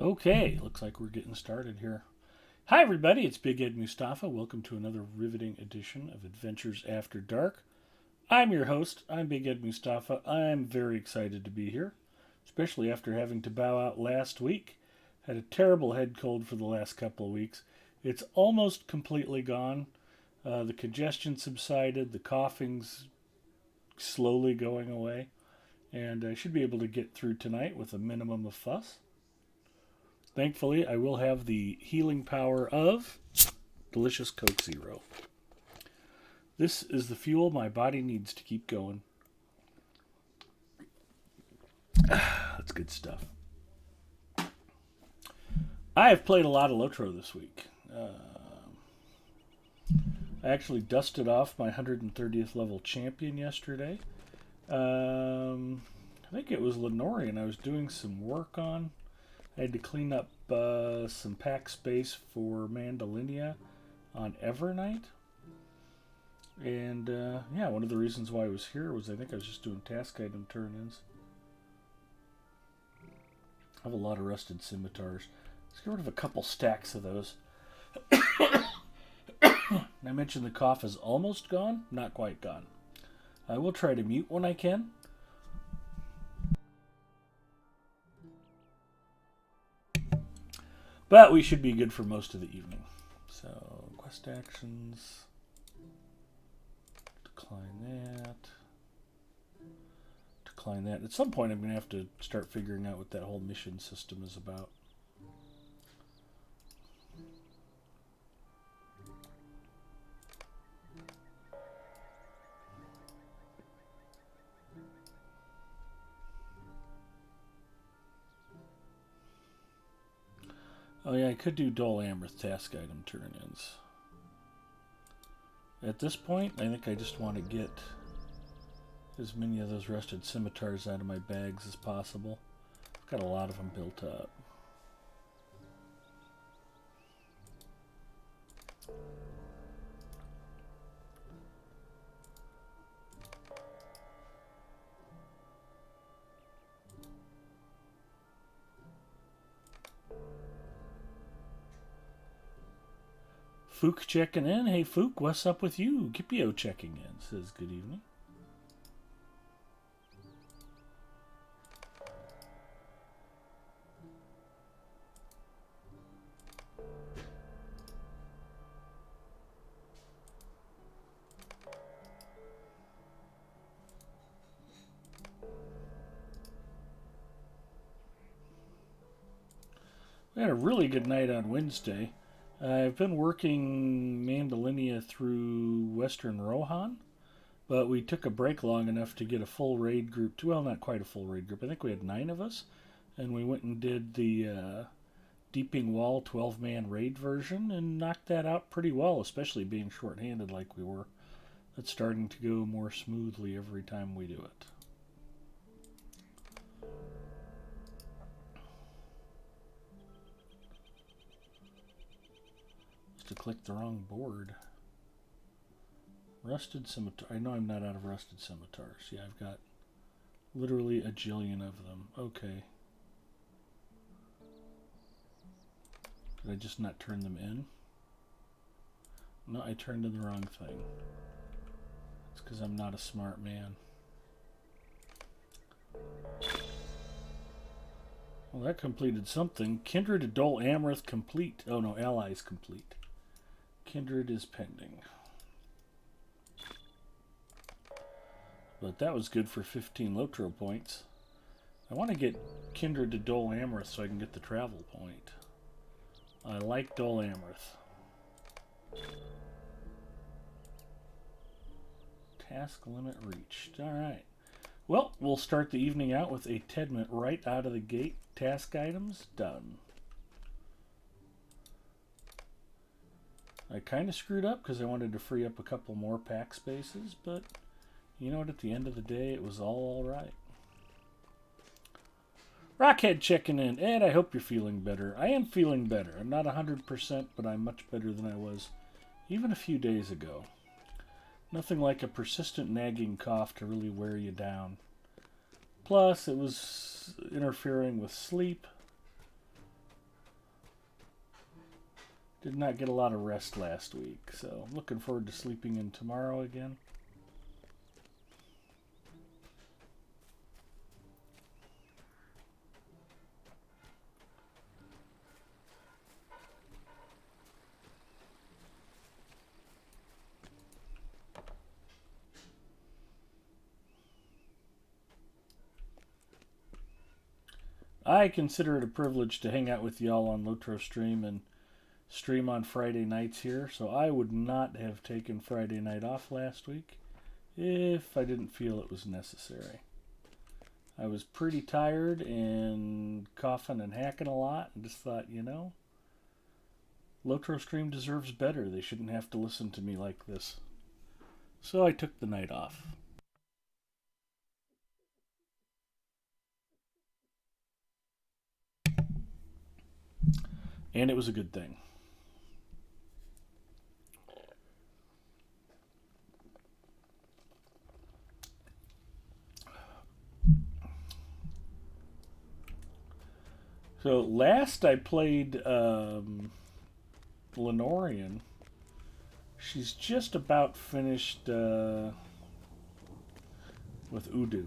Okay, looks like we're getting started here. Hi, everybody, it's Big Ed Mustafa. Welcome to another riveting edition of Adventures After Dark. I'm your host. I'm Big Ed Mustafa. I'm very excited to be here, especially after having to bow out last week. Had a terrible head cold for the last couple of weeks. It's almost completely gone. The congestion subsided, the coughing's slowly going away, and I should be able to get through tonight with a minimum of fuss. Thankfully, I will have the healing power of delicious Coke Zero. This is the fuel my body needs to keep going. That's good stuff. I have played a lot of Lotro this week. I actually dusted off my 130th level champion yesterday. I think it was Lenorian I was doing some work on. I had to clean up some pack space for Mandalinia on Evernight. And yeah, one of the reasons why I was here was I think I was just doing task item turn-ins. I have a lot of rusted scimitars. Let's get rid of a couple stacks of those. I mentioned the cough is almost gone, not quite gone. I will try to mute when I can. But we should be good for most of the evening. So, quest actions. Decline that. Decline that. At some point, I'm going to have to start figuring out what that whole mission system is about. Oh yeah, I could do Dol Amrith task item turn-ins. At this point, I think I just want to get as many of those rusted scimitars out of my bags as possible. I've got a lot of them built up. Fook checking in. Hey Fook, what's up with you? Gipio checking in. Says good evening. We had a really good night on Wednesday. I've been working Mandalinia through Western Rohan, but we took a break long enough to get a full raid group. Well, not quite a full raid group. I think we had 9 of us, and we went and did the Deeping Wall 12-man raid version and knocked that out pretty well, especially being short-handed like we were. That's starting to go more smoothly every time we do it. To click the wrong board. Rusted scimitar. I know I'm not out of rusted scimitars. Yeah, I've got literally a jillion of them. Okay. Did I just not turn them in? No, I turned in the wrong thing. It's because I'm not a smart man. Well, that completed something. Kindred to Dol Amrith complete. Oh no, allies complete. Kindred is pending. But that was good for 15 Lotro points. I want to get Kindred to Dol Amrith so I can get the travel point. I like Dol Amrith. Task limit reached. Alright. Well, we'll start the evening out with a Tedment right out of the gate. Task items done. I kind of screwed up because I wanted to free up a couple more pack spaces, but you know what, at the end of the day, it was all right. Rockhead checking in. Ed, I hope you're feeling better. I am feeling better. I'm not 100%, but I'm much better than I was even a few days ago. Nothing like a persistent nagging cough to really wear you down. Plus, it was interfering with sleep. Did not get a lot of rest last week, so I'm looking forward to sleeping in tomorrow again. I consider it a privilege to hang out with y'all on Lotro Stream and stream on Friday nights here, so I would not have taken Friday night off last week if I didn't feel it was necessary. I was pretty tired and coughing and hacking a lot and just thought, you know, Lotro Stream deserves better. They shouldn't have to listen to me like this. So I took the night off. And it was a good thing. So last I played Lenorian. She's just about finished with Udûn.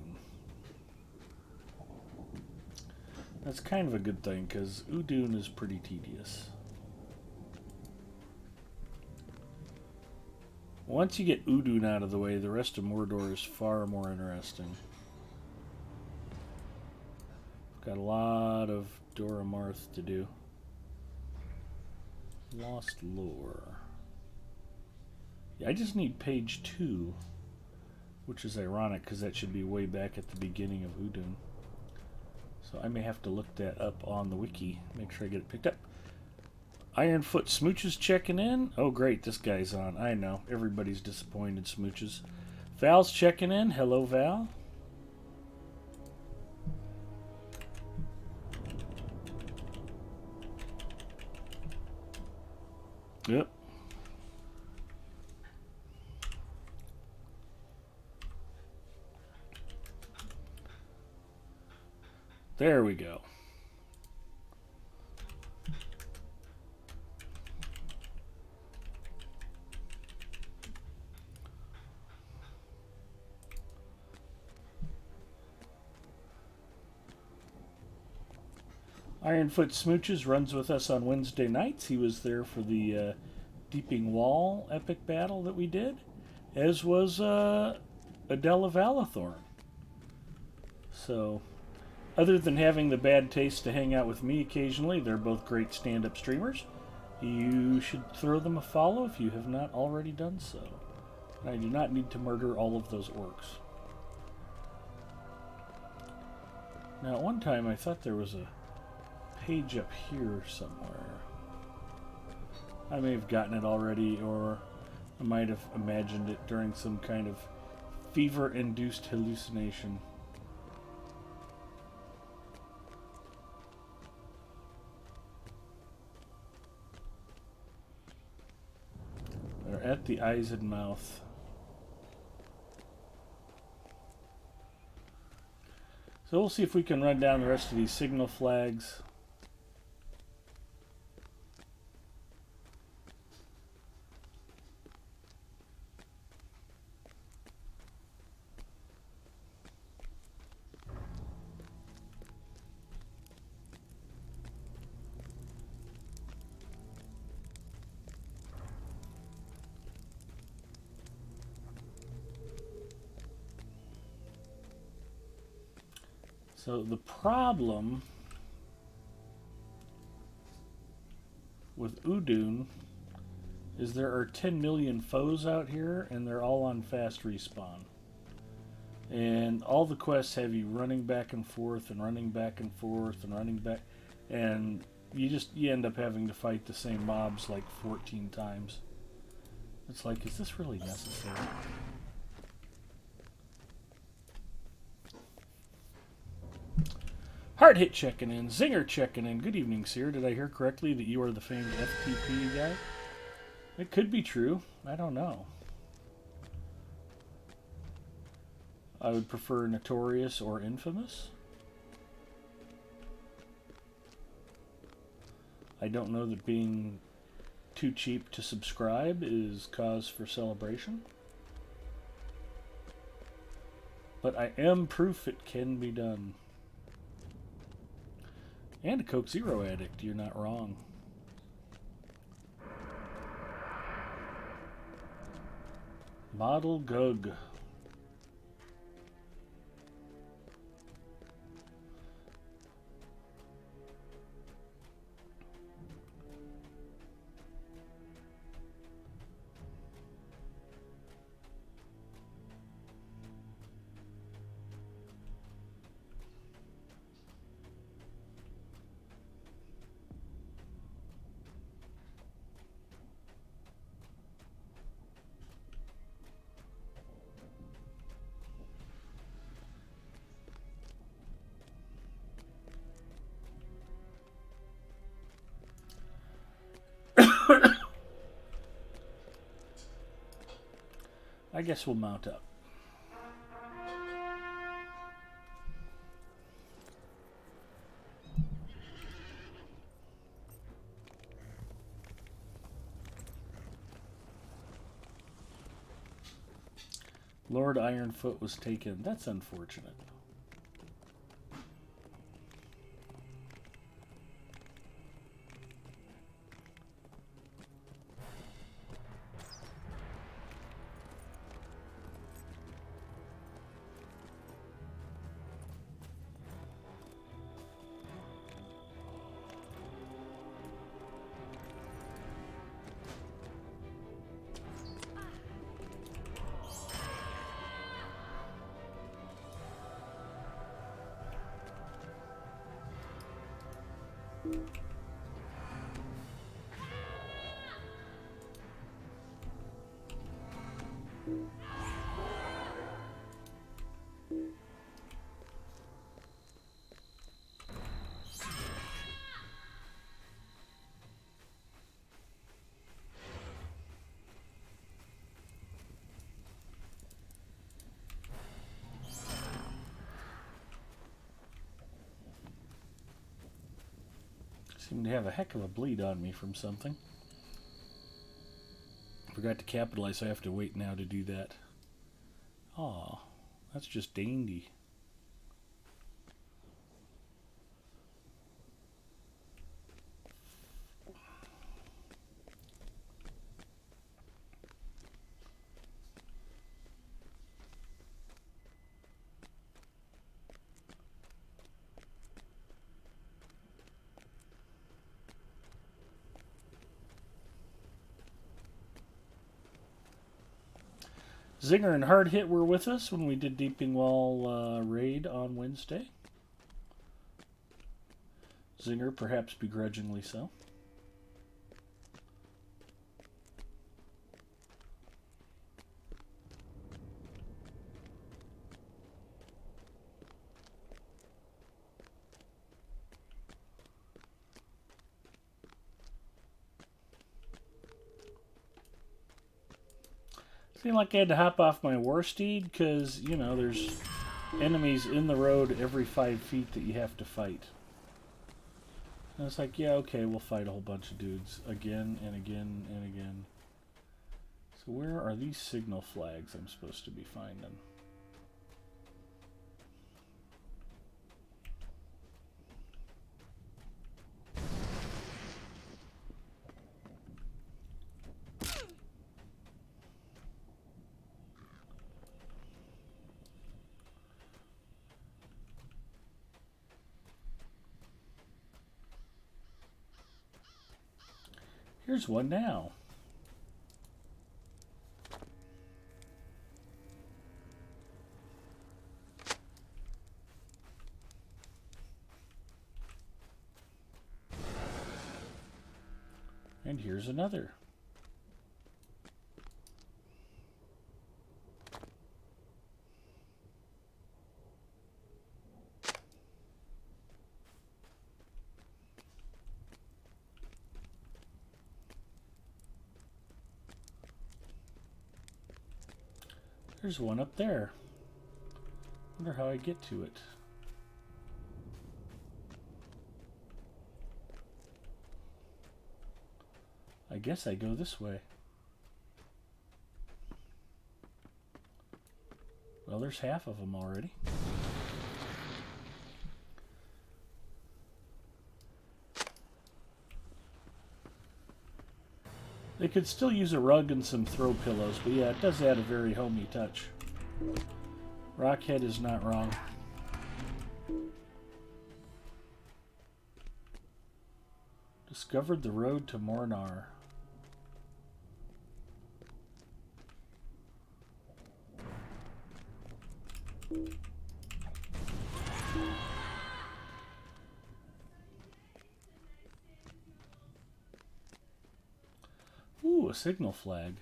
That's kind of a good thing, because Udûn is pretty tedious. Once you get Udûn out of the way, the rest of Mordor is far more interesting. Got a lot of Dora Marth to do. Lost Lore. Yeah, I just need page 2, which is ironic because that should be way back at the beginning of Udûn. So I may have to look that up on the wiki, make sure I get it picked up. Ironfoot Smooches checking in. Oh great, this guy's on. I know, everybody's disappointed, Smooches. Val's checking in. Hello, Val. Yep. There we go. Ironfoot Smooches runs with us on Wednesday nights. He was there for the Deeping Wall epic battle that we did, as was Adela Valathorn. So, other than having the bad taste to hang out with me occasionally, they're both great stand-up streamers. You should throw them a follow if you have not already done so. I do not need to murder all of those orcs. Now, at one time I thought there was a page up here somewhere. I may have gotten it already, or I might have imagined it during some kind of fever-induced hallucination. They're at the eyes and mouth. So we'll see if we can run down the rest of these signal flags. So the problem with Udûn is there are 10 million foes out here, and they're all on fast respawn. And all the quests have you running back and forth and running back and forth and running back, and you end up having to fight the same mobs like 14 times. It's like, is this really necessary? Hard Hit checking in. Zinger checking in. Good evening, sir. Did I hear correctly that you are the famed FTP guy? It could be true. I don't know. I would prefer Notorious or Infamous. I don't know that being too cheap to subscribe is cause for celebration. But I am proof it can be done. And a Coke Zero addict, you're not wrong. Model Gug. I guess we'll mount up. Lord Ironfoot was taken. That's unfortunate. Seem to have a heck of a bleed on me from something. Forgot to capitalize, so I have to wait now to do that. Aw, that's just dandy. Zinger and Hard Hit were with us when we did Deeping Wall raid on Wednesday. Zinger, perhaps begrudgingly so. Seemed like I had to hop off my war steed because, you know, there's enemies in the road every 5 feet that you have to fight. And it's like, yeah, okay, we'll fight a whole bunch of dudes again and again and again. So where are these signal flags I'm supposed to be finding? Here's one now. And here's another. There's one up there. Wonder how I get to it. I guess I go this way. Well, there's half of them already. They could still use a rug and some throw pillows, but yeah, it does add a very homey touch. Rockhead is not wrong. Discovered the road to Mordor. Ooh, a signal flag.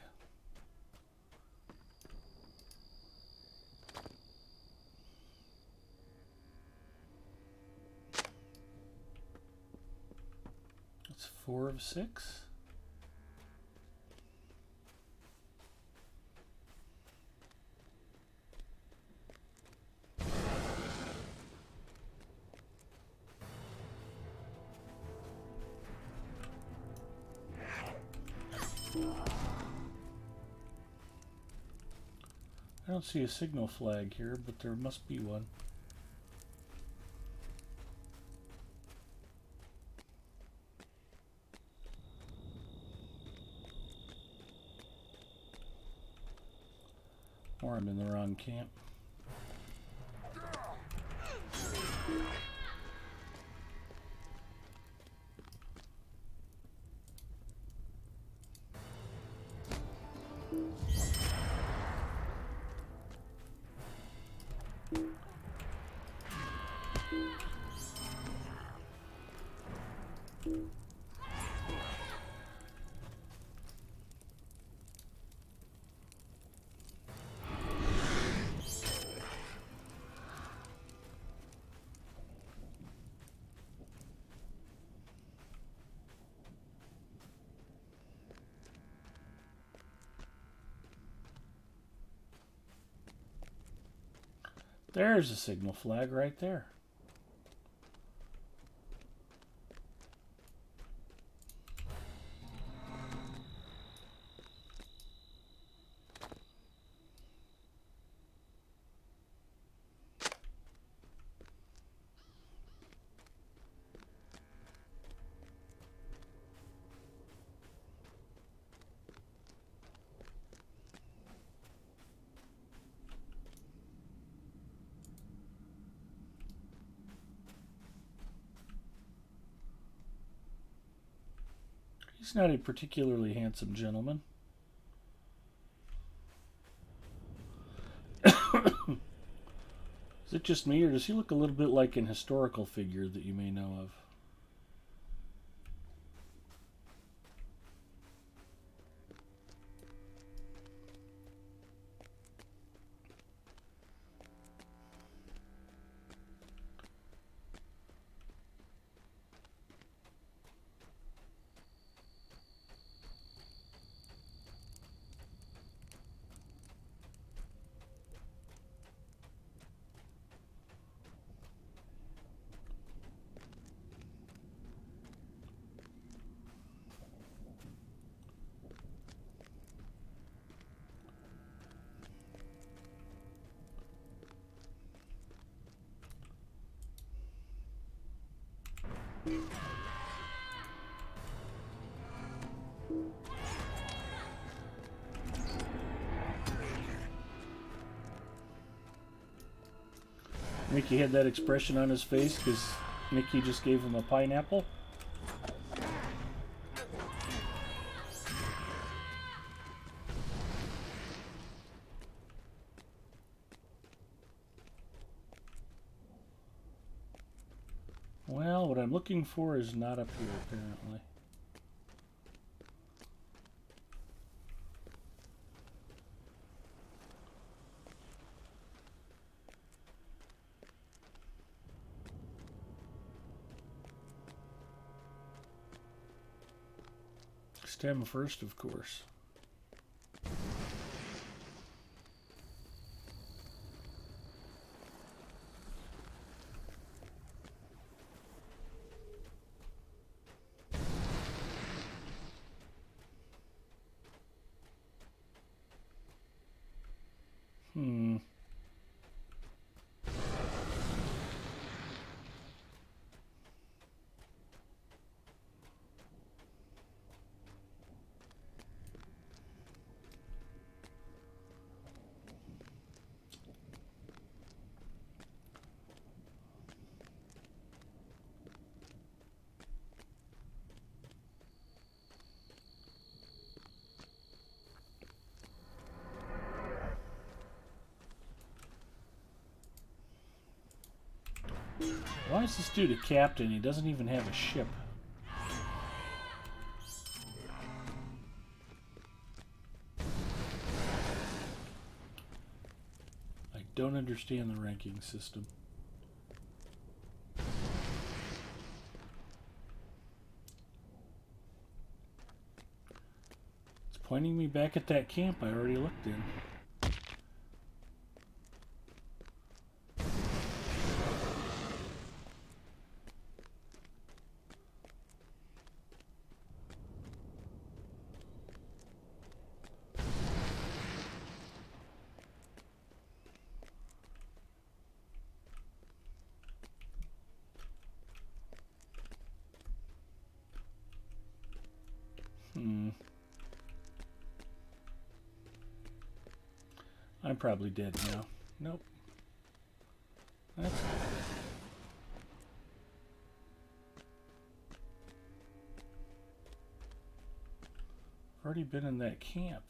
That's 4 of 6. I don't see a signal flag here, but there must be one. Or I'm in the wrong camp. There's a signal flag right there. He's not a particularly handsome gentleman. Is it just me, or does he look a little bit like an historical figure that you may know of? Mickey had that expression on his face because Mickey just gave him a pineapple. Well, what I'm looking for is not up here, apparently. Stem first, of course. Hmm. Why is this dude a captain? He doesn't even have a ship. I don't understand the ranking system. It's pointing me back at that camp I already looked in. I'm probably dead now. Nope. That's good. I've already been in that camp.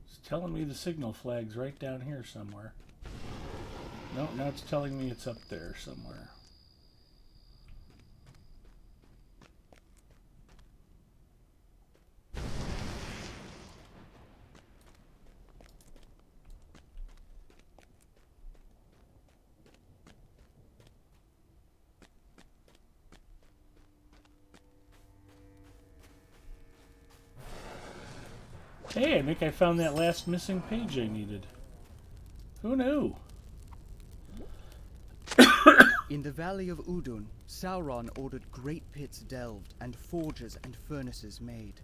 It's telling me the signal flag's right down here somewhere. No, now it's telling me it's up there somewhere. Hey, I think I found that last missing page I needed. Who knew? In the valley of Udûn, Sauron ordered great pits delved and forges and furnaces made.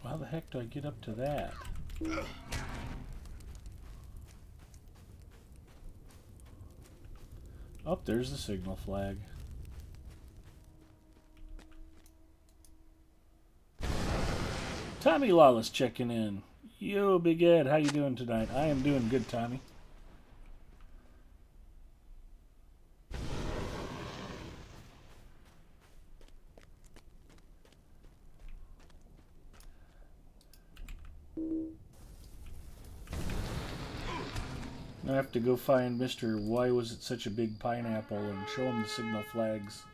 How the heck do I get up to that? Oh, there's the signal flag. Tommy Lawless checking in. Yo, Big Ed, how you doing tonight? I am doing good, Tommy. I have to go find Mr. Why Was It Such a Big Pineapple and show him the signal flags.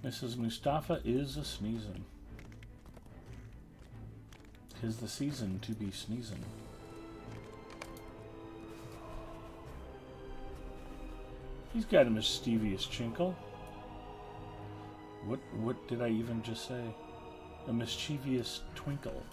Mrs. Mustafa is a sneezing. 'Tis the season to be sneezing. He's got a mischievous chinkle. What did I even just say? A mischievous twinkle.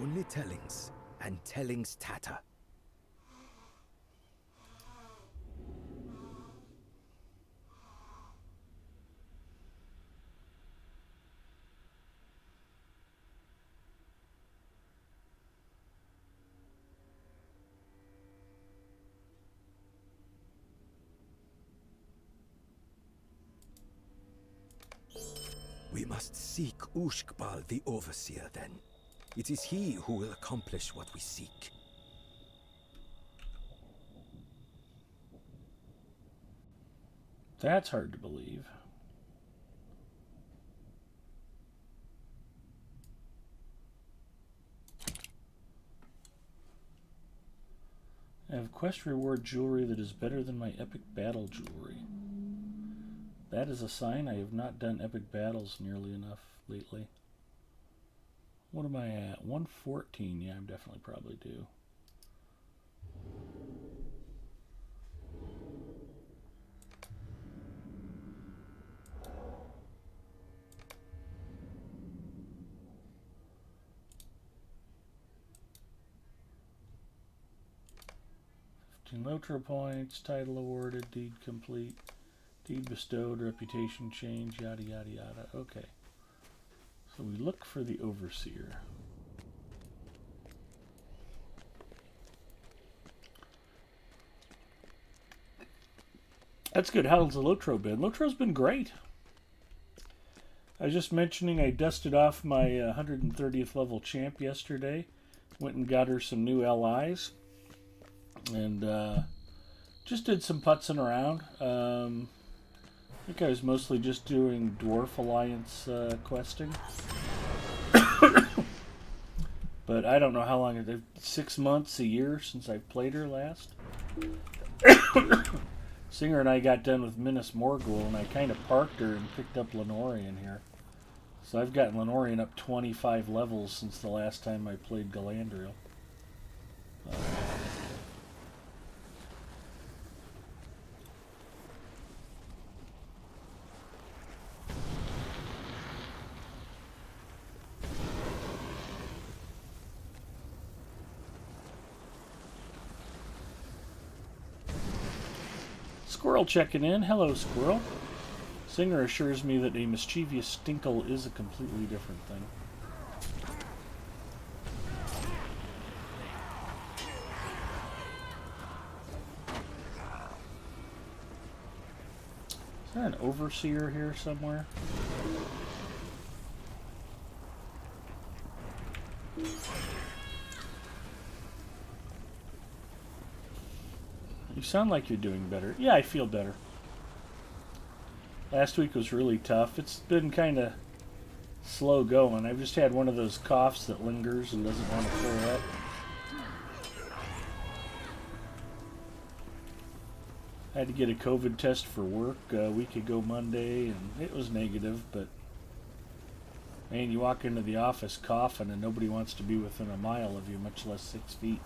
Only tellings, and tellings tatter. We must seek Ushkbal the Overseer, then. It is he who will accomplish what we seek. That's hard to believe. I have quest reward jewelry that is better than my epic battle jewelry. That is a sign I have not done epic battles nearly enough lately. What am I at? 114. Yeah, I'm definitely probably due. Lotro points, title awarded, deed complete, deed bestowed, reputation change, yada yada yada. Okay. So we look for the overseer. That's good. How's the Lotro been? Lotro's been great. I was just mentioning I dusted off my 130th level champ yesterday. Went and got her some new LIs. And just did some putzing around. I think I was mostly just doing Dwarf Alliance questing. But I don't know how long it 6 months, a year since I played her last. Singer and I got done with Minas Morgul, and I kind of parked her and picked up Lenorian here. So I've gotten Lenorian up 25 levels since the last time I played Galadriel. Squirrel checking in. Hello, Squirrel. Singer assures me that a mischievous stinkle is a completely different thing. Is there an overseer here somewhere? You sound like you're doing better. Yeah, I feel better. Last week was really tough. It's been kind of slow going. I've just had one of those coughs that lingers and doesn't want to clear up. I had to get a COVID test for work a week ago Monday, and it was negative, but man, you walk into the office coughing and nobody wants to be within a mile of you, much less 6 feet.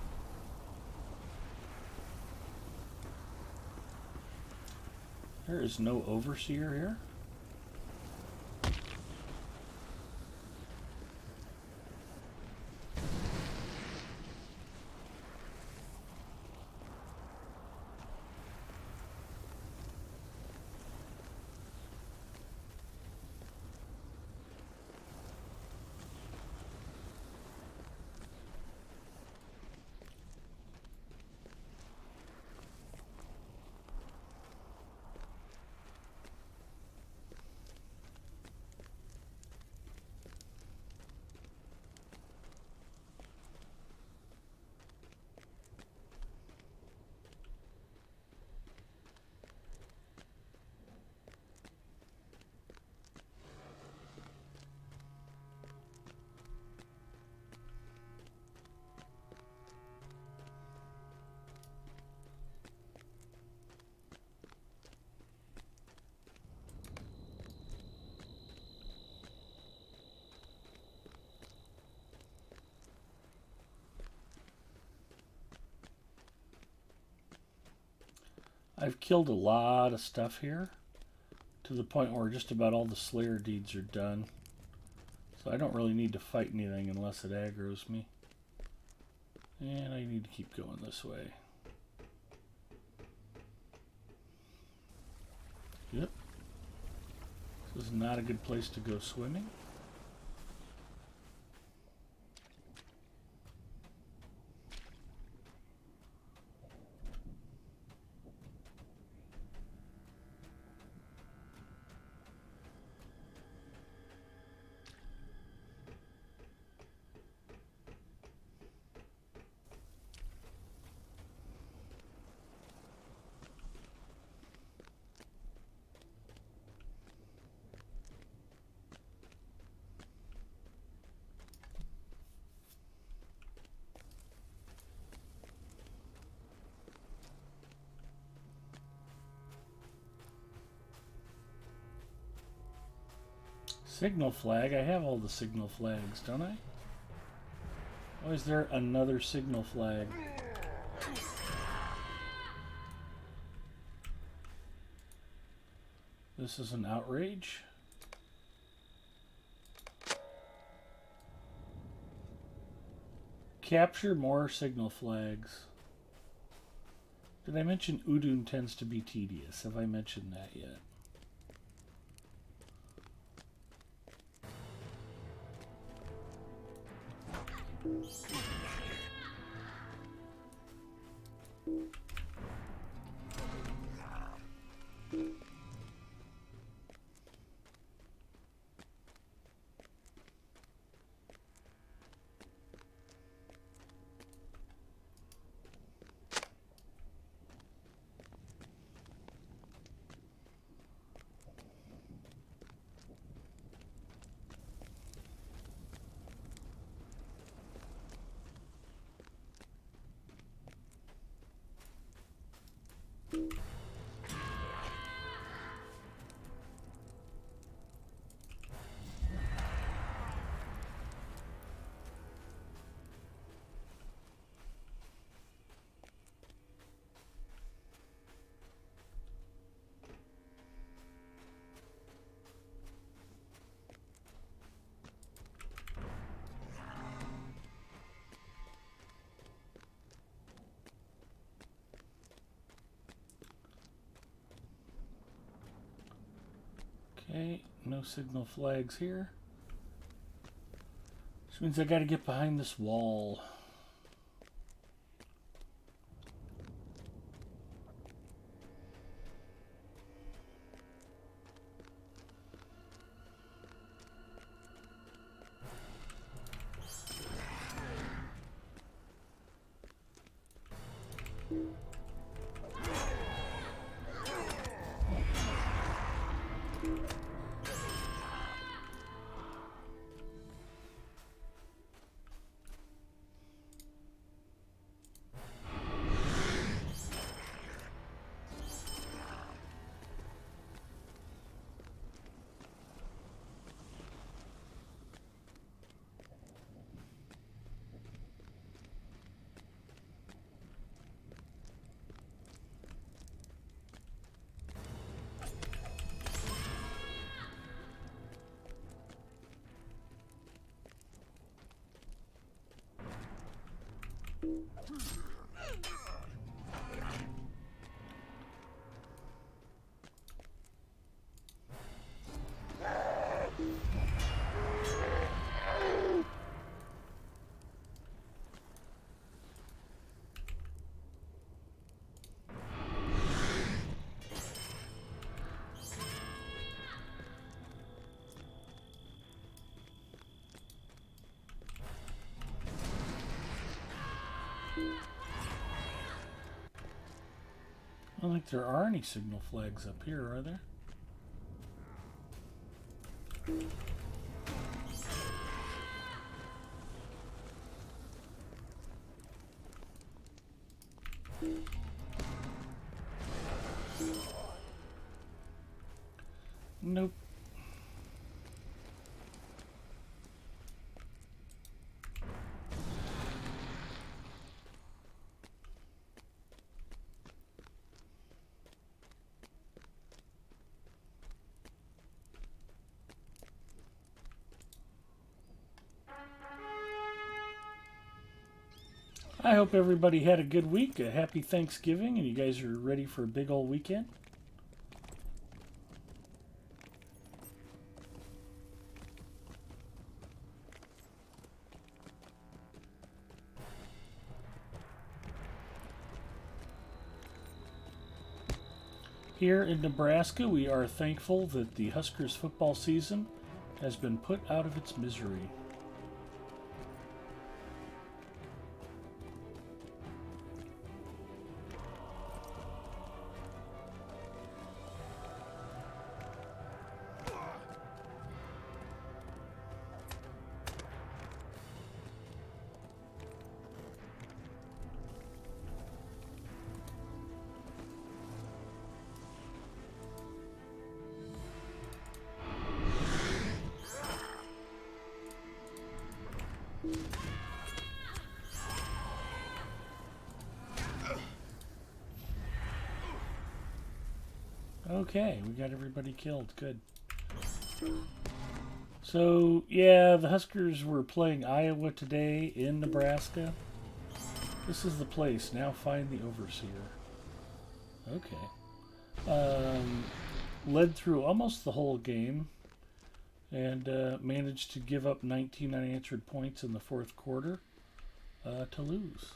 There is no overseer here. I've killed a lot of stuff here to the point where just about all the Slayer deeds are done. So I don't really need to fight anything unless it aggroes me. And I need to keep going this way. Yep. This is not a good place to go swimming. Signal flag? I have all the signal flags, don't I? Why is there another signal flag? This is an outrage. Capture more signal flags. Did I mention Udûn tends to be tedious? Have I mentioned that yet? Okay, no signal flags here. Which means I gotta get behind this wall. I don't think there are any signal flags up here, are there? Nope. I hope everybody had a good week, a happy Thanksgiving, and you guys are ready for a big old weekend. Here in Nebraska, we are thankful that the Huskers football season has been put out of its misery. Okay, we got everybody killed. Good. So, yeah, the Huskers were playing Iowa today in Nebraska. This is the place. Now find the Overseer. Okay. Led through almost the whole game and managed to give up 19 unanswered points in the fourth quarter to lose.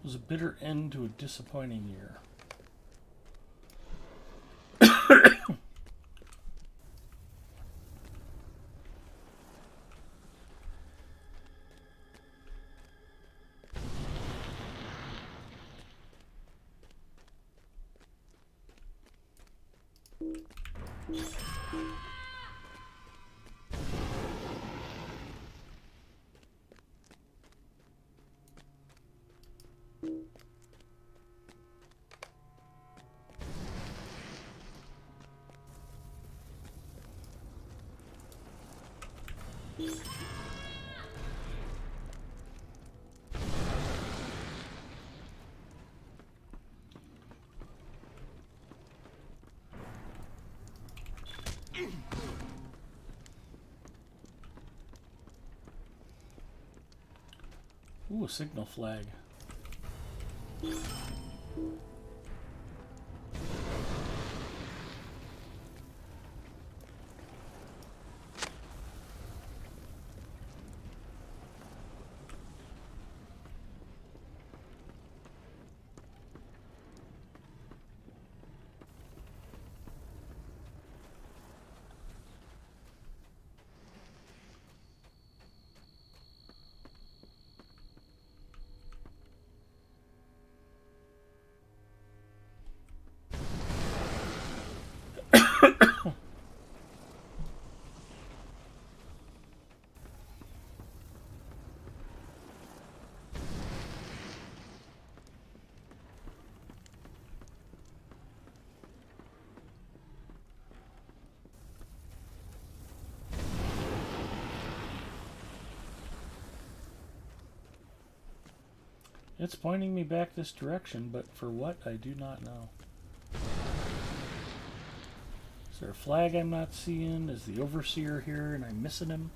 It was a bitter end to a disappointing year. Ooh, a signal flag. It's pointing me back this direction, but for what, I do not know. Is there a flag I'm not seeing? Is the Overseer here and I'm missing him?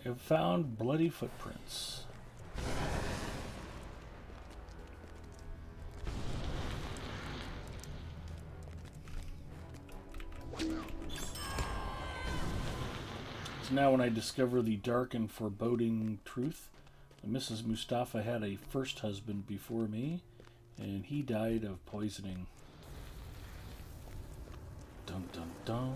I have found bloody footprints. So now when I discover the dark and foreboding truth, Mrs. Mustafa had a first husband before me, And he died of poisoning. Dun dun dun.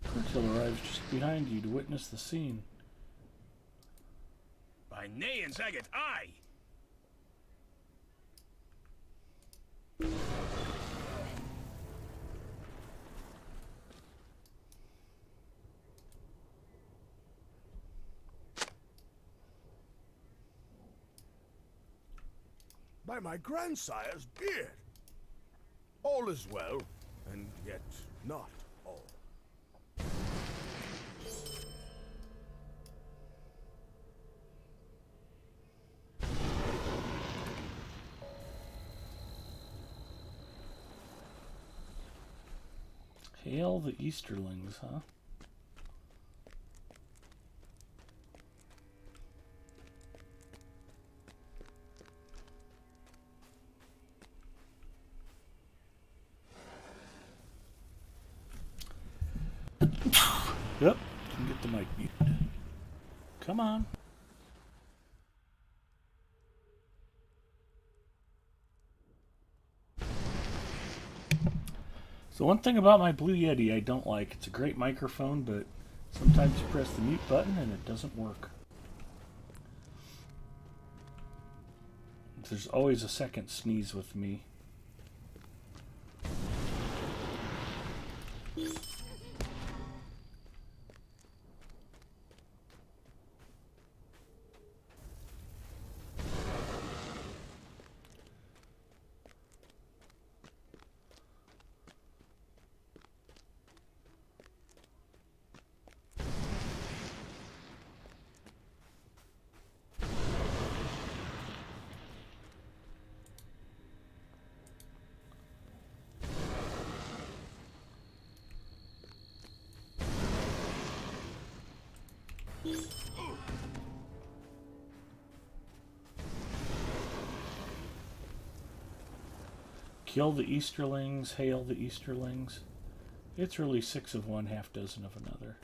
Curtil arrives just behind you to witness the scene. By nay and Zagat, aye! By my grandsire's beard! All is well, and yet not all. Hail the Easterlings, huh? Yep, can get the mic muted. Come on. So one thing about my Blue Yeti I don't like, it's a great microphone, but sometimes you press the mute button and it doesn't work. There's always a second sneeze with me. Kill the Easterlings, hail the Easterlings. It's really 6 of one, half dozen of another.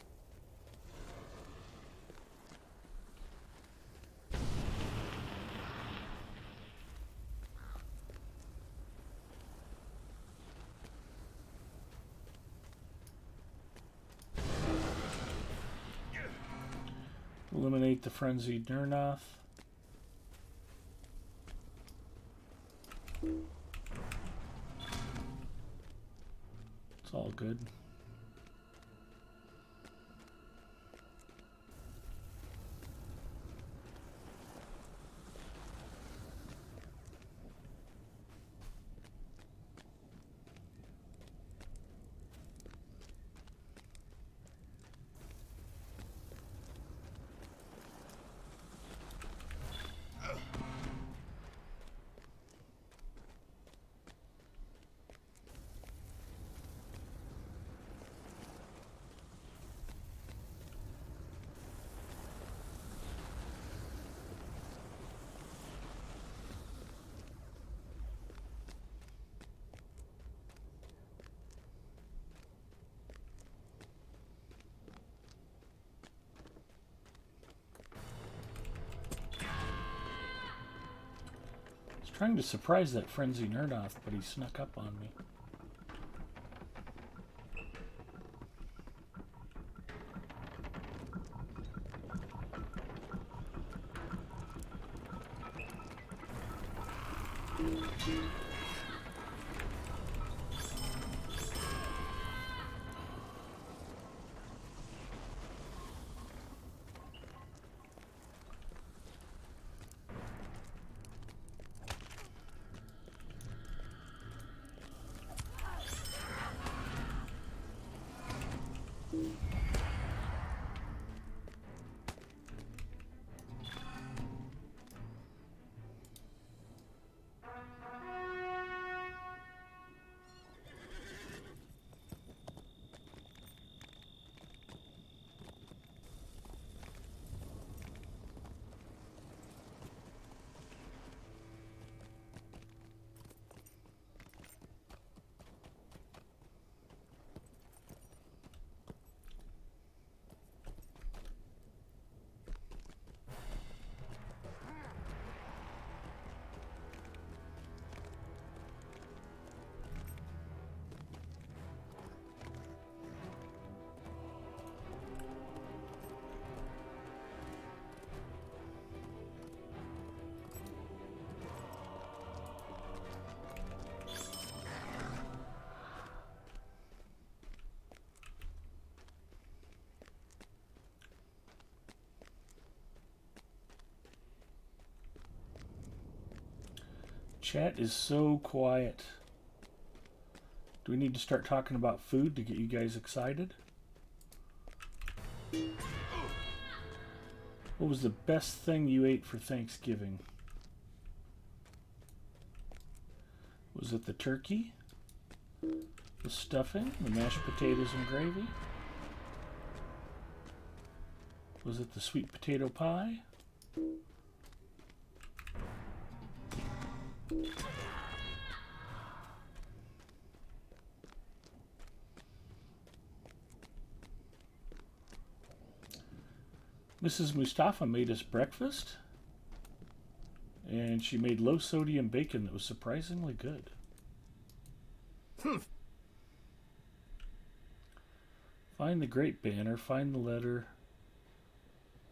Eliminate the frenzied Nirnath. It's all good. Trying to surprise that frenzy Nirnath, but he snuck up on me. Chat is so quiet. Do we need to start talking about food to get you guys excited? What was the best thing you ate for Thanksgiving? Was it the turkey? The stuffing? The mashed potatoes and gravy? Was it the sweet potato pie? Mrs. Mustafa made us breakfast, and she made low sodium bacon that was surprisingly good. Find the great banner, find the letter,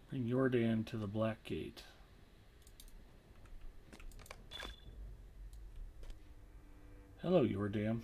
bring Jordan to the Black Gate. Hello, Jordan.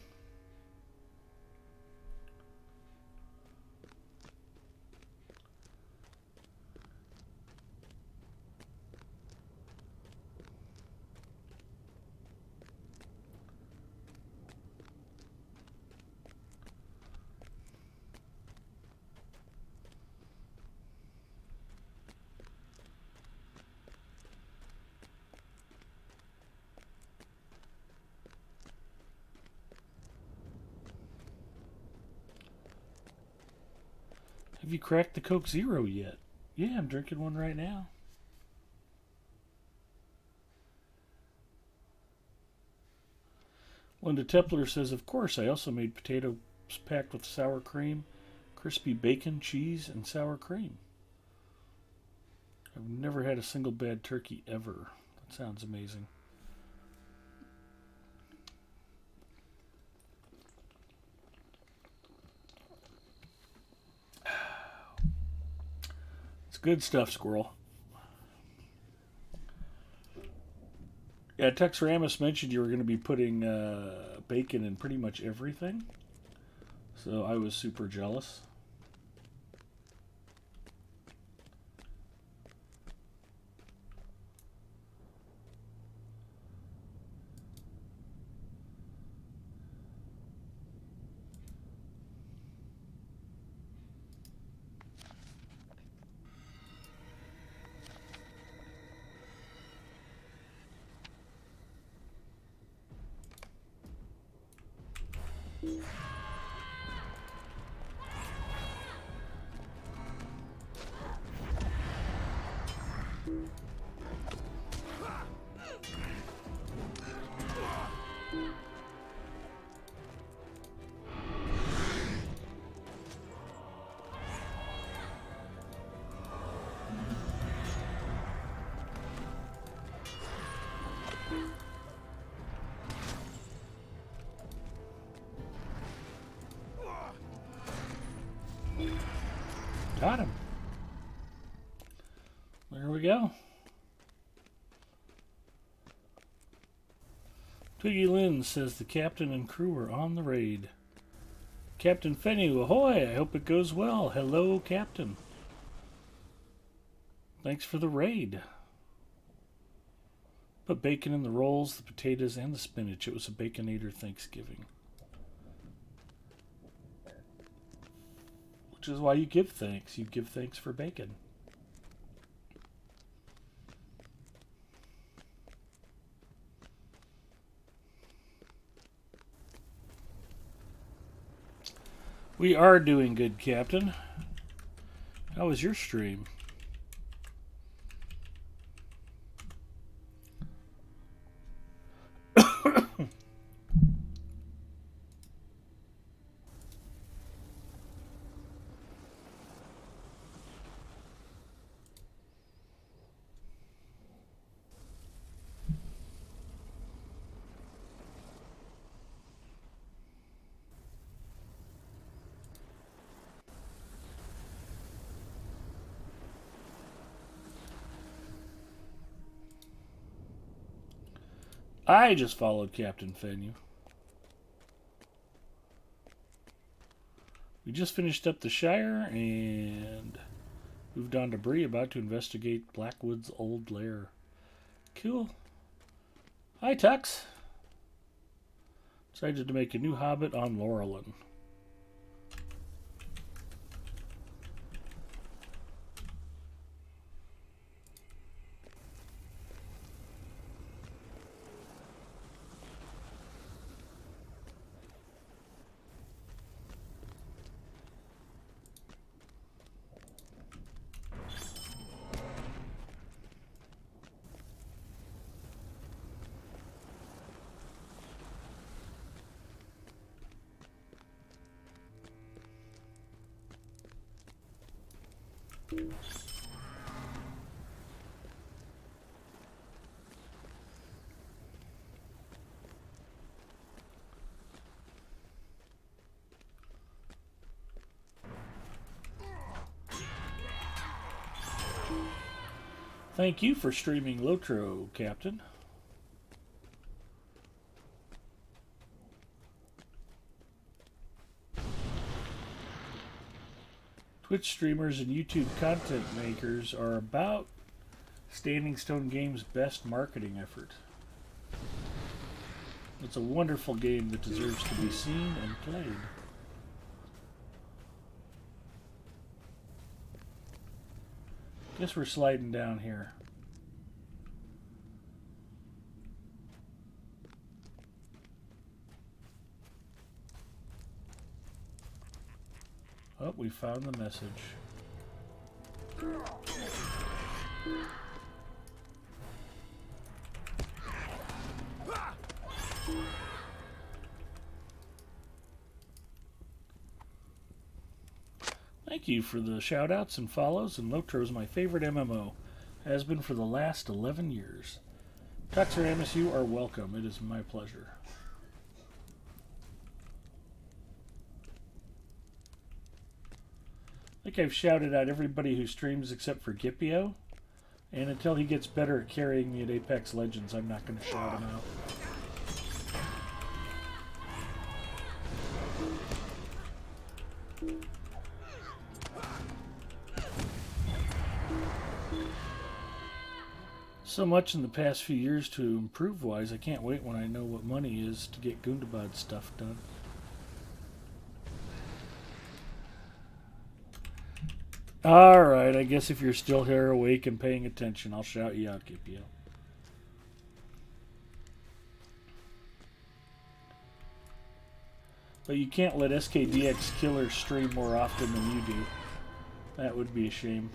Have you cracked the Coke Zero yet? Yeah, I'm drinking one right now. Linda Tepler says, of course, I also made potatoes packed with sour cream, crispy bacon, cheese, and sour cream. I've never had a single bad turkey ever. That sounds amazing. It's good stuff, Squirrel. Yeah, Tex Ramus mentioned you were going to be putting bacon in pretty much everything. So I was super jealous. Got him. There we go. Twiggy Lynn says the captain and crew are on the raid. Captain Fennu, ahoy! I hope it goes well. Hello, Captain. Thanks for the raid. Put bacon in the rolls, the potatoes, and the spinach. It was a Baconator Thanksgiving. Which is why you give thanks. You give thanks for bacon. We are doing good, Captain. How was your stream? I just followed Captain Fennu. We just finished up the Shire and moved on to Bree, about to investigate Blackwood's old lair. Cool. Hi, Tux. Decided to make a new hobbit on Laurelin. Thank you for streaming Lotro, Captain. Twitch streamers and YouTube content makers are about Standing Stone Games' best marketing effort. It's a wonderful game that deserves to be seen and played. Guess we're sliding down here. Oh, we found the message. Thank you for the shoutouts and follows, and Lotro's my favorite MMO. Has been for the last 11 years. Tux or Amos, you are welcome. It is my pleasure. I think I've shouted out everybody who streams except for Gipio. And until he gets better at carrying me at Apex Legends, I'm not going to shout him out. So much in the past few years to improve-wise, I can't wait when I know what money is to get Gundabad stuff done. Alright, I guess if you're still here awake and paying attention, I'll shout you out, Gipio. But you can't let SKDX Killer stream more often than you do. That would be a shame.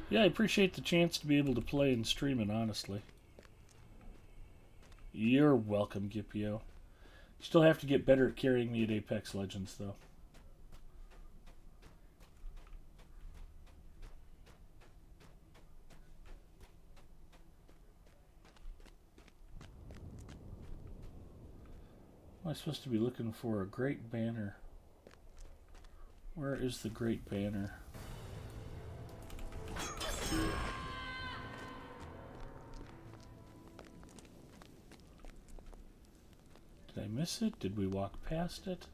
Yeah, I appreciate the chance to be able to play and stream it, honestly. You're welcome, Gipio. Still have to get better at carrying me at Apex Legends, though. Am I supposed to be looking for a great banner? Where is the great banner? Did I miss it? Did we walk past it?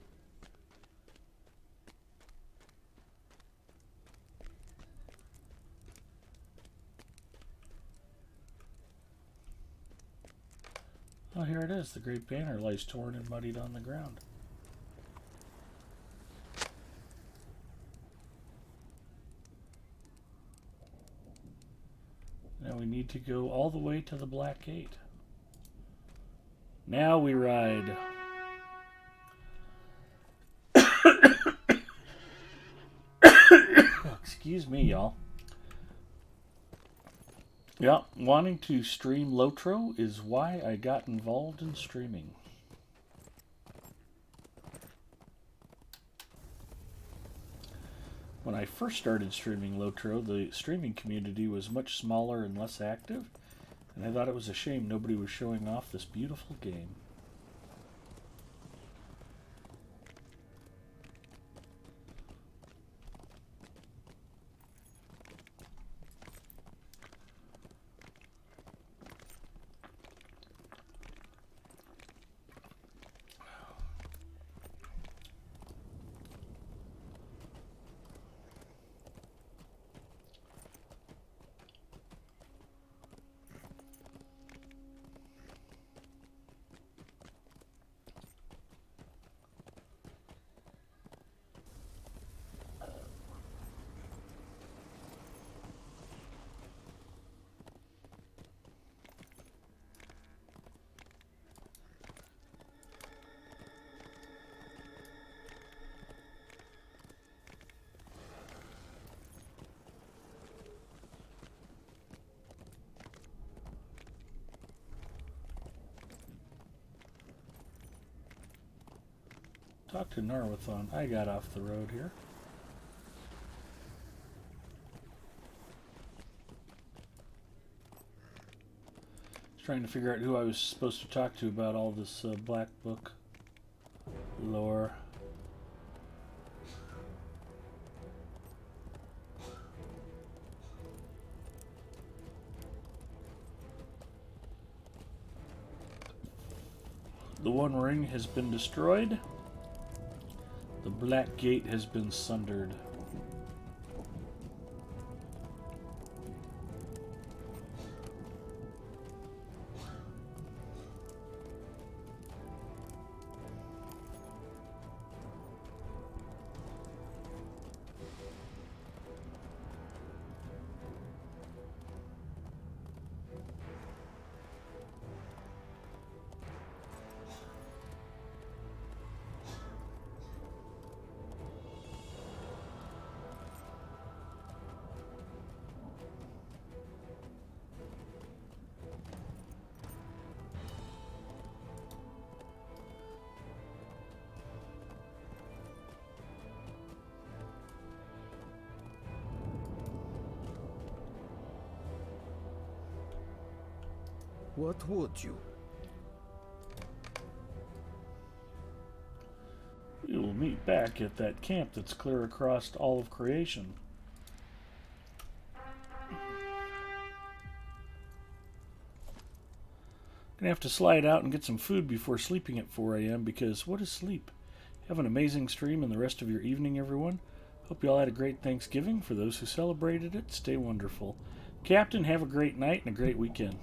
Oh, here it is. The great banner lies torn and muddied on the ground. Now we need to go all the way to the Black Gate. Now we ride. Excuse me, y'all. Yeah, wanting to stream Lotro is why I got involved in streaming. When I first started streaming Lotro, the streaming community was much smaller and less active, and I thought it was a shame nobody was showing off this beautiful game. Talk to Narwathon. I got off the road here. Just trying to figure out who I was supposed to talk to about all this Black Book lore. The One Ring has been destroyed. The Black Gate has been sundered. What would you? We will meet back at that camp that's clear across all of creation. Gonna have to slide out and get some food before sleeping at 4 a.m. because what is sleep? Have an amazing stream and the rest of your evening, everyone. Hope you all had a great Thanksgiving. For those who celebrated it, stay wonderful. Captain, have a great night and a great weekend.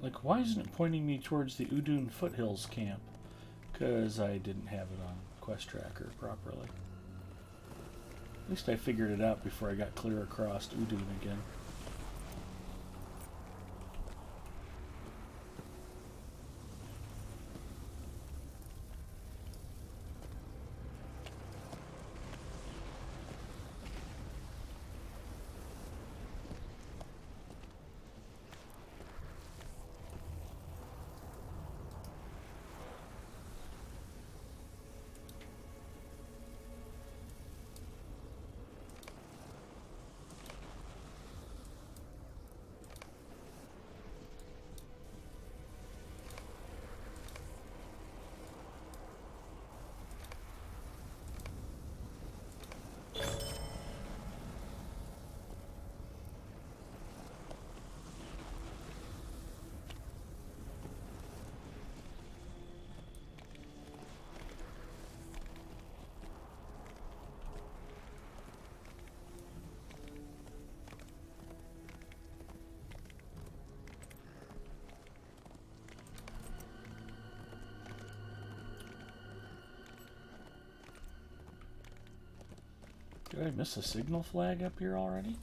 Like, why isn't it pointing me towards the Udûn foothills camp? Because I didn't have it on Quest Tracker properly. At least I figured it out before I got clear across Udûn again. Did I miss a signal flag up here already?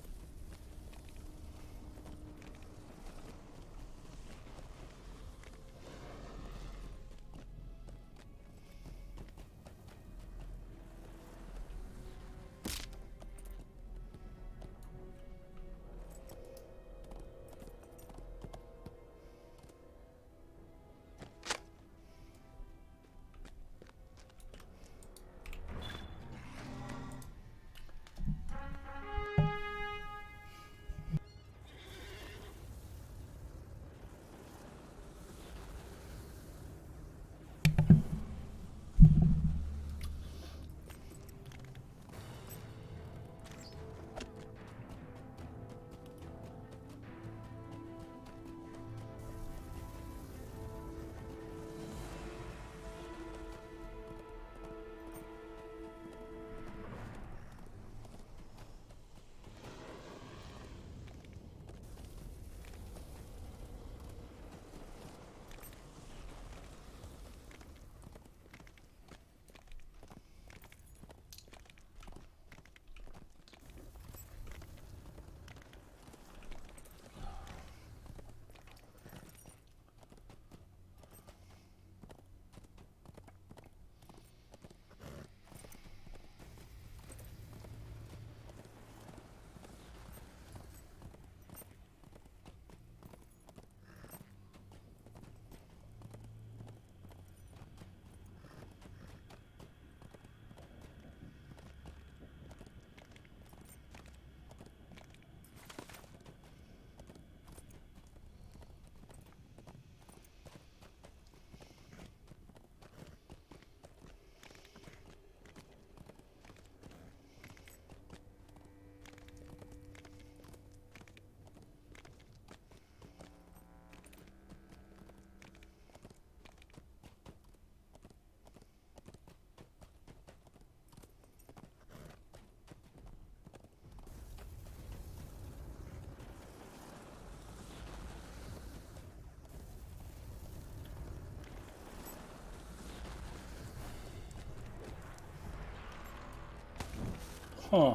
Huh.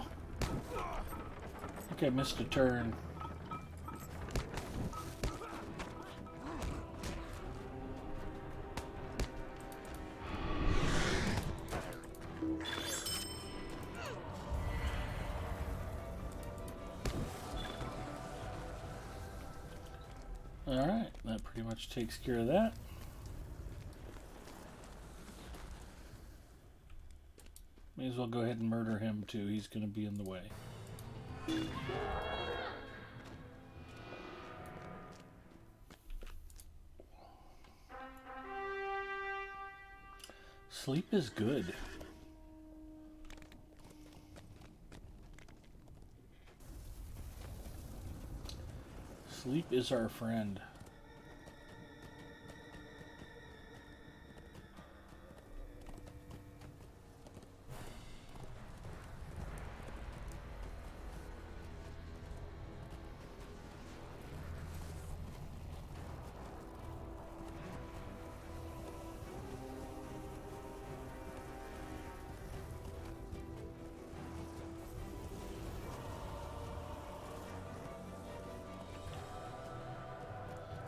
I think I missed a turn. Alright, that pretty much takes care of that. May as well go ahead and murder him too. He's going to be in the way. Sleep is good. Sleep is our friend.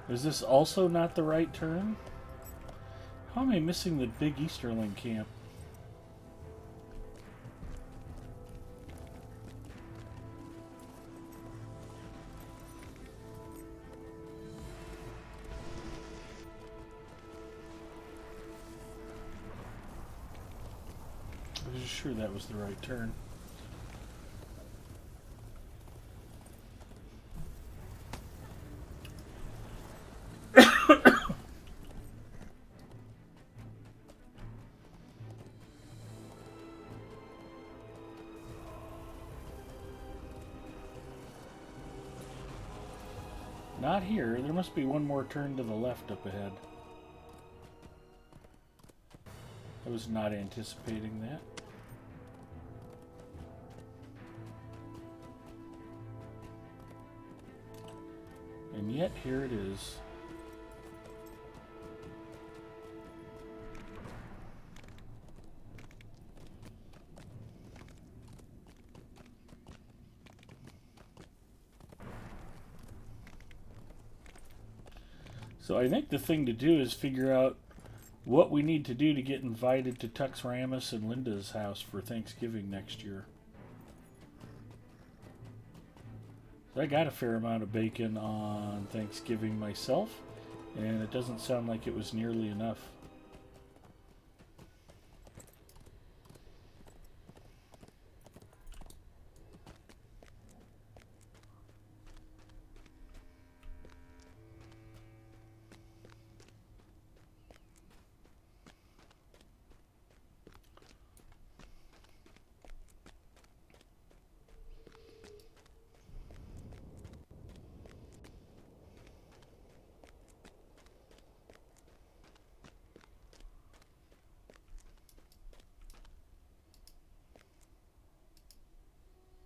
Is this also not the right turn? How am I missing the big Easterling camp? I was sure that was the right turn. Not here. There must be one more turn to the left up ahead. I was not anticipating that. And yet, here it is. So I think the thing to do is figure out what we need to do to get invited to Tux Ramus and Linda's house for Thanksgiving next year. So I got a fair amount of bacon on Thanksgiving myself, and it doesn't sound like it was nearly enough.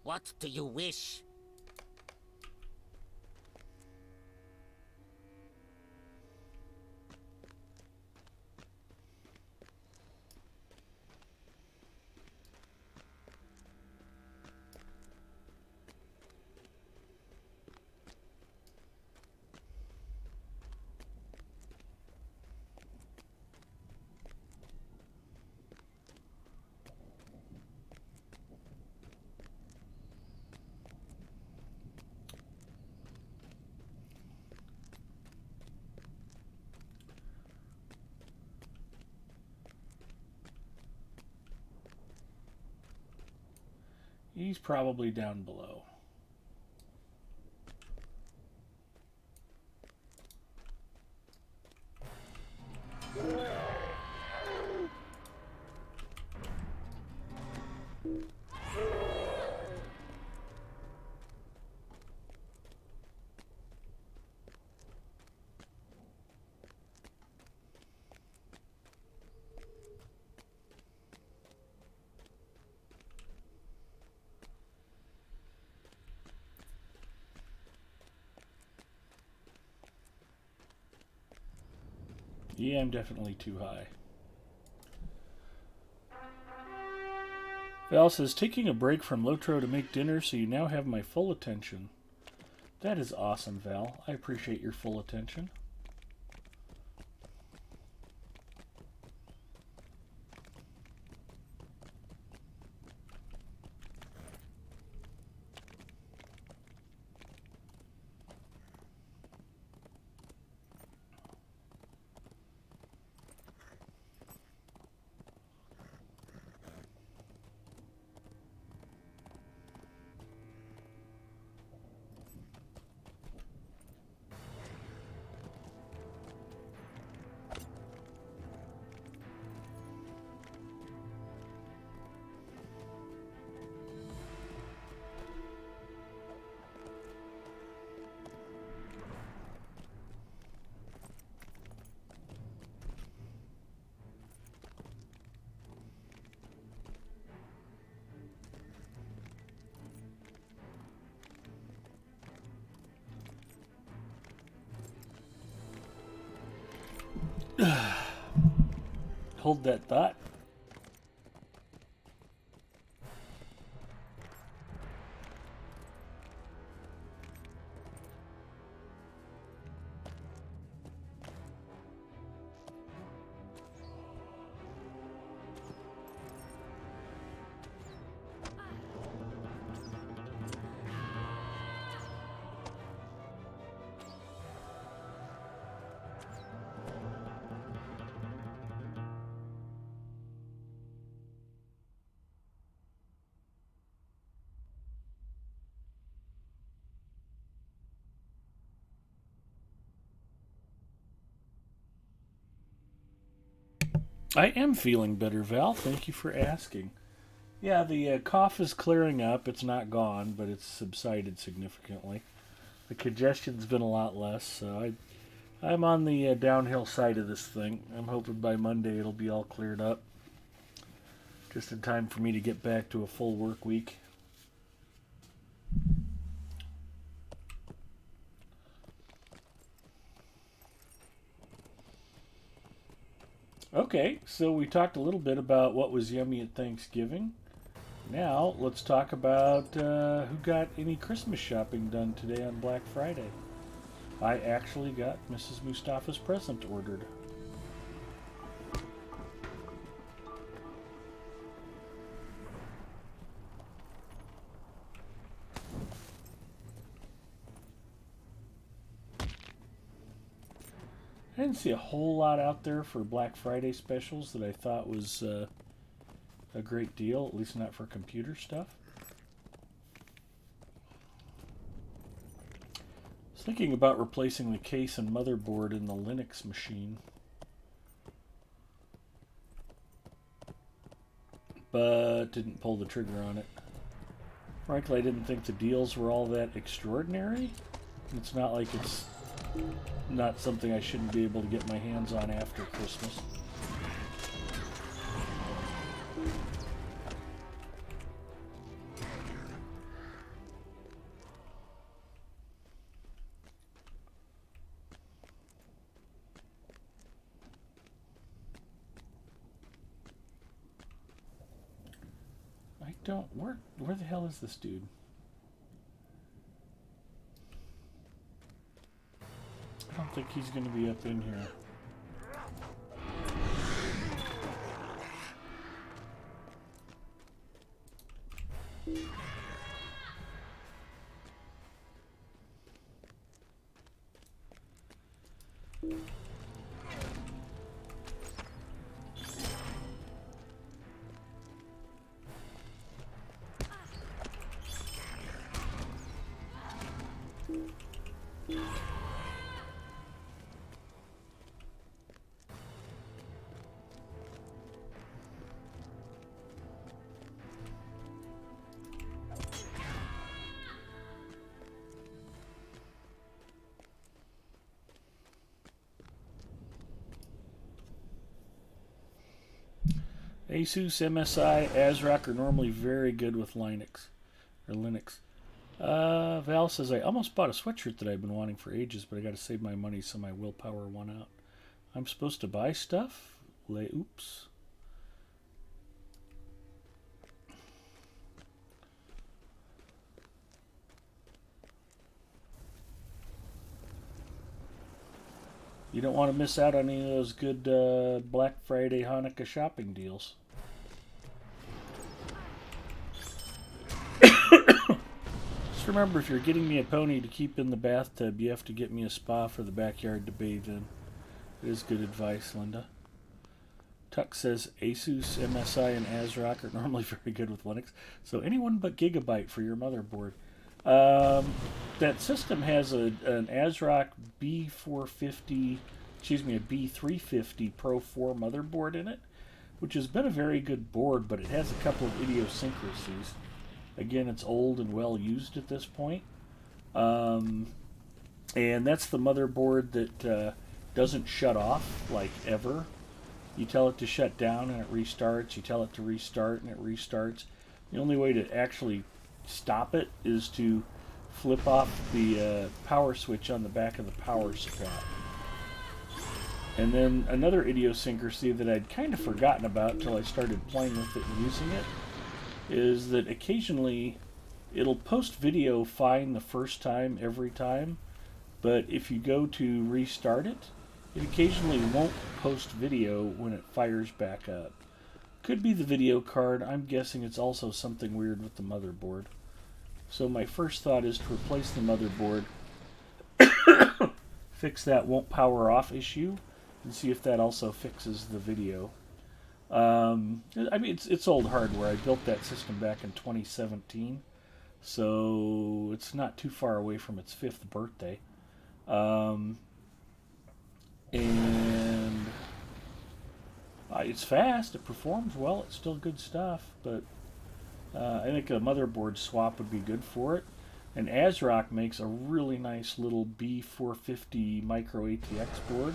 What do you wish? He's probably down below. Yeah, I'm definitely too high. Val says, taking a break from Lotro to make dinner, so you now have my full attention. That is awesome, Val. I appreciate your full attention. Hold that thought. I am feeling better, Val. Thank you for asking. Yeah, the cough is clearing up. It's not gone, but it's subsided significantly. The congestion's been a lot less, so I'm on the downhill side of this thing. I'm hoping by Monday it'll be all cleared up. Just in time for me to get back to a full work week. Okay, so we talked a little bit about what was yummy at Thanksgiving. Now, let's talk about who got any Christmas shopping done today on Black Friday. I actually got Mrs. Mustafa's present ordered. I didn't see a whole lot out there for Black Friday specials that I thought was a great deal, at least not for computer stuff. I was thinking about replacing the case and motherboard in the Linux machine, but didn't pull the trigger on it. Frankly, I didn't think the deals were all that extraordinary. It's not like it's not something I shouldn't be able to get my hands on after Christmas. I don't... Where the hell is this dude? I don't think he's going to be up in here. Asus, MSI, ASRock are normally very good with Linux. Val says, I almost bought a sweatshirt that I've been wanting for ages, but I got to save my money, so my willpower won out. I'm supposed to buy stuff? Oops. You don't want to miss out on any of those good Black Friday Hanukkah shopping deals. Just remember, if you're getting me a pony to keep in the bathtub, you have to get me a spa for the backyard to bathe in. It is good advice, Linda. Tuck says Asus, MSI, and ASRock are normally very good with Linux, so anyone but Gigabyte for your motherboard. That system has an ASRock B450, excuse me, a B350 Pro 4 motherboard in it, which has been a very good board, but it has a couple of idiosyncrasies. Again, it's old and well used at this point. And that's the motherboard that doesn't shut off, like, ever. You tell it to shut down and it restarts. You tell it to restart and it restarts. The only way to actually stop it is to flip off the power switch on the back of the power strap. And then another idiosyncrasy that I'd kind of forgotten about until I started playing with it and using it is that occasionally it'll post video fine the first time every time, but if you go to restart it, it occasionally won't post video when it fires back up. Could be the video card. I'm guessing it's also something weird with the motherboard. So my first thought is to replace the motherboard, fix that won't power off issue, and see if that also fixes the video. I mean, it's old hardware. I built that system back in 2017, so it's not too far away from its 5th birthday. And it's fast, it performs well, it's still good stuff, but I think a motherboard swap would be good for it. And ASRock makes a really nice little B450 micro ATX board,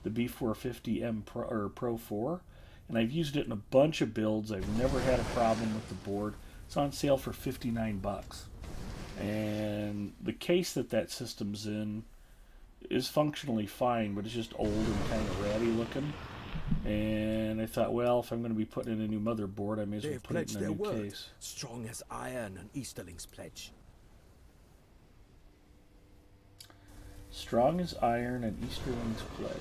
the B450M Pro, or Pro 4, and I've used it in a bunch of builds. I've never had a problem with the board. It's on sale for $59. And the case that system's in is functionally fine, but it's just old and kind of ratty looking. And I thought, well, if I'm going to be putting in a new motherboard, I may as well put it in a new case. Strong as iron, an Easterling's pledge. Strong as iron and Easterling's pledge.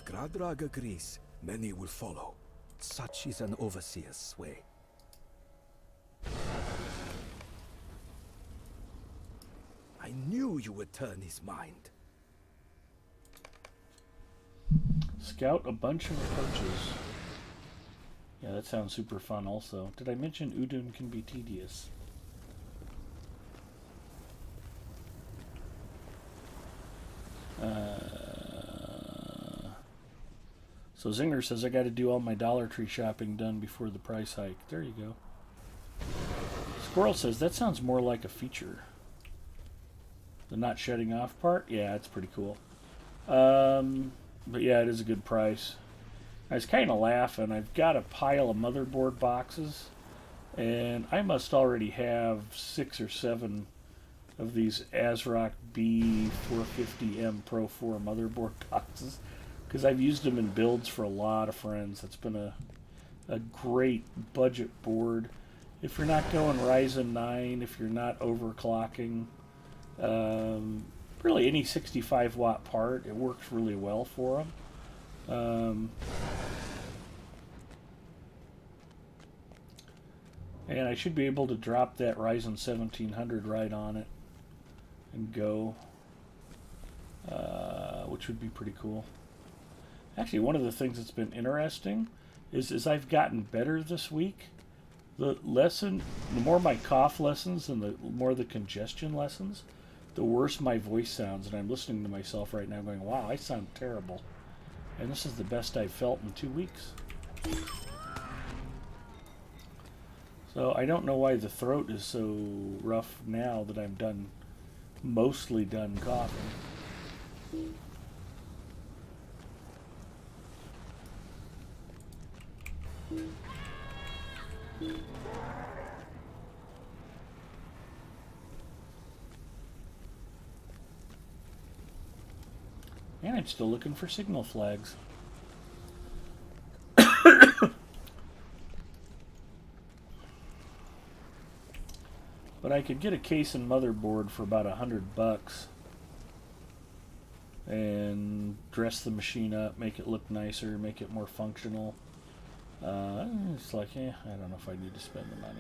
Gradrag agrees, many will follow. Such is an overseer's sway. I knew you would turn his mind. Scout a bunch of approaches. Yeah, that sounds super fun also. Did I mention Udûn can be tedious? So Zinger says I got to do all my Dollar Tree shopping done before the price hike. There you go. Squirrel says that sounds more like a feature. The not shutting off part? Yeah, it's pretty cool. But yeah, it is a good price. I was kind of laughing. I've got a pile of motherboard boxes, and I must already have 6 or 7 of these ASRock B450M Pro 4 motherboard boxes, because I've used them in builds for a lot of friends. It's been a great budget board. If you're not going Ryzen 9, if you're not overclocking, really any 65 watt part, it works really well for them. And I should be able to drop that Ryzen 1700 right on it and go, which would be pretty cool. Actually, one of the things that's been interesting is I've gotten better this week. The more my cough lessens and the more the congestion lessens, the worse my voice sounds. And I'm listening to myself right now going, wow, I sound terrible. And this is the best I've felt in 2 weeks. So I don't know why the throat is so rough now that I'm mostly done coughing. And I'm still looking for signal flags. But I could get a case and motherboard for about $100 and dress the machine up, make it look nicer, make it more functional. It's like, I don't know if I need to spend the money.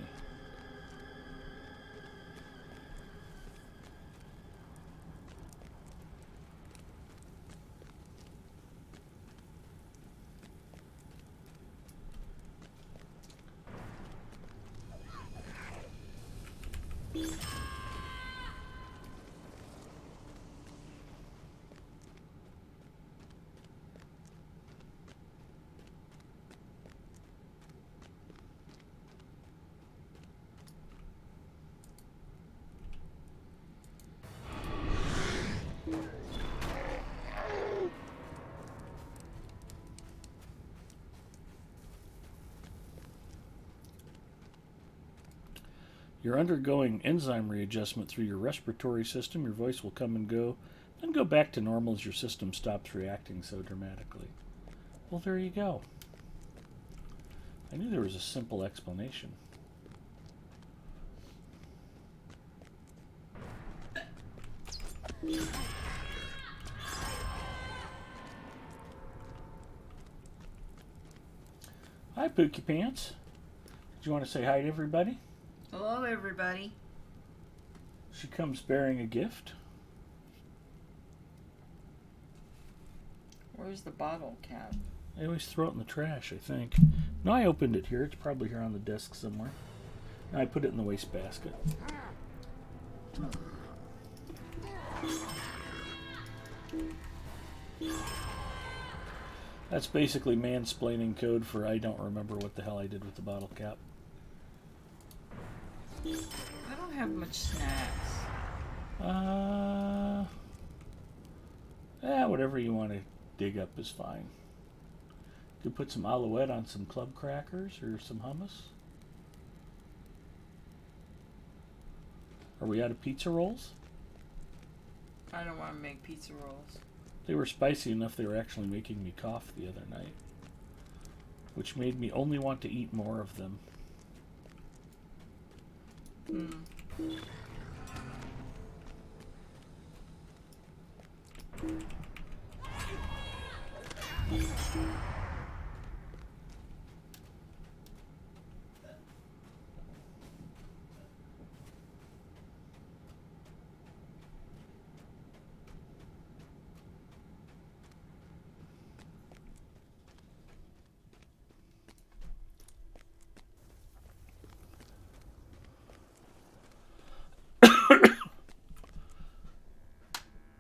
You're undergoing enzyme readjustment through your respiratory system. Your voice will come and go, then go back to normal as your system stops reacting so dramatically. Well, there you go. I knew there was a simple explanation. Hi, Pookie Pants. Did you want to say hi to everybody? Hello, everybody. She comes bearing a gift. Where's the bottle cap? I always throw it in the trash, I think. No, I opened it here. It's probably here on the desk somewhere. I put it in the wastebasket. That's basically mansplaining code for I don't remember what the hell I did with the bottle cap. I don't have much snacks. Whatever you want to dig up is fine. Could put some alouette on some club crackers or some hummus. Are we out of pizza rolls? I don't want to make pizza rolls. They were spicy enough they were actually making me cough the other night, which made me only want to eat more of them.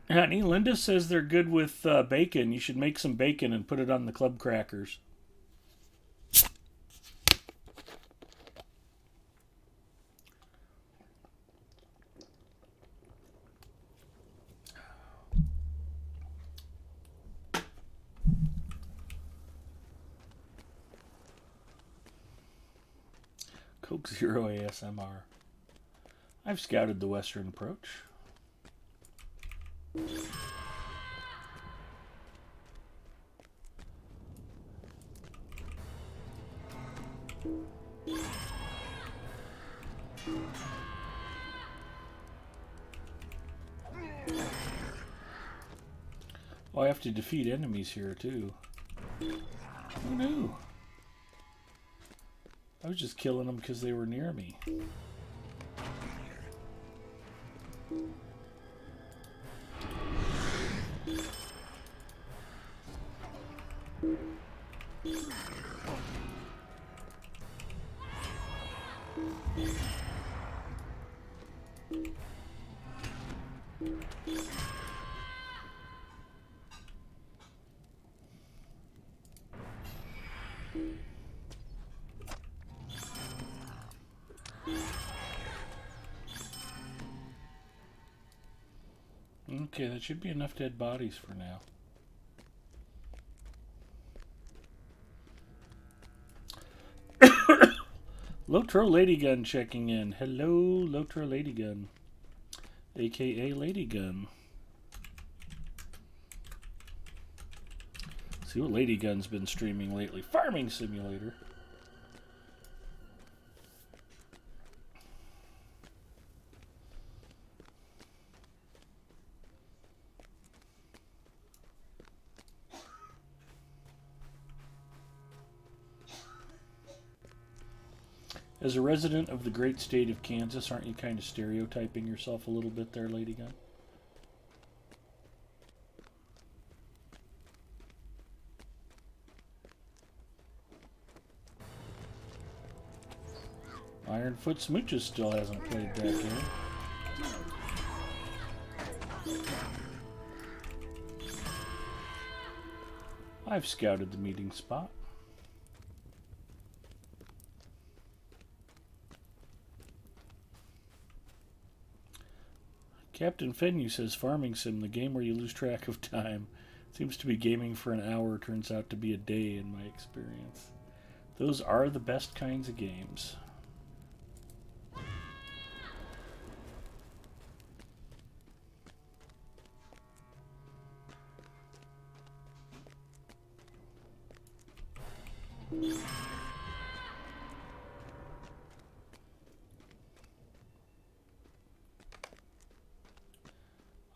Honey, Linda says they're good with bacon. You should make some bacon and put it on the club crackers. Coke Zero ASMR. I've scouted the western approach. Oh, I have to defeat enemies here too. Who knew? I was just killing them because they were near me. Okay, that should be enough dead bodies for now. Lotro Ladygun checking in. Hello, Lotro Ladygun. AKA Ladygun. See what Ladygun's been streaming lately. Farming Simulator. As a resident of the great state of Kansas, aren't you kind of stereotyping yourself a little bit there, Ladygun? Ironfoot Smooches still hasn't played that game. I've scouted the meeting spot. Captain Fenu says Farming Sim, the game where you lose track of time. Seems to be gaming for an hour, turns out to be a day in my experience. Those are the best kinds of games.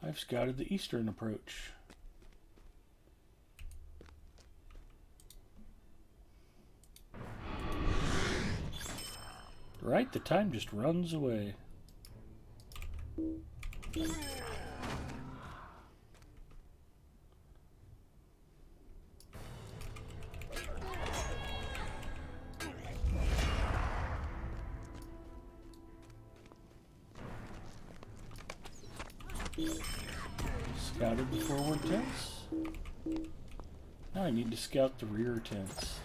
I've scouted the eastern approach. Right, the time just runs away. Scouted the forward tents. Now I need to scout the rear tents.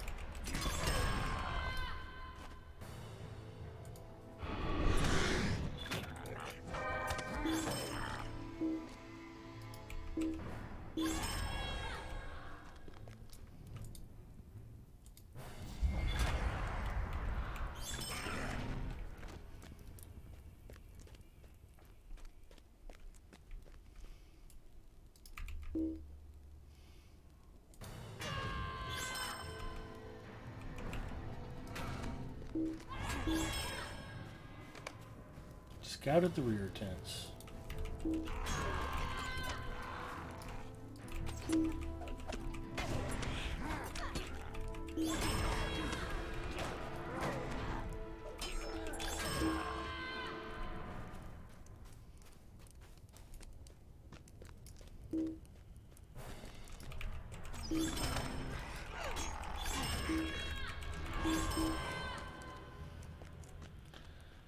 Scouted the rear tents.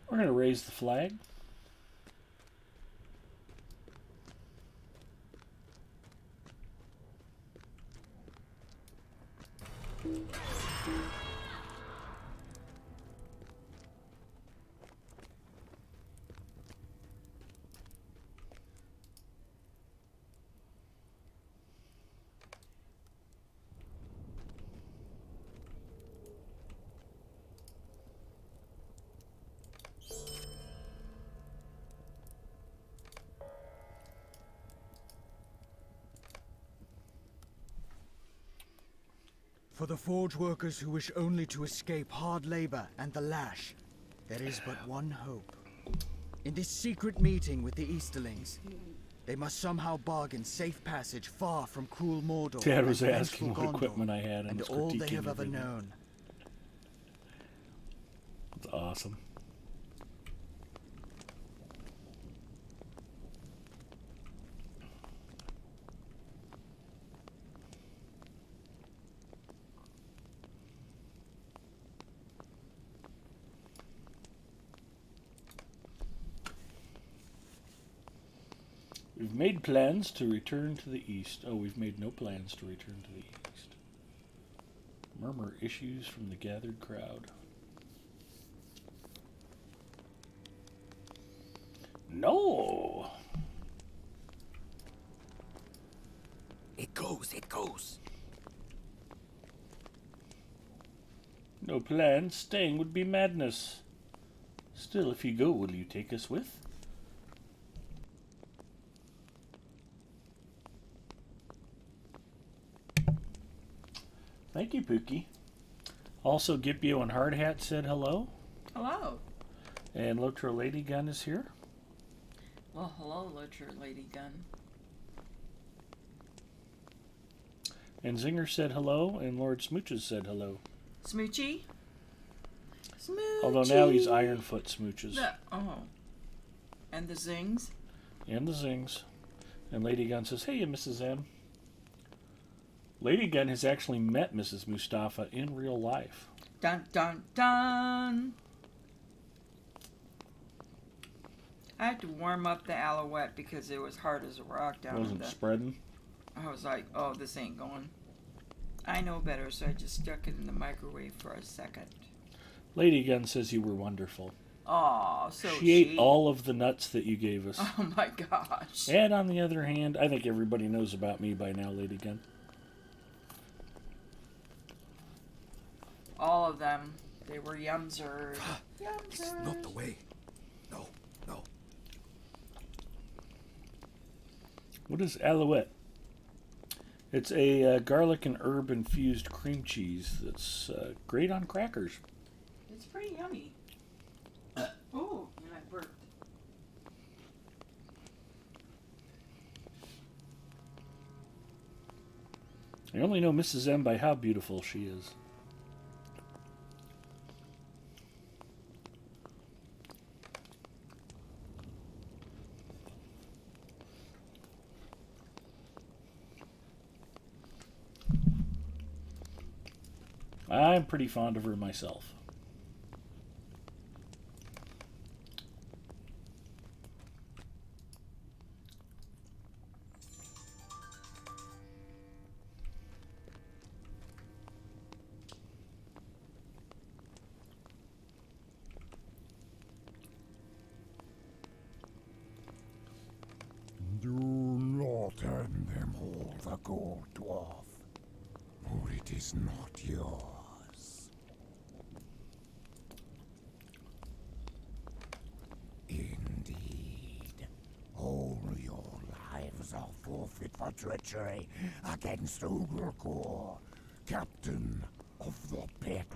We're going to raise the flag. For the forge workers who wish only to escape hard labor and the lash, there is but one hope. In this secret meeting with the Easterlings, they must somehow bargain safe passage far from cruel Mordor. Dad was and asking vengeful what equipment I had and was all they critiquing have ever everything. known. It's awesome. We've made plans to return to the east. Oh, we've made no plans to return to the east. Murmur issues from the gathered crowd. No! It goes, it goes. No plans. Staying would be madness. Still, if you go, will you take us with? Thank you, Pookie. Also, Gipio and Hardhat said hello. Hello. And Lotra Lady Gun is here. Well, hello, Lutcher Lady Gun. And Zinger said hello, and Lord Smooches said hello. Smoochy? Smoochy. Although now he's Ironfoot Smooches. Oh. And the Zings? And the Zings. And Lady Gun says, hey, Mrs. M. Lady Gun has actually met Mrs. Mustafa in real life. Dun, dun, dun. I had to warm up the Alouette because it was hard as a rock down in Wasn't the... spreading. I was like, oh, this ain't going. I know better, so I just stuck it in the microwave for a second. Lady Gun says you were wonderful. Aw, so She ate all of the nuts that you gave us. Oh my gosh. And on the other hand, I think everybody knows about me by now, Lady Gun. All of them. They were yumzer. This is not the way. No, no. What is Alouette? It's a garlic and herb infused cream cheese that's great on crackers. It's pretty yummy. Oh, and I burped. I only know Mrs. M by how beautiful she is. I'm pretty fond of her myself. Do not hand them all the gold, dwarf, for it is not yours. Indeed, all your lives are forfeit for treachery against Udûn, captain of the pit.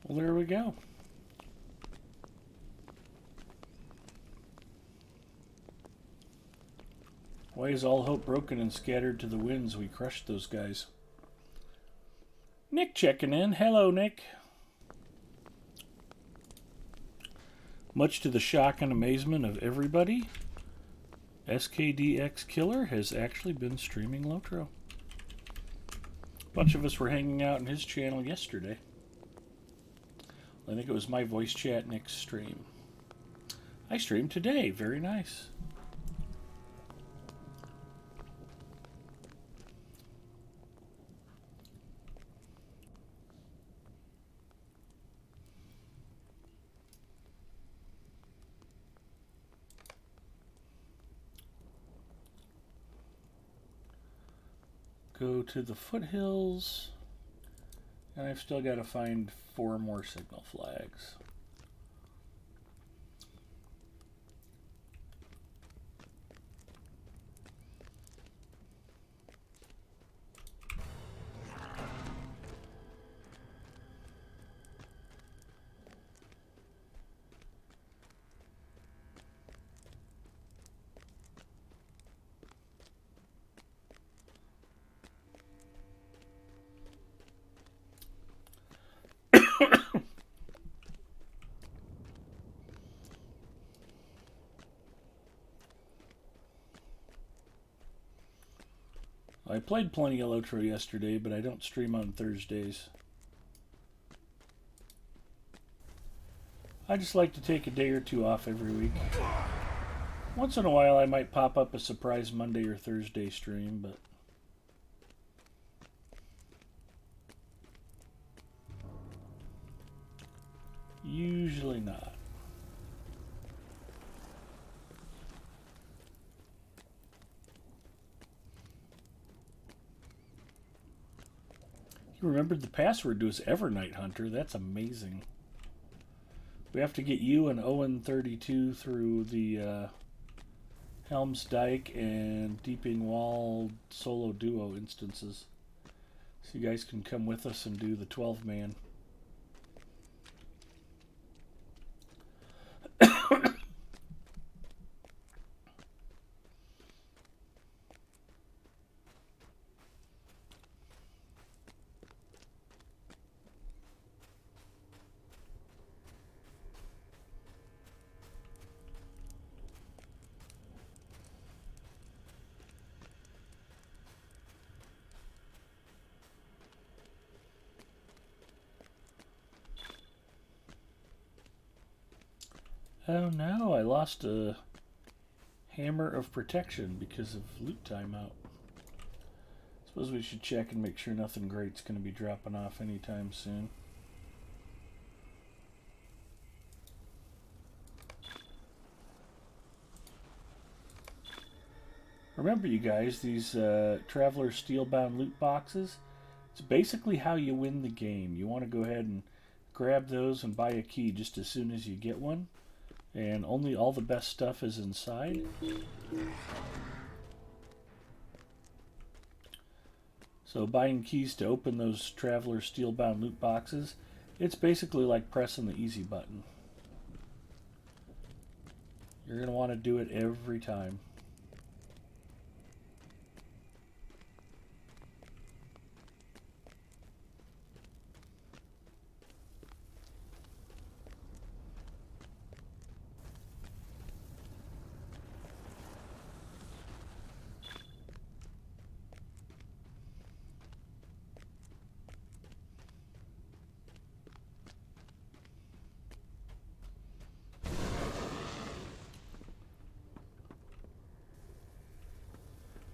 Well, there we go. Why is all hope broken and scattered to the winds? We crushed those guys. Nick checking in. Hello, Nick. Much to the shock and amazement of everybody, SKDX Killer has actually been streaming Lotro. A bunch of us were hanging out in his channel yesterday. I think it was my voice chat Nick's stream. I streamed today. Very nice. Go to the foothills, and I've still got to find 4 more signal flags. I played plenty of Lotro yesterday, but I don't stream on Thursdays. I just like to take a day or 2 off every week. Once in a while I might pop up a surprise Monday or Thursday stream, but usually not. You remembered the password to his Evernight Hunter. That's amazing. We have to get you and Owen32 through the Helm's Dyke and Deeping Wall solo duo instances. So you guys can come with us and do the 12-man. Oh no, I lost a Hammer of Protection because of loot timeout. Suppose we should check and make sure nothing great's going to be dropping off anytime soon. Remember, you guys, these Traveler Steelbound loot boxes, it's basically how you win the game. You want to go ahead and grab those and buy a key just as soon as you get one. And only all the best stuff is inside. So buying keys to open those Traveler Steelbound loot boxes, it's basically like pressing the easy button. You're going to want to do it every time.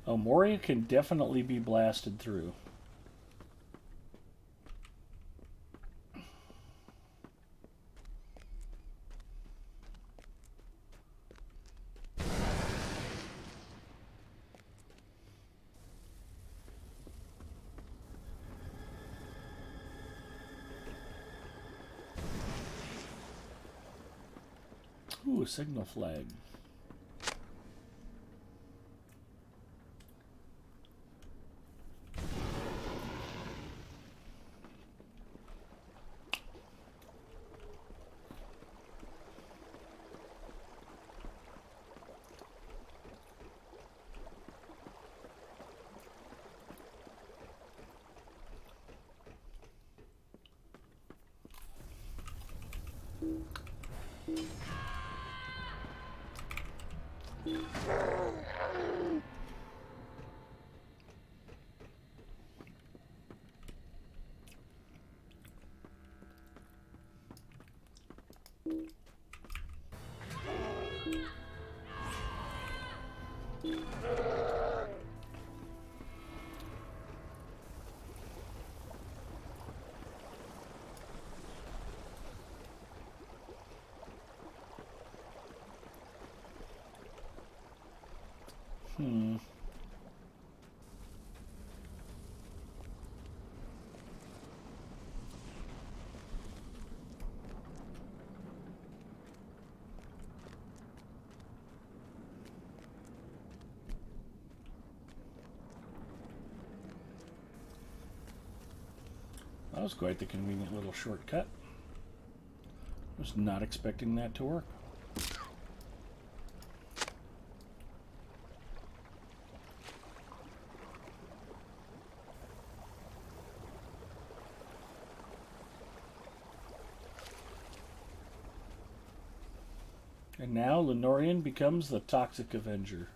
Oh, Moria can definitely be blasted through. Ooh, a signal flag. That was quite the convenient little shortcut. Was not expecting that to work. And now Lenorian becomes the Toxic Avenger.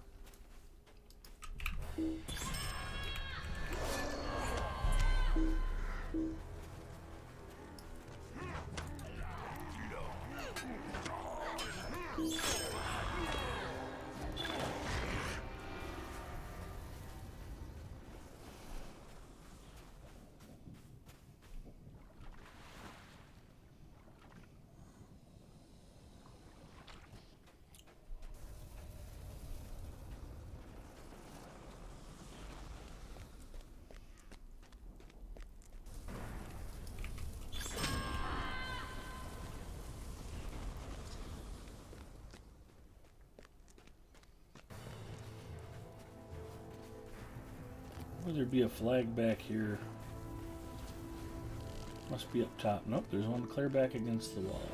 Would there be a flag back here? Must be up top. Nope, there's one clear back against the wall.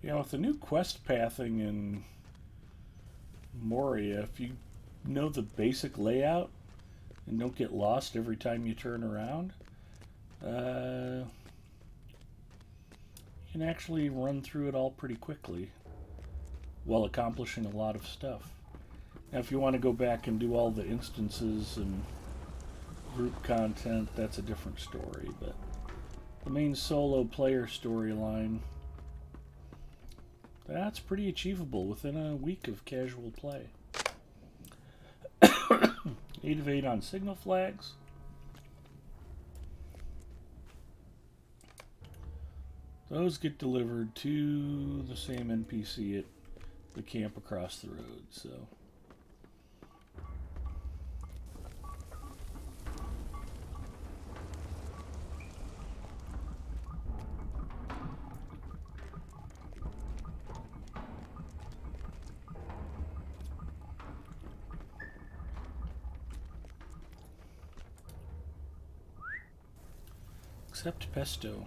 Yeah, with the new quest pathing in Moria, if you know the basic layout and don't get lost every time you turn around, you can actually run through it all pretty quickly while accomplishing a lot of stuff. Now, if you want to go back and do all the instances and group content, that's a different story, but the main solo player storyline, that's pretty achievable within a week of casual play. 8 of 8 on signal flags. Those get delivered to the same NPC at the camp across the road, so. Except pesto.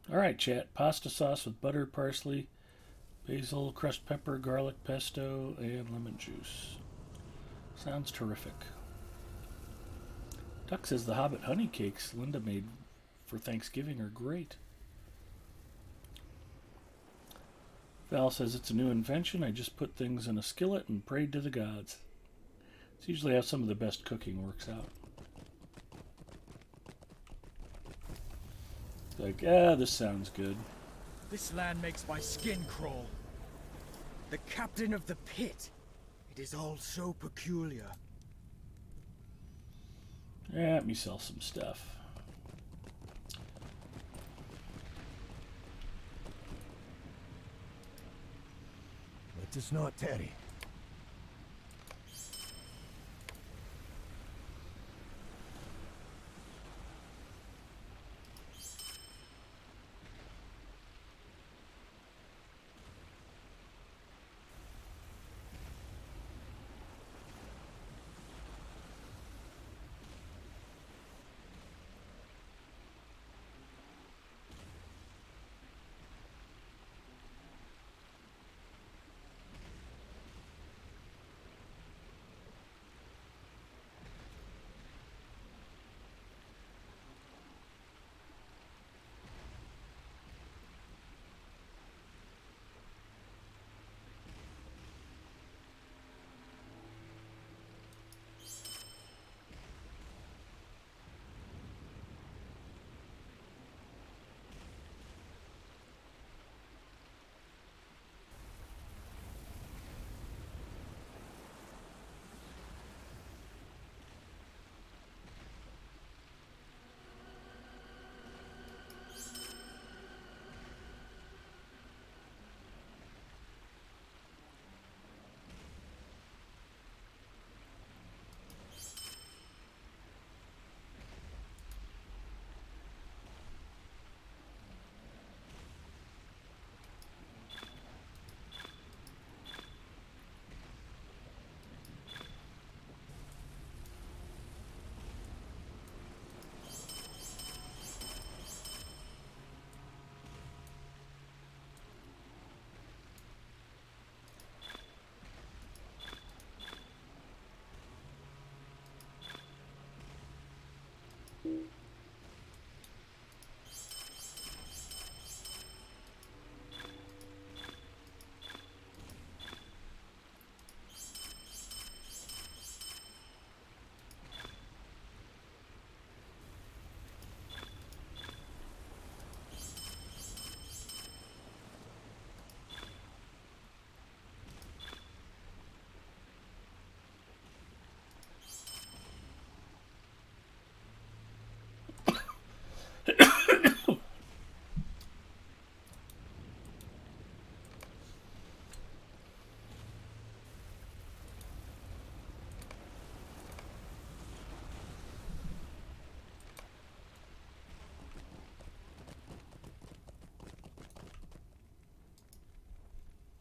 Alright, chat. Pasta sauce with butter, parsley, basil, crushed pepper, garlic, pesto, and lemon juice. Sounds terrific. Duck says the Hobbit honey cakes Linda made for Thanksgiving are great. Val says it's a new invention. I just put things in a skillet and prayed to the gods. It's usually how some of the best cooking works out. Like, this sounds good. This land makes my skin crawl. The captain of the pit. It is all so peculiar. Let me sell some stuff. Let us not tarry.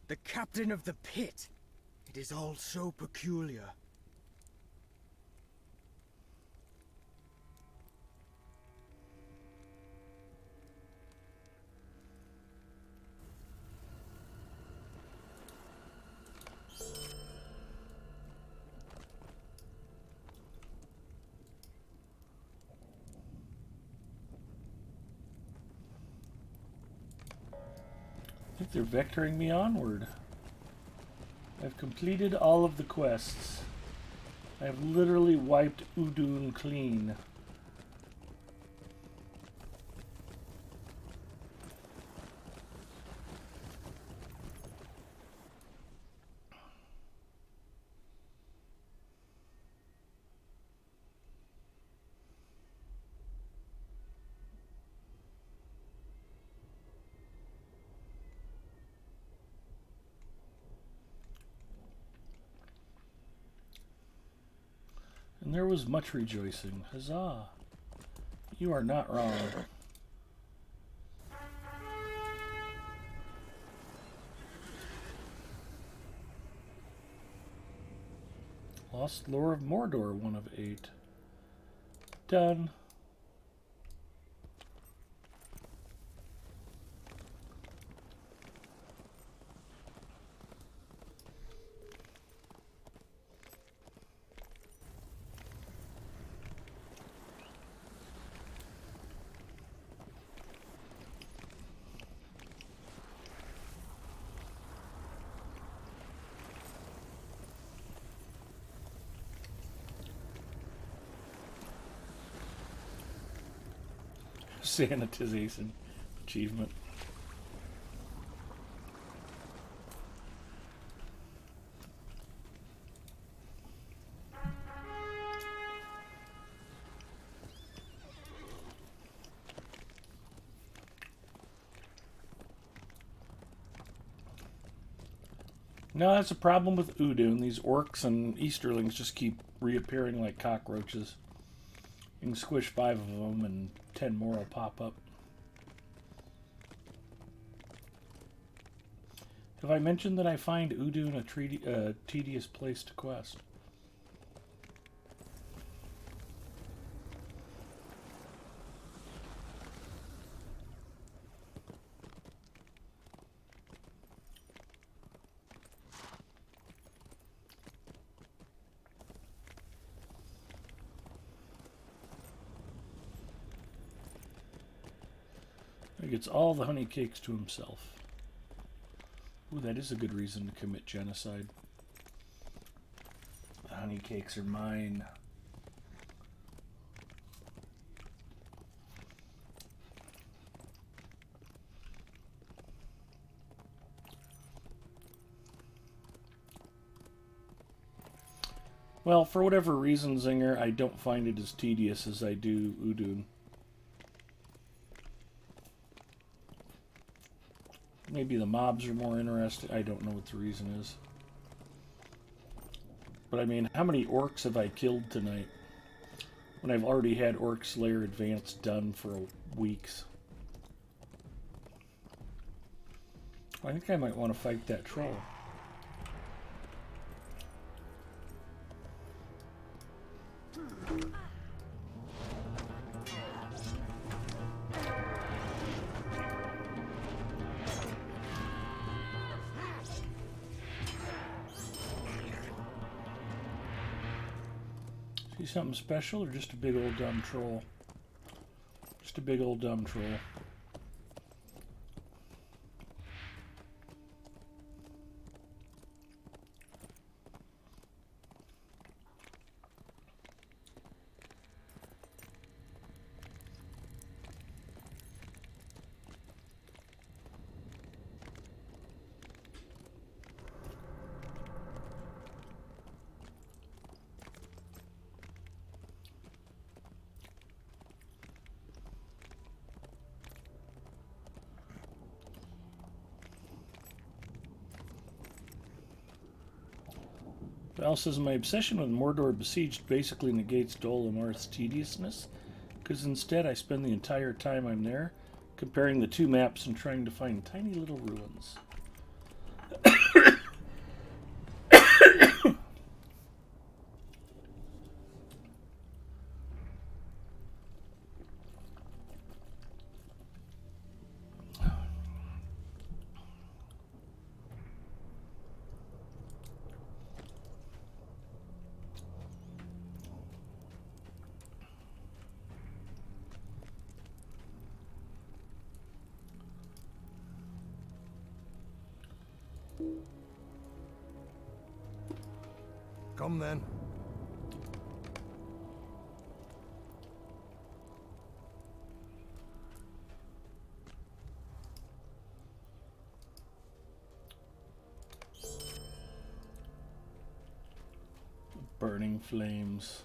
The captain of the pit. It is all so peculiar. I think they're vectoring me onward. I've completed all of the quests. I've literally wiped Udûn clean. And there was much rejoicing. Huzzah! You are not wrong. Lost Lore of Mordor, 1 of 8. Done. Sanitization achievement. No, that's a problem with Udûn. These orcs and Easterlings just keep reappearing like cockroaches. You can squish 5 of them and 10 more will pop up. Have I mentioned that I find Udûn a tedious place to quest? He gets all the honey cakes to himself. Ooh, that is a good reason to commit genocide. The honey cakes are mine. Well, for whatever reason, Zinger, I don't find it as tedious as I do Udûn. Maybe the mobs are more interesting. I don't know what the reason is. But I mean, how many orcs have I killed tonight? When I've already had Orc Slayer Advanced done for weeks. I think I might want to fight that troll. See something special or just a big old dumb troll? Just a big old dumb troll. Val says, my obsession with Mordor Besieged basically negates Dol Amarth's tediousness, because instead I spend the entire time I'm there comparing the two maps and trying to find tiny little ruins. Come then. Burning flames.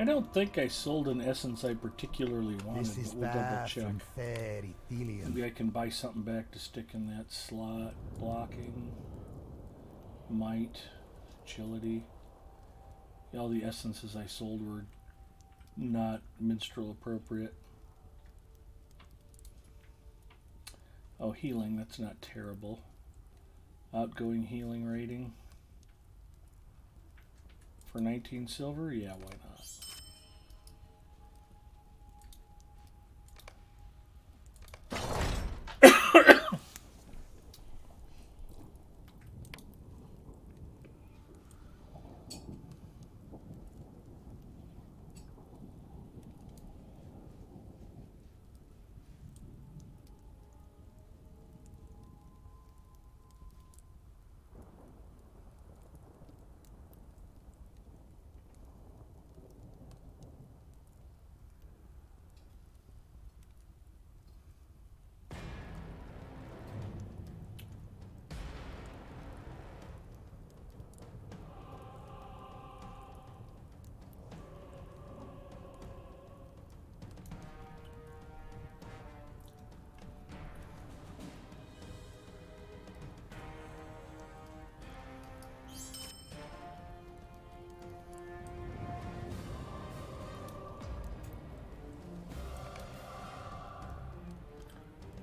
I don't think I sold an essence I particularly wanted, This is but we'll double far check. from fair Ithilien. Maybe I can buy something back to stick in that slot. Blocking, might, agility. All the essences I sold were not minstrel appropriate. Oh, healing, that's not terrible. Outgoing healing rating. For 19 silver? Yeah, why not?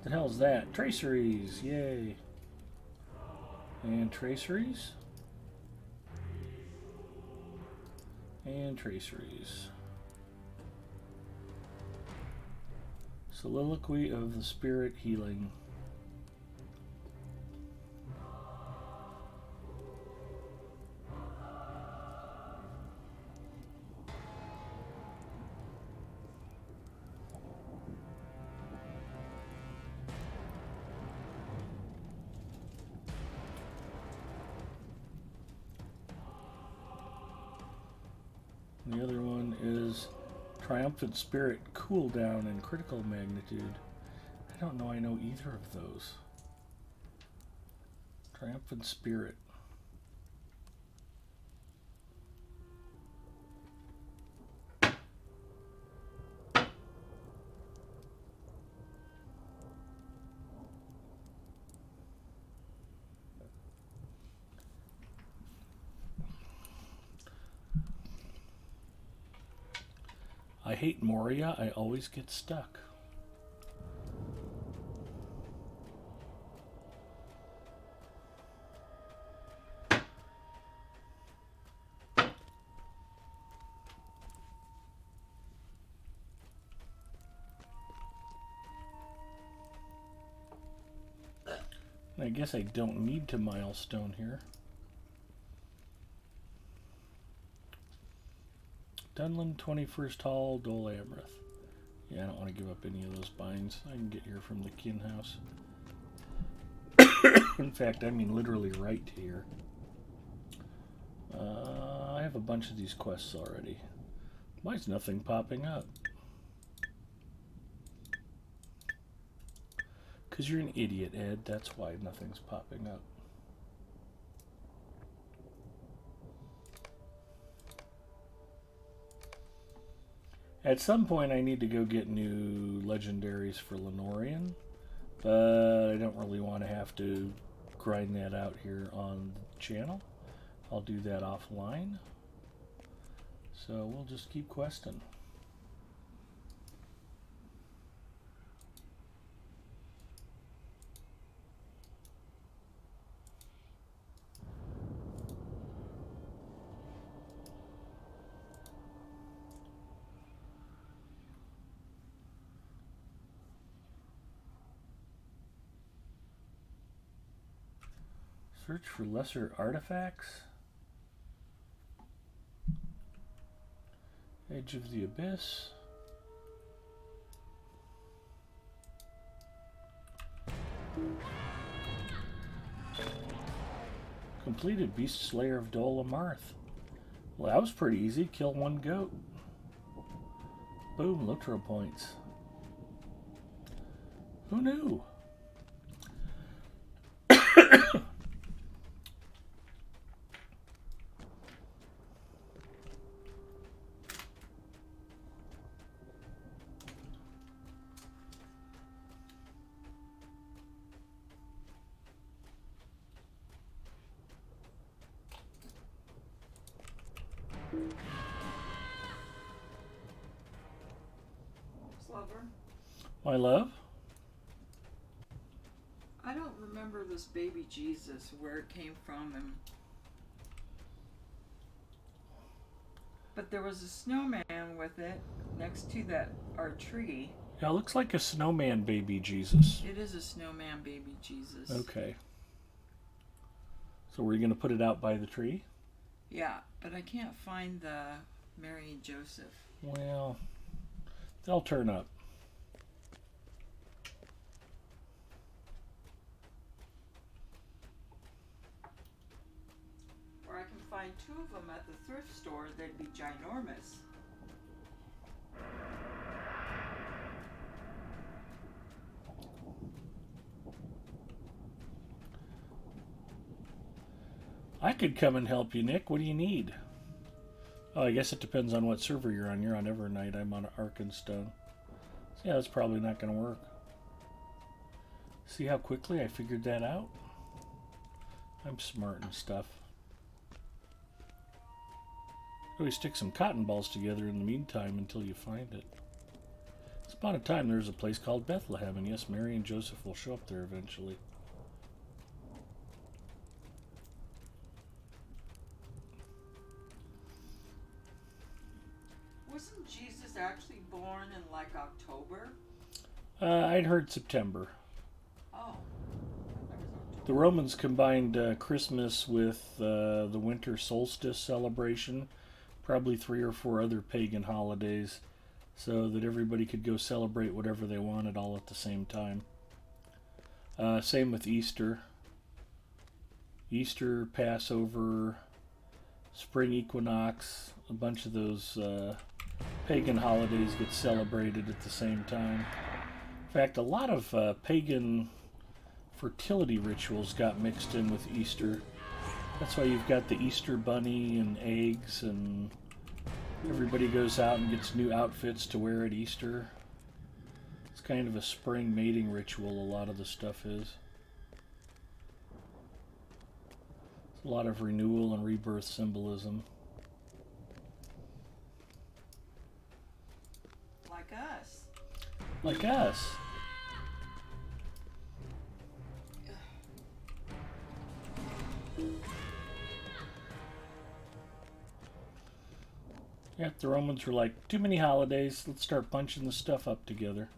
The hell's that? Traceries! Yay! And traceries? And traceries. Soliloquy of the Spirit Healing. The other one is Triumphant Spirit, Cooldown, and Critical Magnitude. I don't know I know either of those. Triumphant Spirit. I hate Moria. I always get stuck. I guess I don't need to milestone here. Dunlin, 21st Hall, Dole Amrith. Yeah, I don't want to give up any of those binds. I can get here from the kin house. In fact, I mean literally right here. I have a bunch of these quests already. Why is nothing popping up? Because you're an idiot, Ed. That's why nothing's popping up. At some point, I need to go get new legendaries for Lenorian, but I don't really want to have to grind that out here on the channel. I'll do that offline. So we'll just keep questing. Search for lesser artifacts. Edge of the Abyss. Completed Beast Slayer of Dol Amrith. Well, that was pretty easy. Kill one goat. Boom, Lotro points. Who knew? Slover, My love? I don't remember this baby Jesus, where it came from, but there was a snowman with it next to our tree. Yeah, it looks like a snowman baby Jesus. It is a snowman baby Jesus. Okay. So we're going to put it out by the tree? Yeah, but I can't find the Mary and Joseph. Well, they'll turn up. Or I can find two of them at the thrift store. They'd be ginormous. I could come and help you, Nick. What do you need? Oh, I guess it depends on what server you're on. You're on Evernight. I'm on Arkenstone. So yeah, that's probably not going to work. See how quickly I figured that out? I'm smart and stuff. Always stick some cotton balls together in the meantime until you find it. Once upon a time there was a place called Bethlehem, and yes, Mary and Joseph will show up there eventually. Wasn't Jesus actually born in like October? I'd heard September. Oh. The Romans combined Christmas with the winter solstice celebration, probably 3 or 4 other pagan holidays, so that everybody could go celebrate whatever they wanted all at the same time. Same with Easter. Easter, Passover, spring equinox, a bunch of those pagan holidays get celebrated at the same time. In fact, a lot of pagan fertility rituals got mixed in with Easter. That's why you've got the Easter bunny and eggs, and everybody goes out and gets new outfits to wear at Easter. It's kind of a spring mating ritual, a lot of the stuff is. It's a lot of renewal and rebirth symbolism. Like us. Like us. Yeah, the Romans were like, too many holidays, let's start bunching the stuff up together.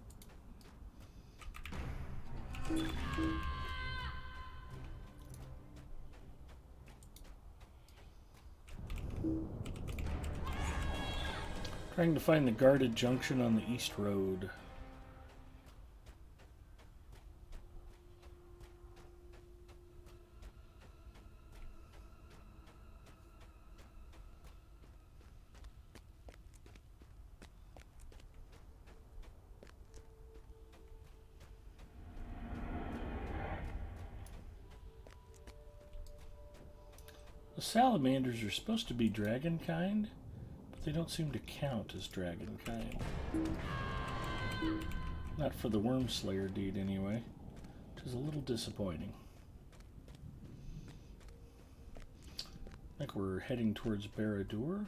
Trying to find the guarded junction on the East Road. The salamanders are supposed to be dragon kind, but they don't seem to count as dragon kind. Not for the Worm Slayer deed anyway, which is a little disappointing. I think we're heading towards Barad-dûr.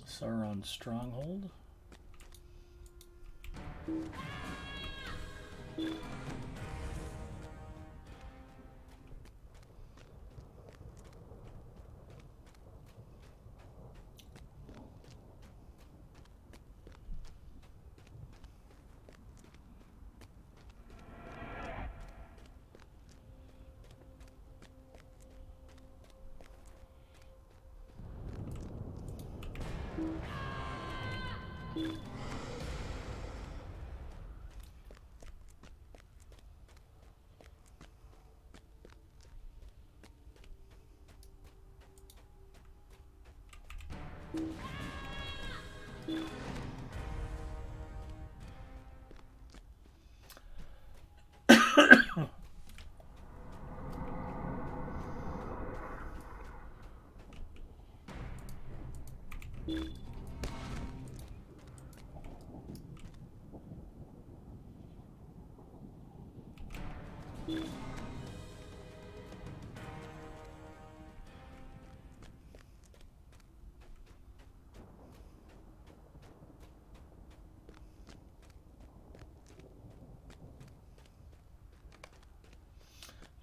Sauron's stronghold.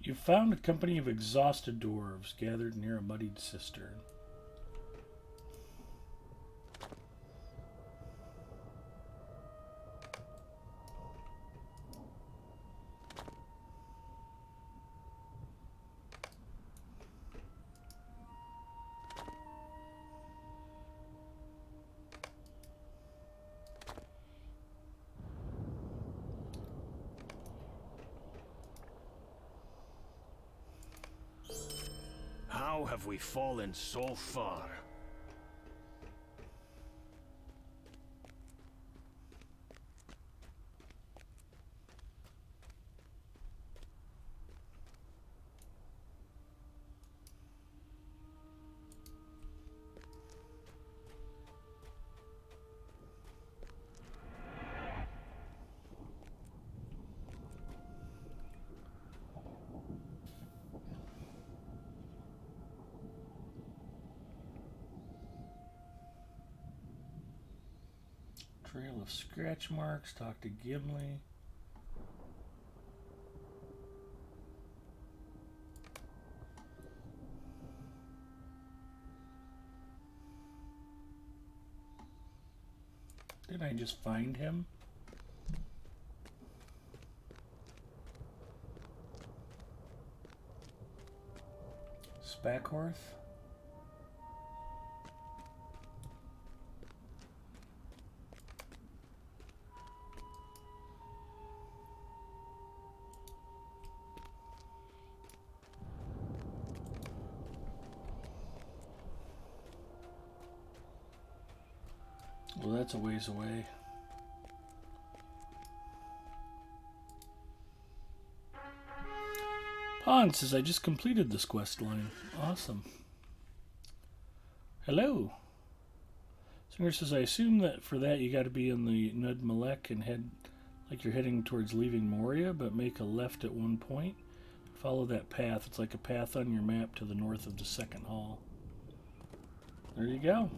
You found a company of exhausted dwarves gathered near a muddied cistern. How have we fallen so far? Trail of scratch marks. Talk to Gimli. Did I just find him? Spackhorth? Well, that's a ways away. Pond says, I just completed this quest line. Awesome. Hello. Singer says, I assume that for that you got to be in the Nud Malek and head like you're heading towards leaving Moria, but make a left at one point. Follow that path. It's like a path on your map to the north of the second hall. There you go.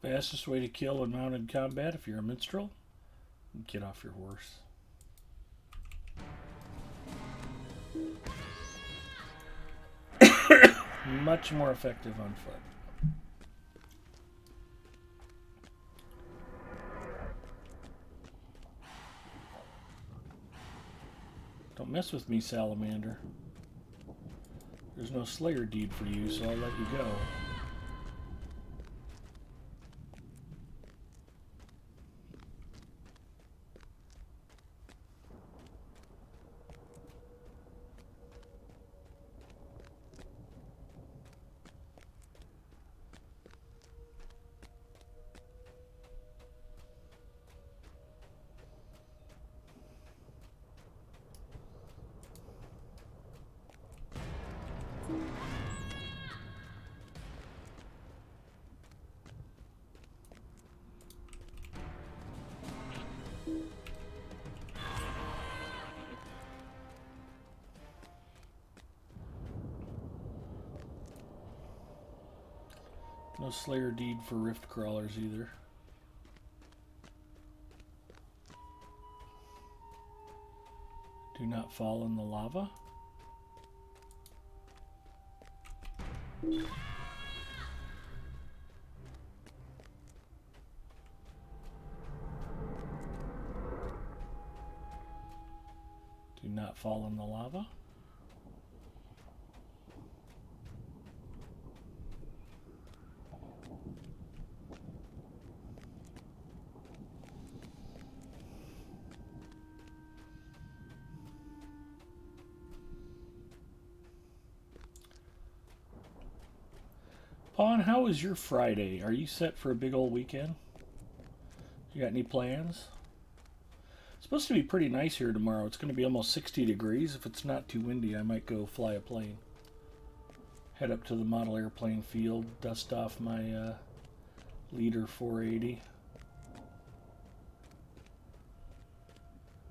Fastest way to kill in mounted combat if you're a minstrel? Get off your horse. Much more effective on foot. Don't mess with me, salamander. There's no slayer deed for you, so I'll let you go. No slayer deed for rift crawlers either. Do not fall in the lava. Do not fall in the lava. Pawn, how was your Friday? Are you set for a big old weekend? You got any plans? It's supposed to be pretty nice here tomorrow. It's going to be almost 60 degrees. If it's not too windy, I might go fly a plane. Head up to the model airplane field, dust off my Leader 480.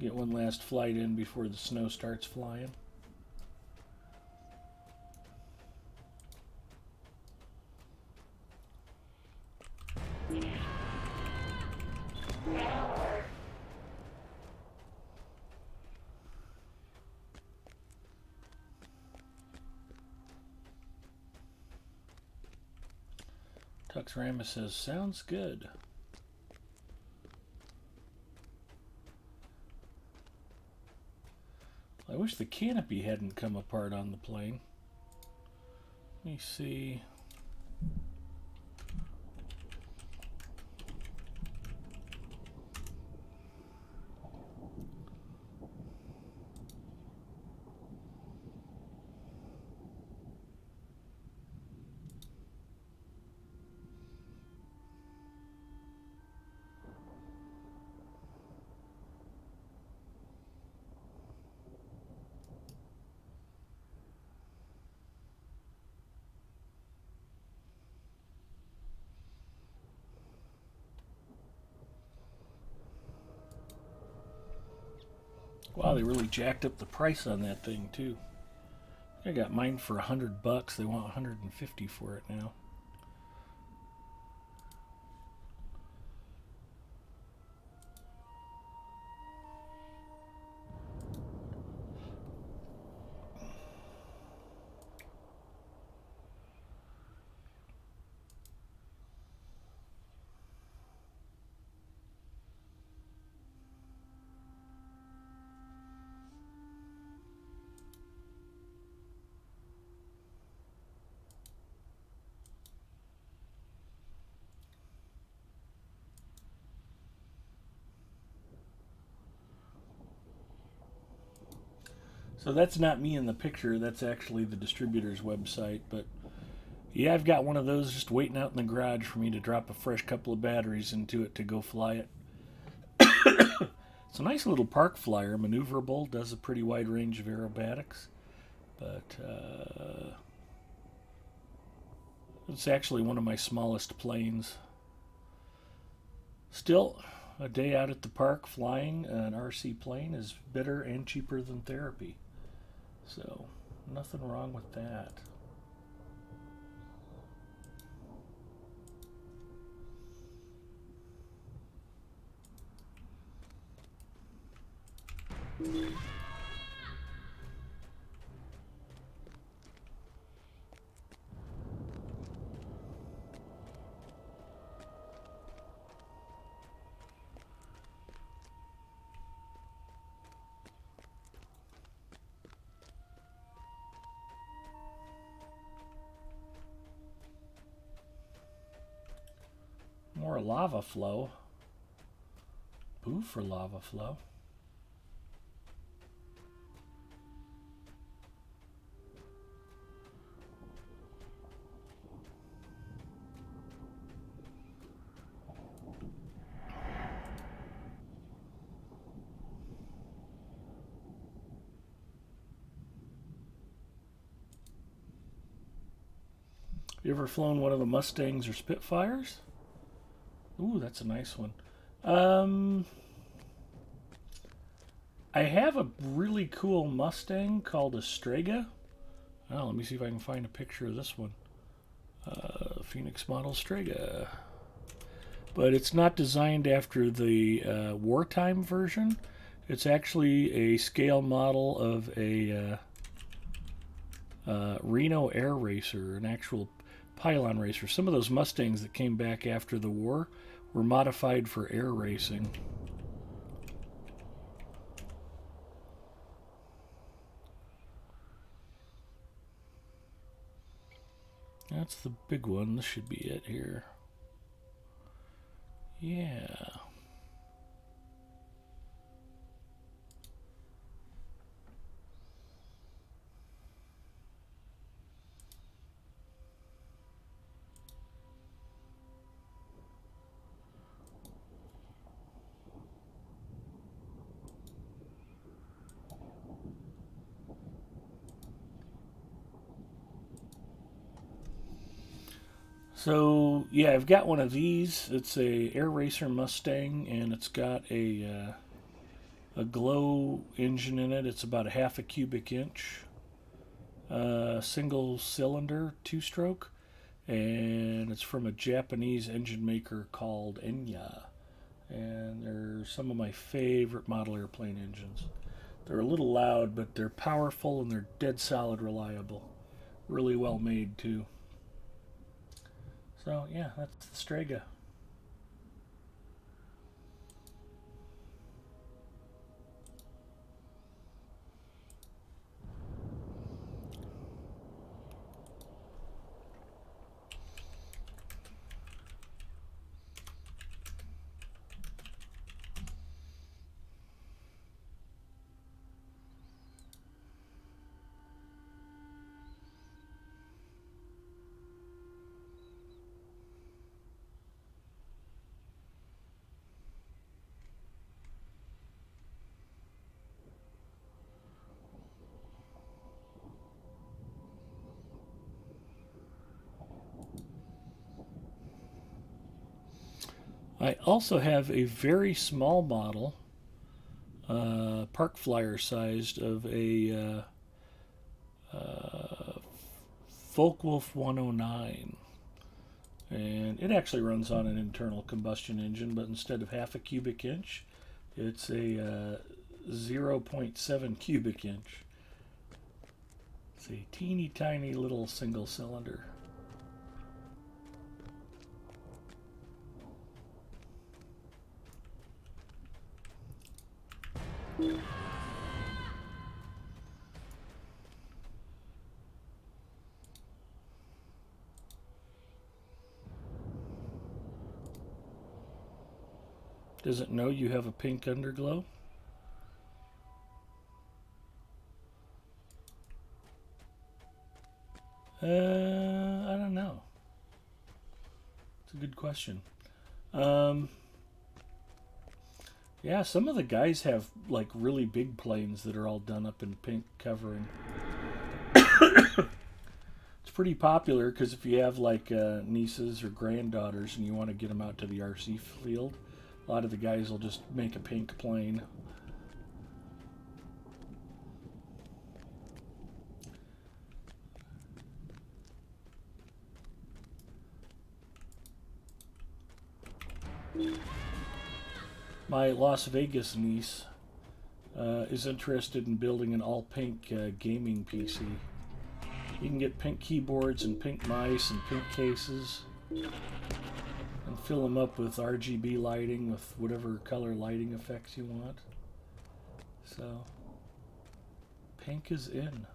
Get one last flight in before the snow starts flying. Tux Rama says, sounds good. I wish the canopy hadn't come apart on the plane. Let me see. Wow, they really jacked up the price on that thing too. I got mine for $100. They want $150 for it now. So that's not me in the picture. That's actually the distributor's website. But yeah, I've got one of those just waiting out in the garage for me to drop a fresh couple of batteries into it to go fly it. It's a nice little park flyer, maneuverable, does a pretty wide range of aerobatics. But it's actually one of my smallest planes. Still, a day out at the park flying an RC plane is better and cheaper than therapy. So, nothing wrong with that. lava flow. Boo for lava flow. You ever flown one of the Mustangs or Spitfires? Ooh, that's a nice one. I have a really cool Mustang called a Strega. Oh, let me see if I can find a picture of this one. Phoenix model Strega. But it's not designed after the wartime version. It's actually a scale model of a Reno Air Racer, an actual pylon racer. Some of those Mustangs that came back after the war were modified for air racing. That's the big one. This should be it here. Yeah. So yeah, I've got one of these. It's a Air Racer Mustang, and it's got a glow engine in it. It's about a half a cubic inch, single cylinder, 2-stroke, and it's from a Japanese engine maker called Enya. And they're some of my favorite model airplane engines. They're a little loud, but they're powerful and they're dead solid reliable. Really well made too. So yeah, that's the Strega. I also have a very small model, park flyer sized, of a Focke-Wulf 109. And it actually runs on an internal combustion engine, but instead of half a cubic inch, it's a 0.7 cubic inch. It's a teeny tiny little single cylinder. Does it know you have a pink underglow? I don't know. It's a good question. Yeah, some of the guys have like really big planes that are all done up in pink covering. It's pretty popular because if you have like nieces or granddaughters and you want to get them out to the RC field, a lot of the guys will just make a pink plane. My Las Vegas niece is interested in building an all-pink gaming PC. You can get pink keyboards and pink mice and pink cases and fill them up with RGB lighting with whatever color lighting effects you want. So, pink is in.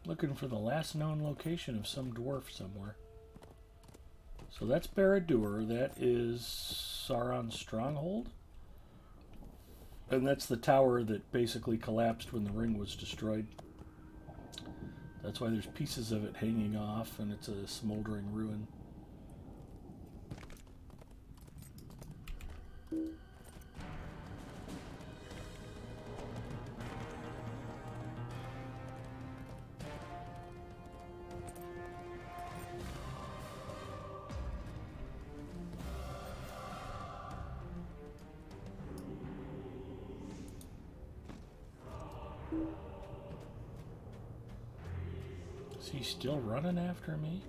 Looking for the last known location of some dwarf somewhere. So that's Barad-dûr. That is Sauron's stronghold. And that's the tower that basically collapsed when the ring was destroyed. That's why there's pieces of it hanging off, and it's a smoldering ruin. Is he still running after me?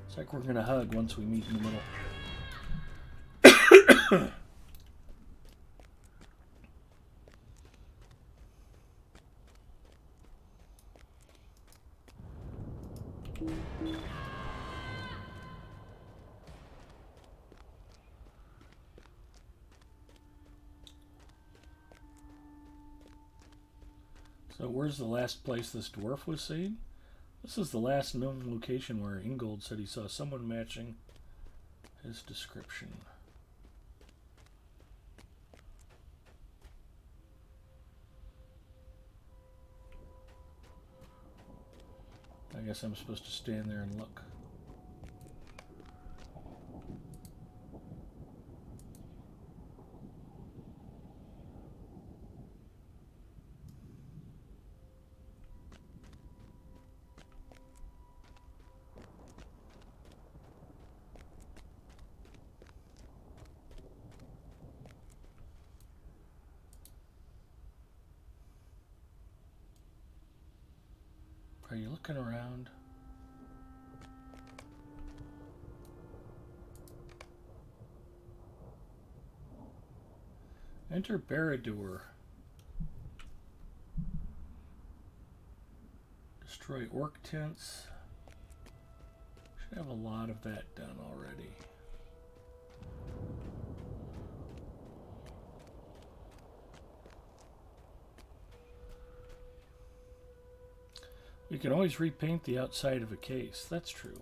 It's like we're gonna hug once we meet in the middle. So where's the last place this dwarf was seen? This is the last known location where Ingold said he saw someone matching his description. I guess I'm supposed to stand there and look. Are you looking around? Enter Barad-dûr. Destroy orc tents. Should have a lot of that done already. You can always repaint the outside of a case. That's true.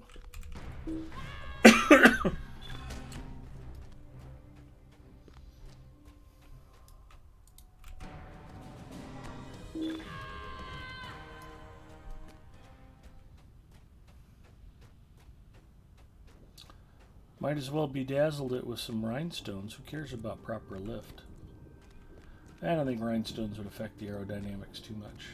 Might as well bedazzled it with some rhinestones. Who cares about proper lift? I don't think rhinestones would affect the aerodynamics too much.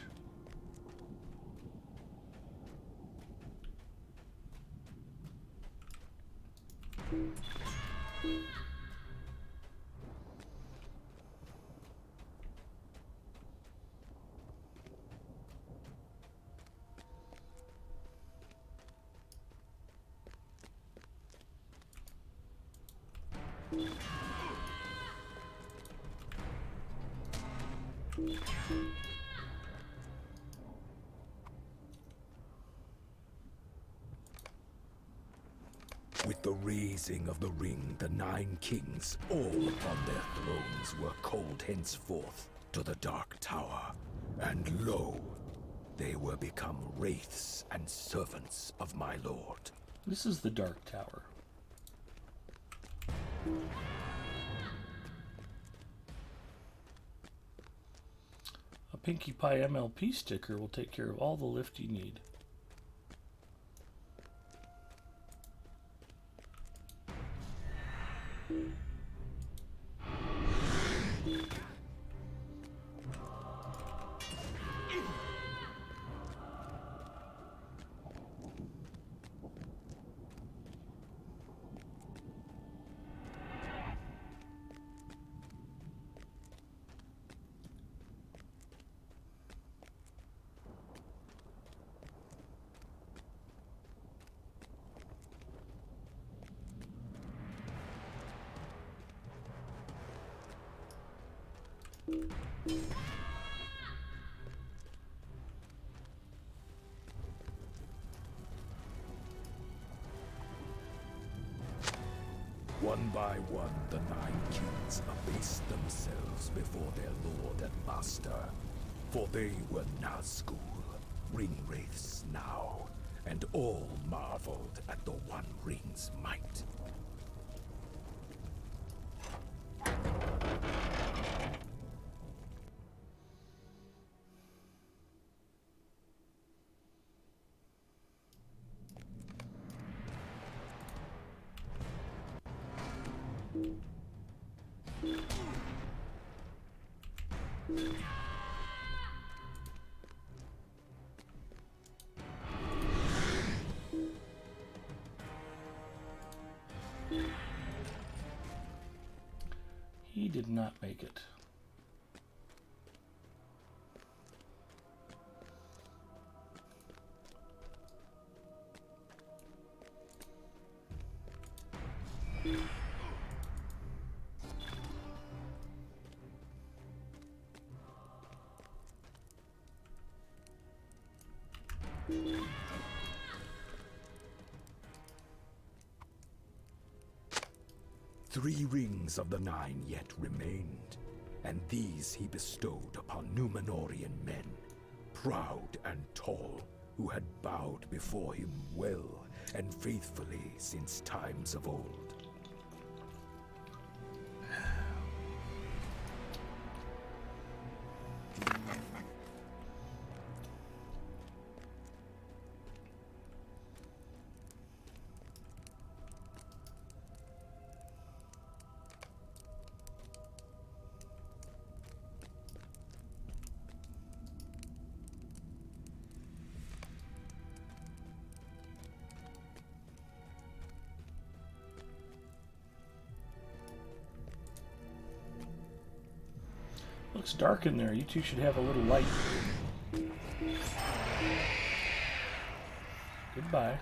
With the raising of the ring, the 9 kings, all upon their thrones, were called henceforth to the Dark Tower. And lo, they were become wraiths and servants of my lord. This is the Dark Tower. A Pinkie Pie MLP sticker will take care of all the lift you need. One by one, the 9 kings abased themselves before their lord and master, for they were Nazgûl, ring wraiths now, and all marveled at the One Ring's might. He did not make it. Three rings of the nine yet remained, and these he bestowed upon Númenórean men, proud and tall, who had bowed before him well and faithfully since times of old. Looks dark in there. You two should have a little light. Goodbye.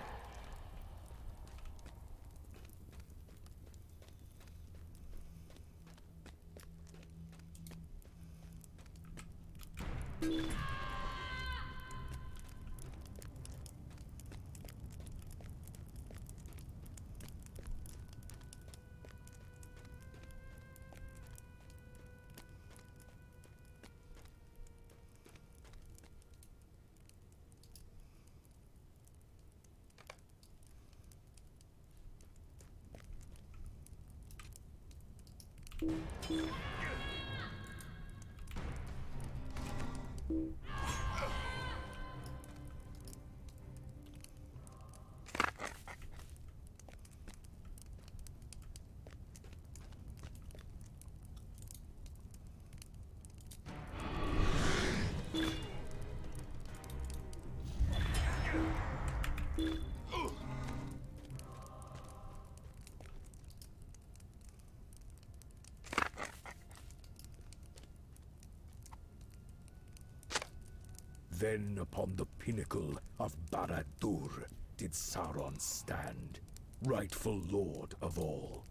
Then upon the pinnacle of Barad-dûr did Sauron stand, rightful lord of all.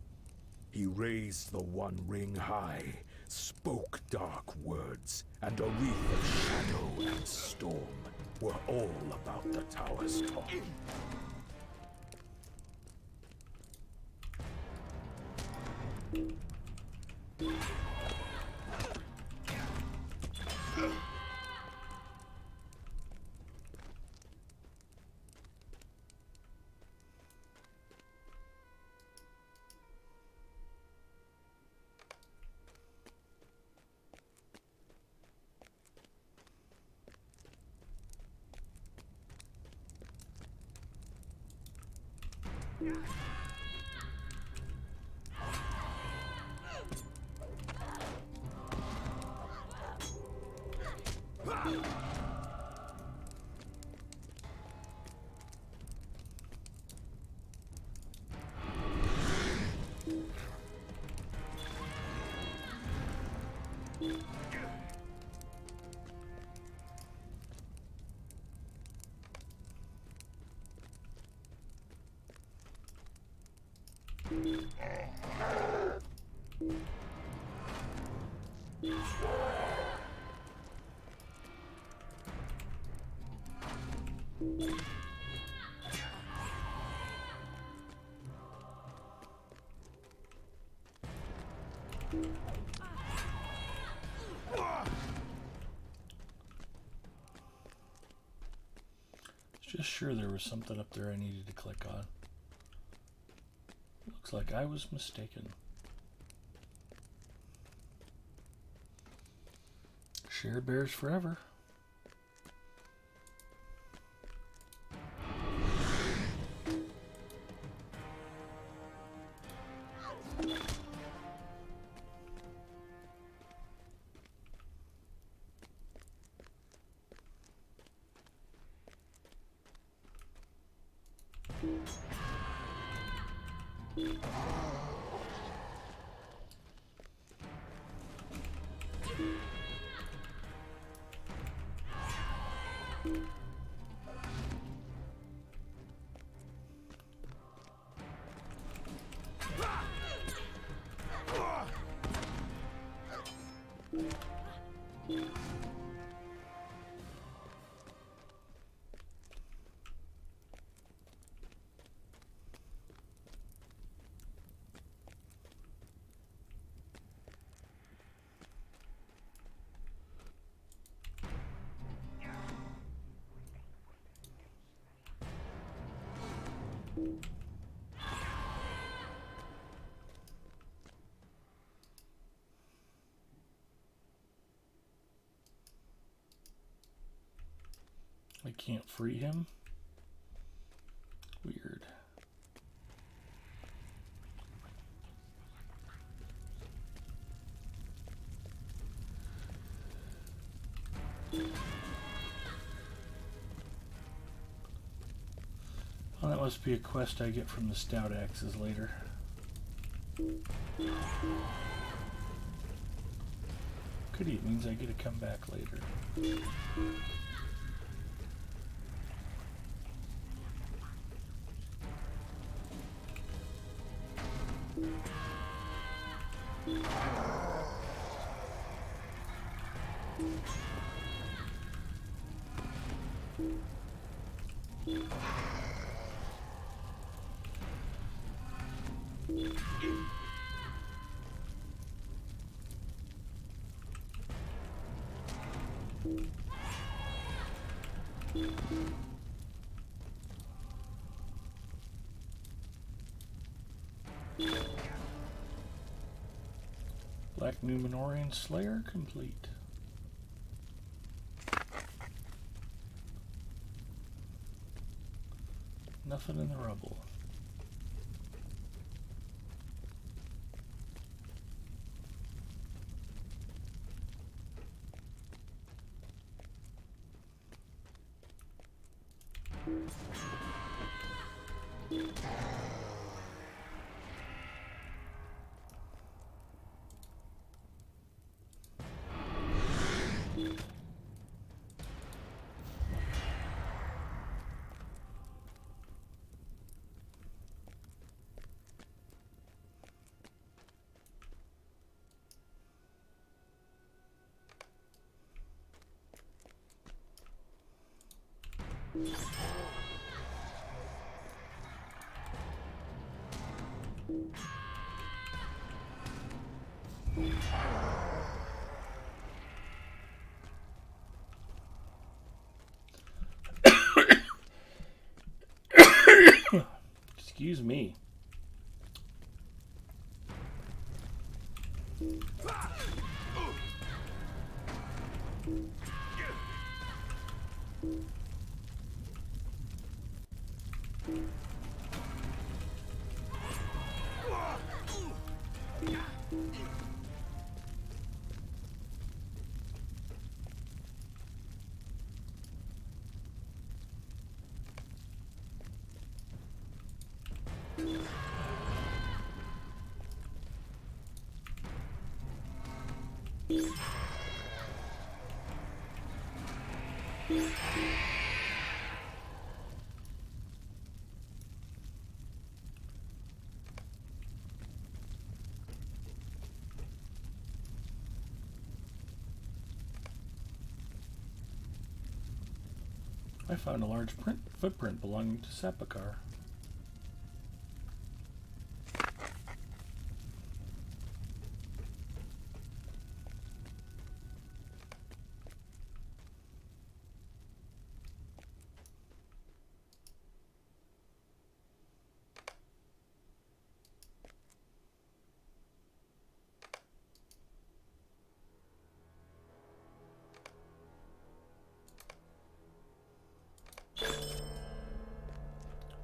He raised the One Ring high, spoke dark words, and a wreath of shadow and storm were all about the tower's top. Just sure there was something up there I needed to click on. Looks like I was mistaken. Share bears forever. I can't free him. Weird. Oh, that must be a quest I get from the stout axes later. Goody, it means I get to come back later. Black Numenorian Slayer complete. Nothing in the rubble. Excuse me. I found a large footprint belonging to Sepulchre.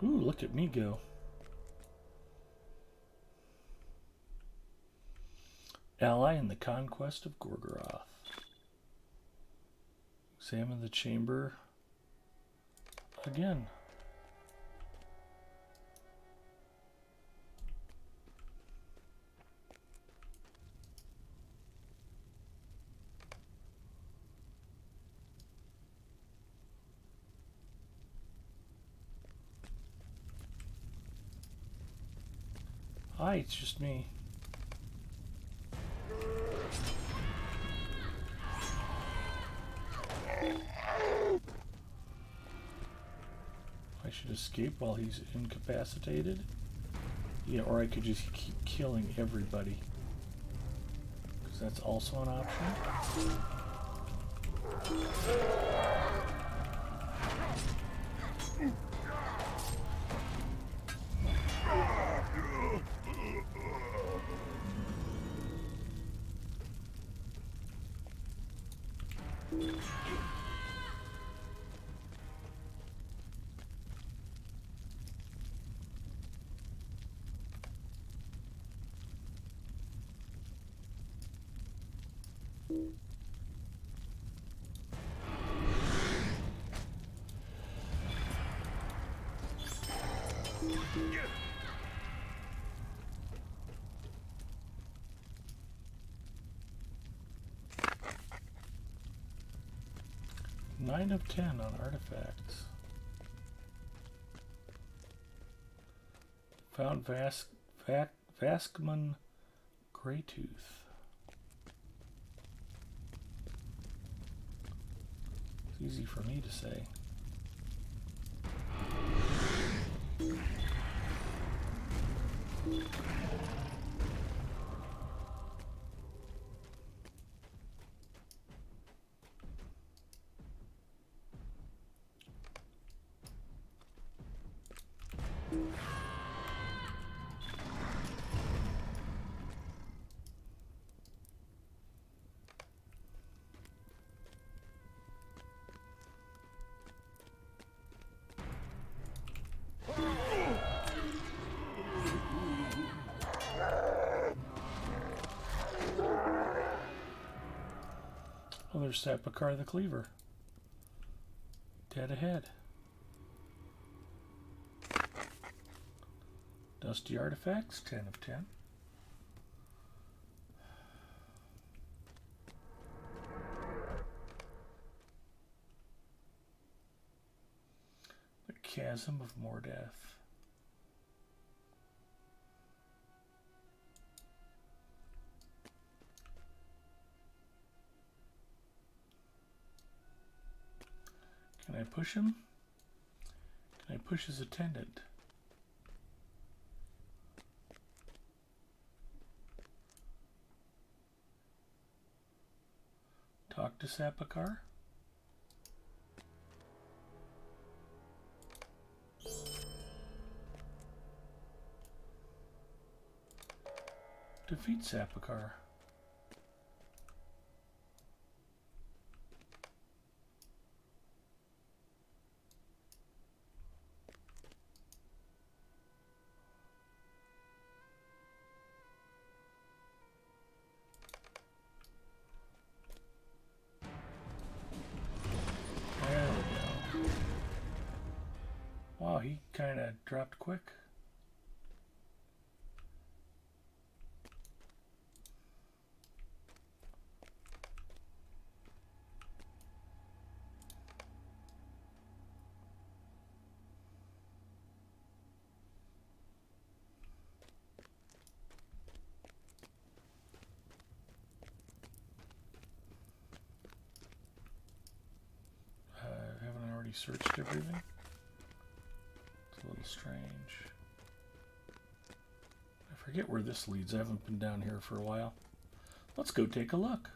Ooh, look at me go. Ally in the conquest of Gorgoroth. Examine the chamber again. Hi, it's just me. I should escape while he's incapacitated. Yeah, or I could just keep killing everybody. Because that's also an option. Nine of 10 on artifacts. Found Vaskman Greytooth. It's easy for me to say. Oh, there's Sapakar the Cleaver. Dead ahead. Dusty artifacts, 10 of 10. The Chasm of Mordath. Can I push him? Can I push his attendant? Talk to Sapakar? Defeat Sapakar. Wow, he kind of dropped quick. Haven't I already searched everything? A little strange. I forget where this leads. I haven't been down here for a while. Let's go take a look.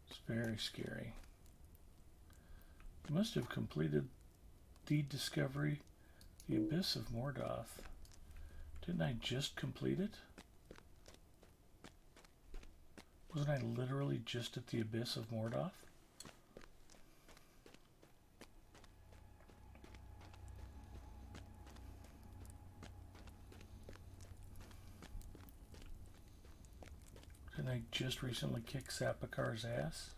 It's very scary. You must have completed the discovery, the Abyss of Mordor. Didn't I just complete it? Wasn't I literally just at the Abyss of Mordor? Didn't I just recently kick Sapakar's ass?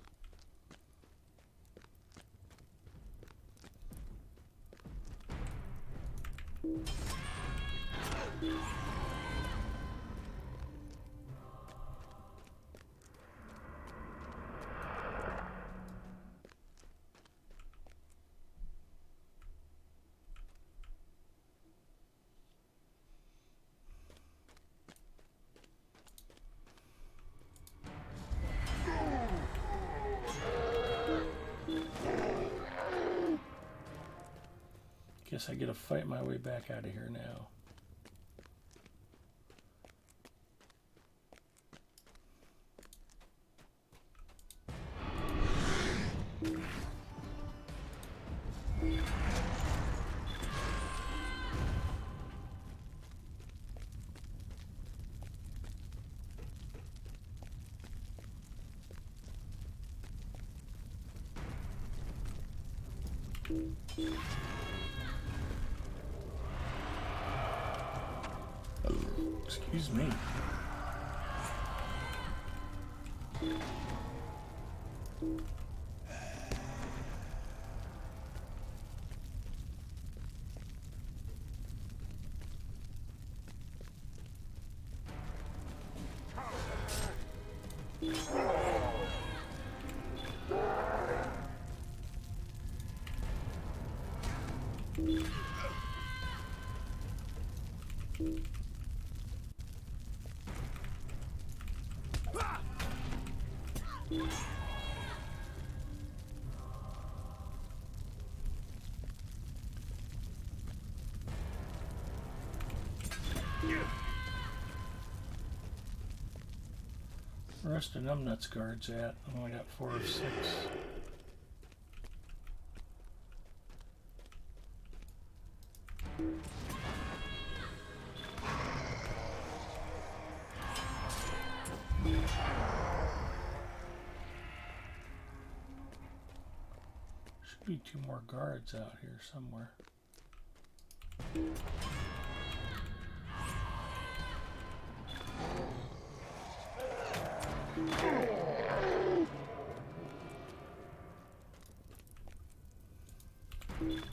Guess I gotta fight my way back out of here now. Excuse me. The rest of numbnuts guards at? I only got 4 of 6. Should be 2 more guards out here somewhere.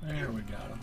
There we got him.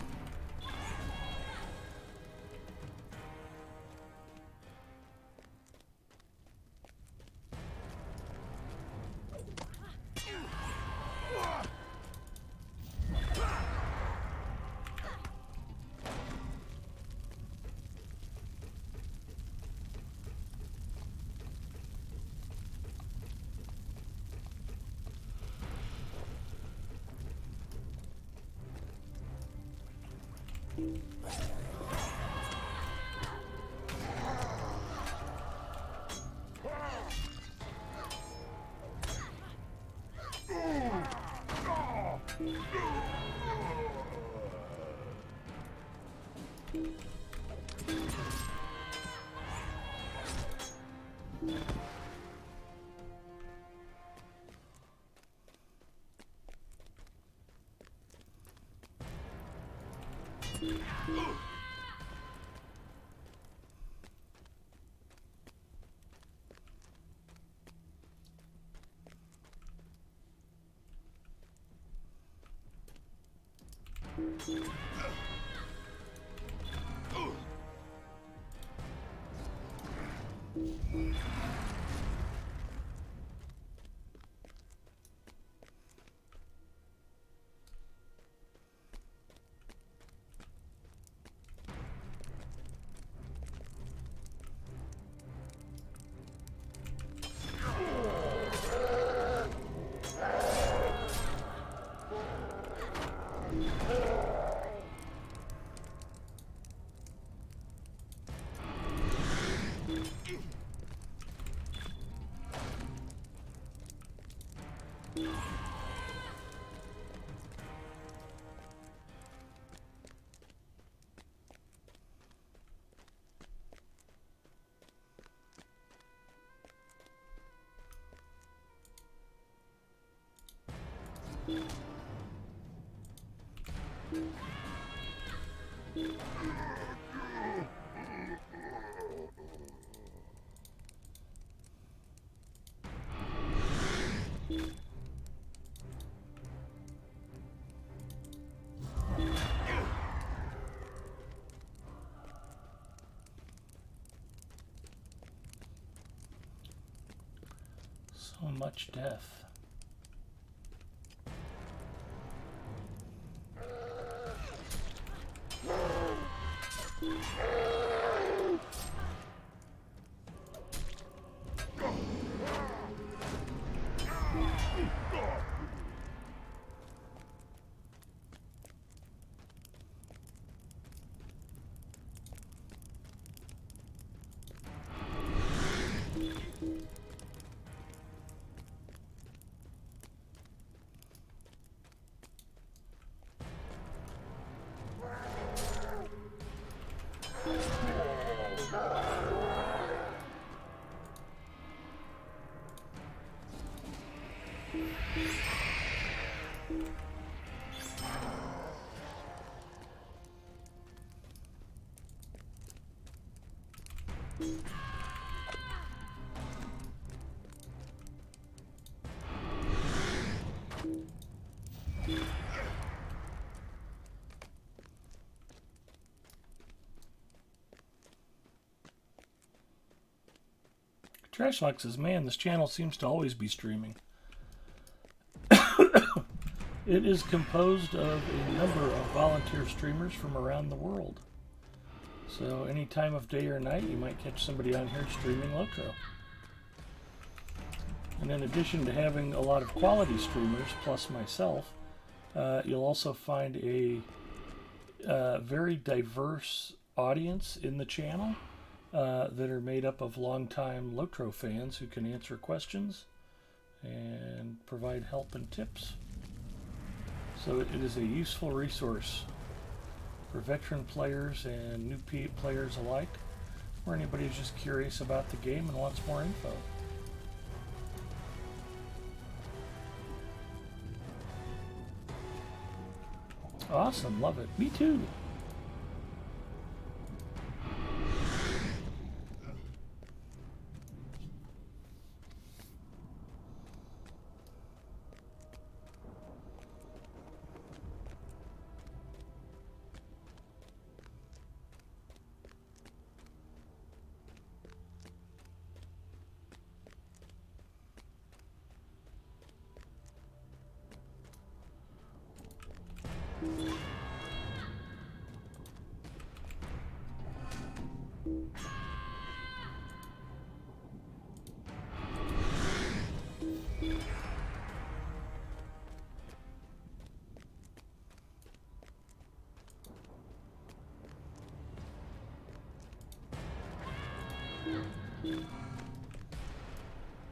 So much death. Trashlock says, man, this channel seems to always be streaming. It is composed of a number of volunteer streamers from around the world. So any time of day or night, you might catch somebody on here streaming Lotro. And in addition to having a lot of quality streamers, plus myself, you'll also find a very diverse audience in the channel that are made up of longtime Lotro fans who can answer questions and provide help and tips. So it is a useful resource for veteran players and new players alike, or anybody who's just curious about the game and wants more info. Awesome, love it. Me too.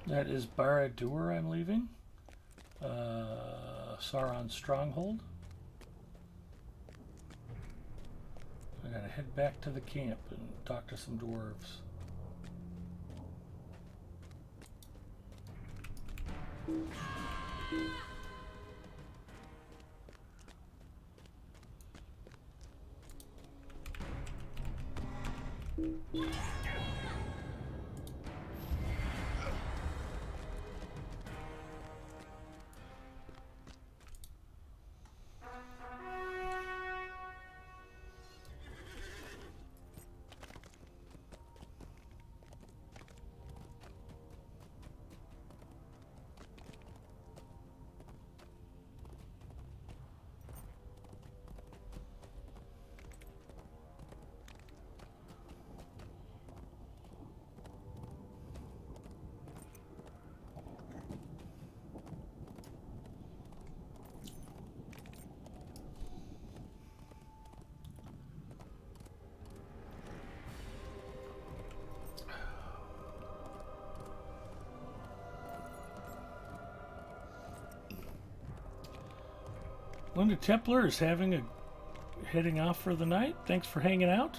That is Barad-dûr I'm leaving. Sauron's stronghold. I gotta head back to the camp and talk to some dwarves. Linda Templar is heading off for the night. Thanks for hanging out.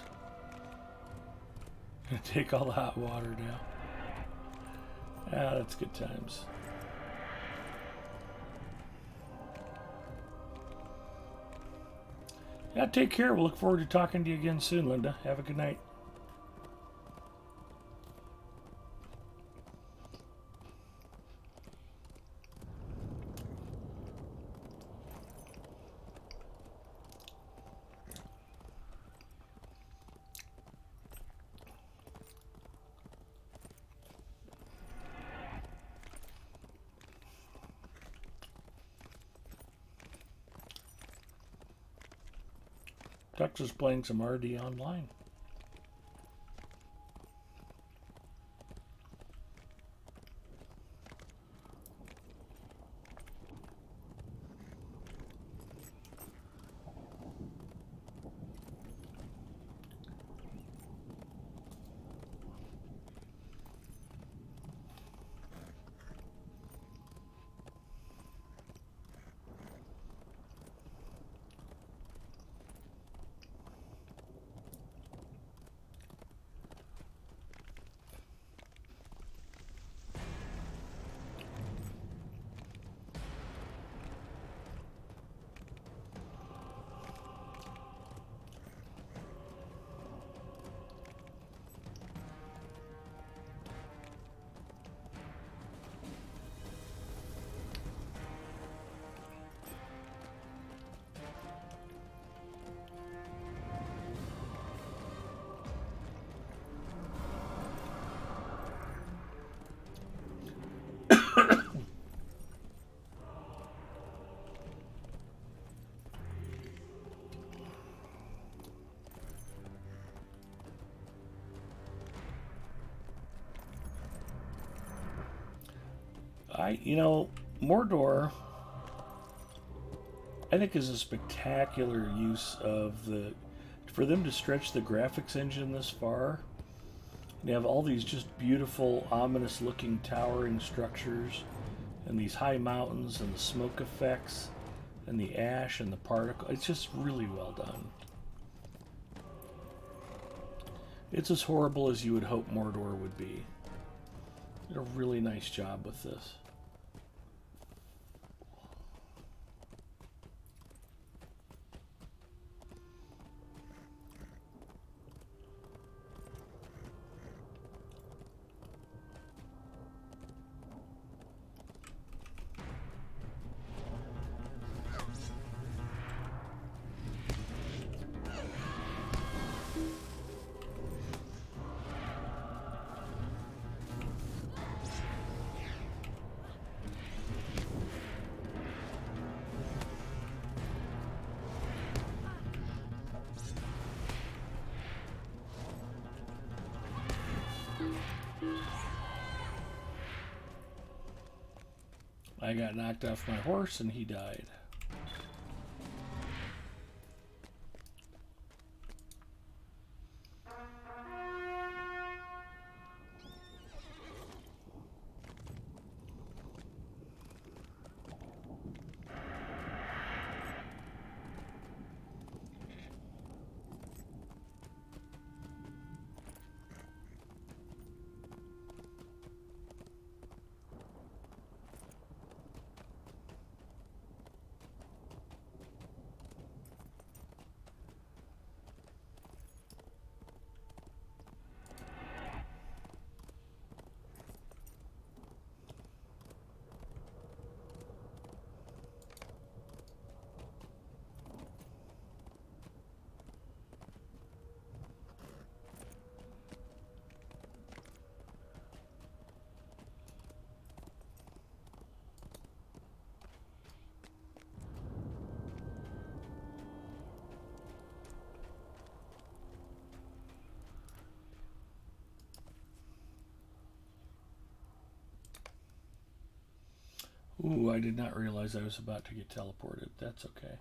Gonna take all the hot water now. Ah, that's good times. Yeah, take care. We'll look forward to talking to you again soon, Linda. Have a good night. Ducks is playing some RD online. Mordor, I think, is a spectacular use of for them to stretch the graphics engine this far. You have all these just beautiful, ominous looking towering structures, and these high mountains, and the smoke effects, and the ash, and the particle. It's just really well done. It's as horrible as you would hope Mordor would be. Did a really nice job with this. I got knocked off my horse and he died. Ooh, I did not realize I was about to get teleported. That's okay.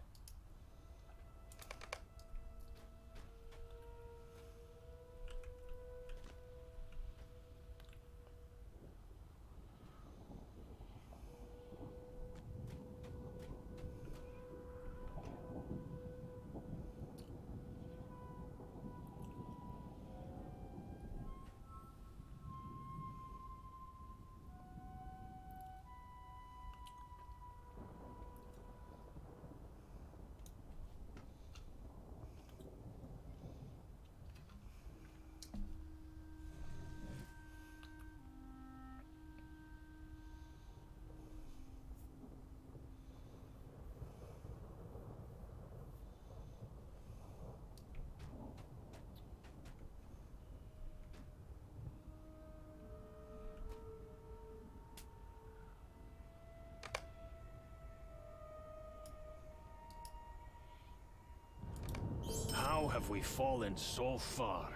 have we fallen so far?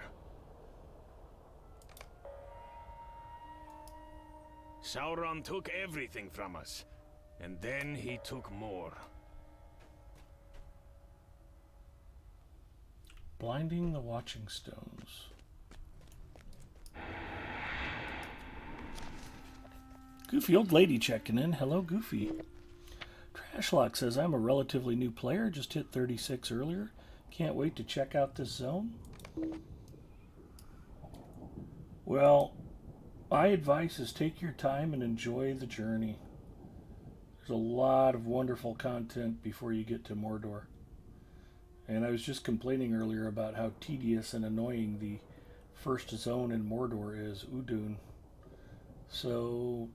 Sauron took everything from us, and then he took more. Blinding the Watching Stones. Goofy old lady checking in. Hello, Goofy. Trashlock says, I'm a relatively new player. Just hit 36 earlier. Can't wait to check out this zone. Well, my advice is take your time and enjoy the journey. There's a lot of wonderful content before you get to Mordor. And I was just complaining earlier about how tedious and annoying the first zone in Mordor is, Udûn. So,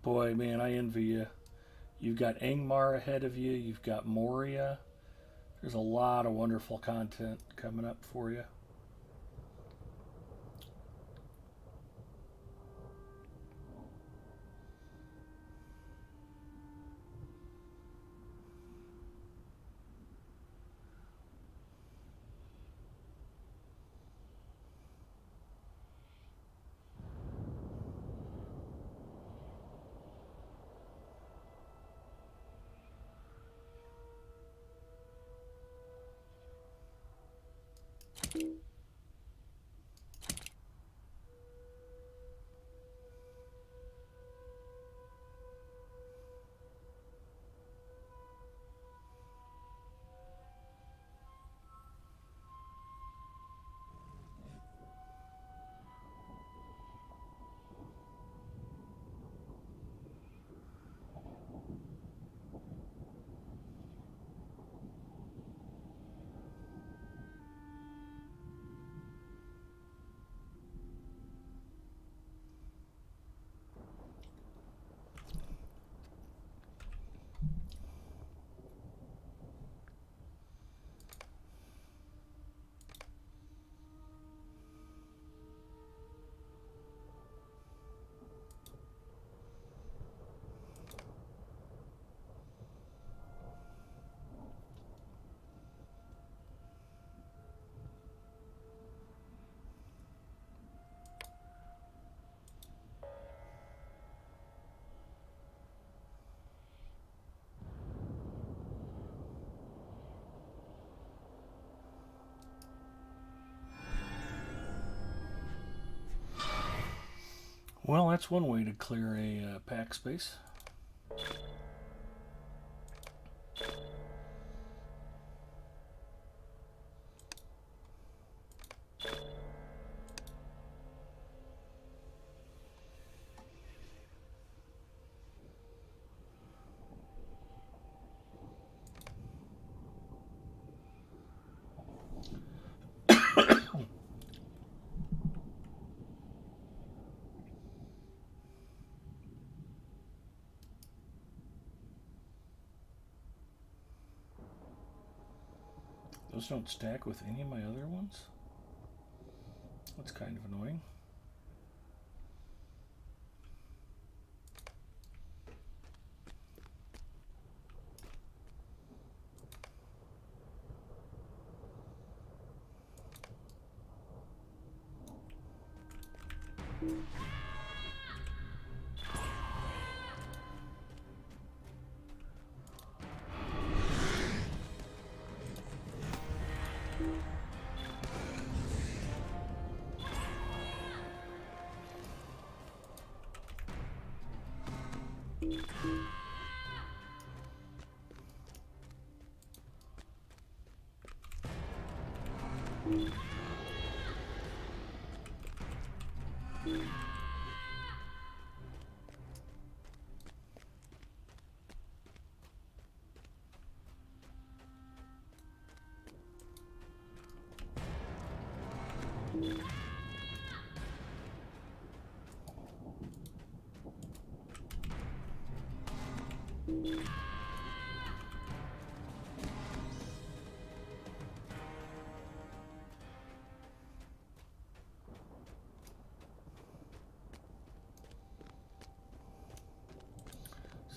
boy, man, I envy you. You've got Angmar ahead of you. You've got Moria. There's a lot of wonderful content coming up for you. Well, that's one way to clear a pack space. Those don't stack with any of my other ones. That's kind of annoying.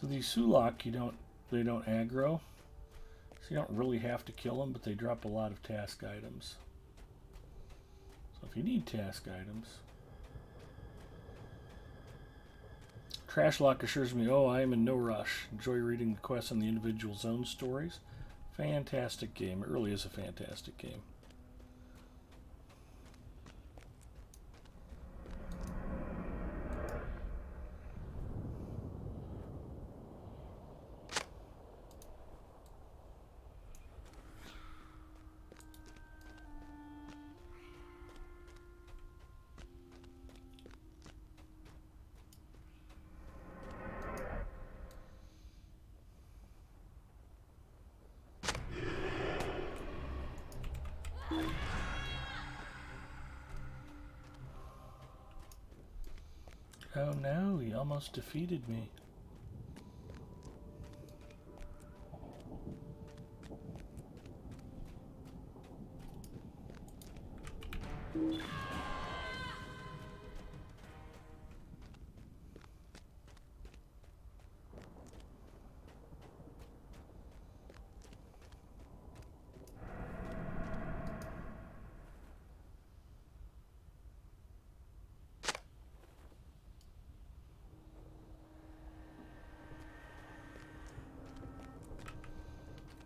So these Sulak, they don't aggro, so you don't really have to kill them, but they drop a lot of task items. If you need task items. Trashlock assures me, oh, I am in no rush. Enjoy reading the quests on the individual zone stories. Fantastic game. It really is a fantastic game. Oh no, he almost defeated me.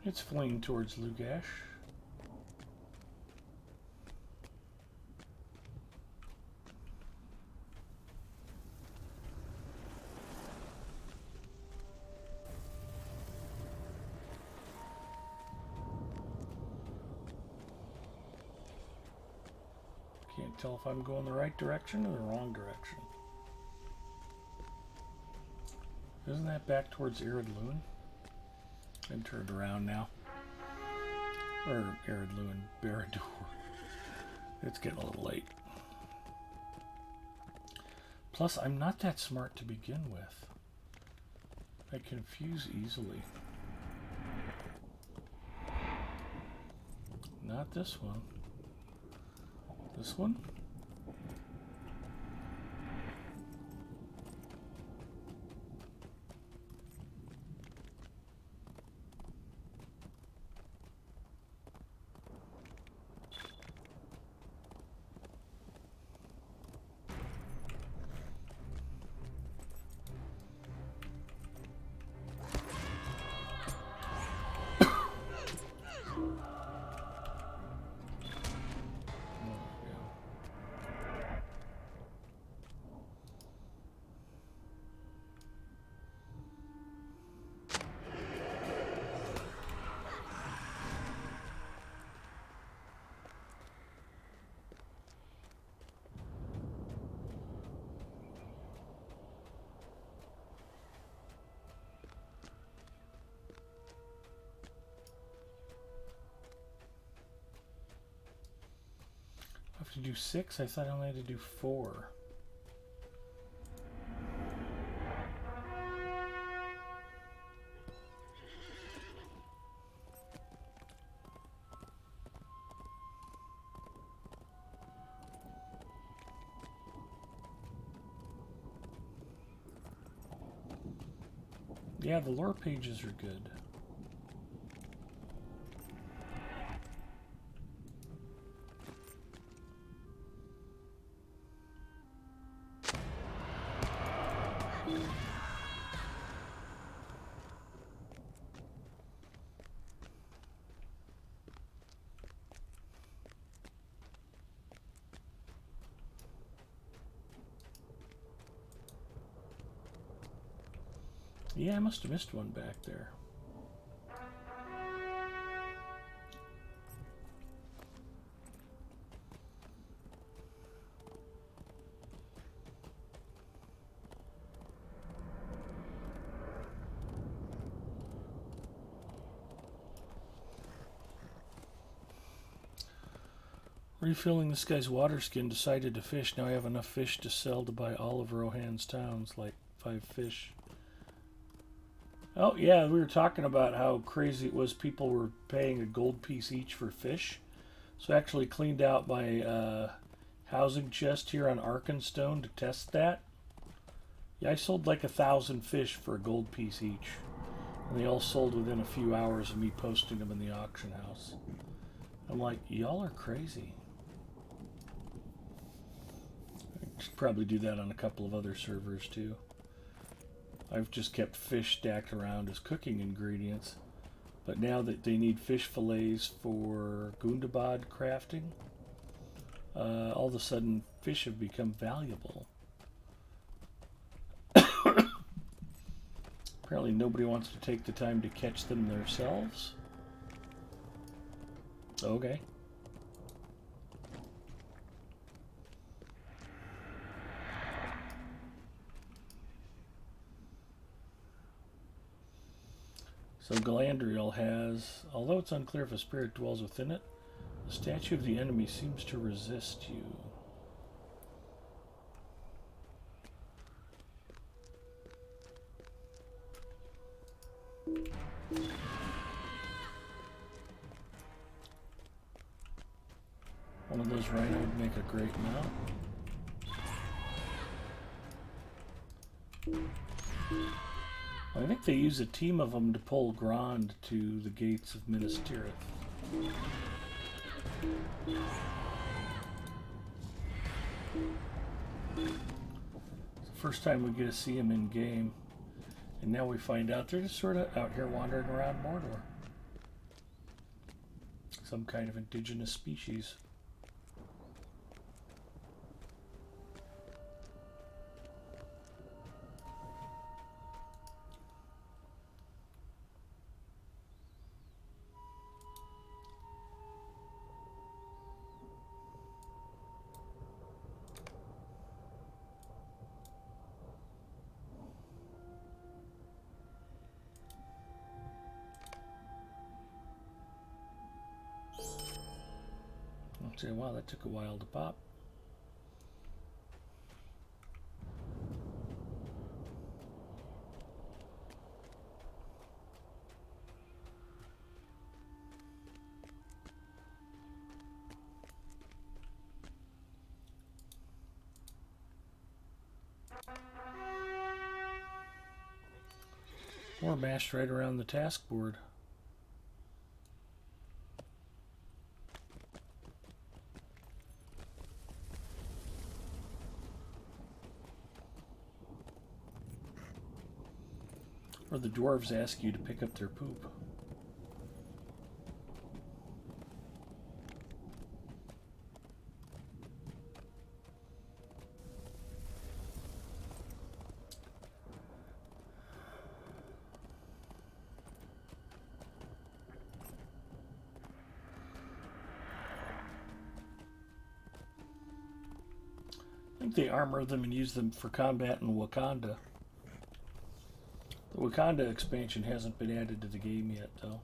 It's fleeing towards Lugash. Can't tell if I'm going the right direction or the wrong direction. Isn't that back towards Udûn? I'm turned around now. Or Udûn, Barad-dûr. It's getting a little late. Plus, I'm not that smart to begin with. I confuse easily. Not this one. This one? I have to do 6? I thought I only had to do 4. Yeah, the lore pages are good. Yeah, I must have missed one back there. Refilling this guy's water skin, decided to fish. Now I have enough fish to sell to buy all of Rohan's towns, like 5 fish. Oh, yeah, we were talking about how crazy it was. People were paying a gold piece each for fish. So I actually cleaned out my housing chest here on Arkenstone to test that. Yeah, I sold like 1,000 fish for a gold piece each. And they all sold within a few hours of me posting them in the auction house. I'm like, y'all are crazy. Should probably do that on a couple of other servers too. I've just kept fish stacked around as cooking ingredients, but now that they need fish fillets for Gundabad crafting, all of a sudden fish have become valuable. Apparently nobody wants to take the time to catch them themselves. Okay. So Galadriel has, although it's unclear if a spirit dwells within it, the statue of the enemy seems to resist you. One of those rhino would make a great mount. I think they use a team of them to pull Grond to the gates of Minas Tirith. It's the first time we get to see him in game, and now we find out they're just sort of out here wandering around Mordor. Some kind of indigenous species. Say, wow, that took a while to pop. Or mashed right around the task board. Or the dwarves ask you to pick up their poop. I think they armor them and use them for combat in Wakanda. The Wakanda expansion hasn't been added to the game yet, though.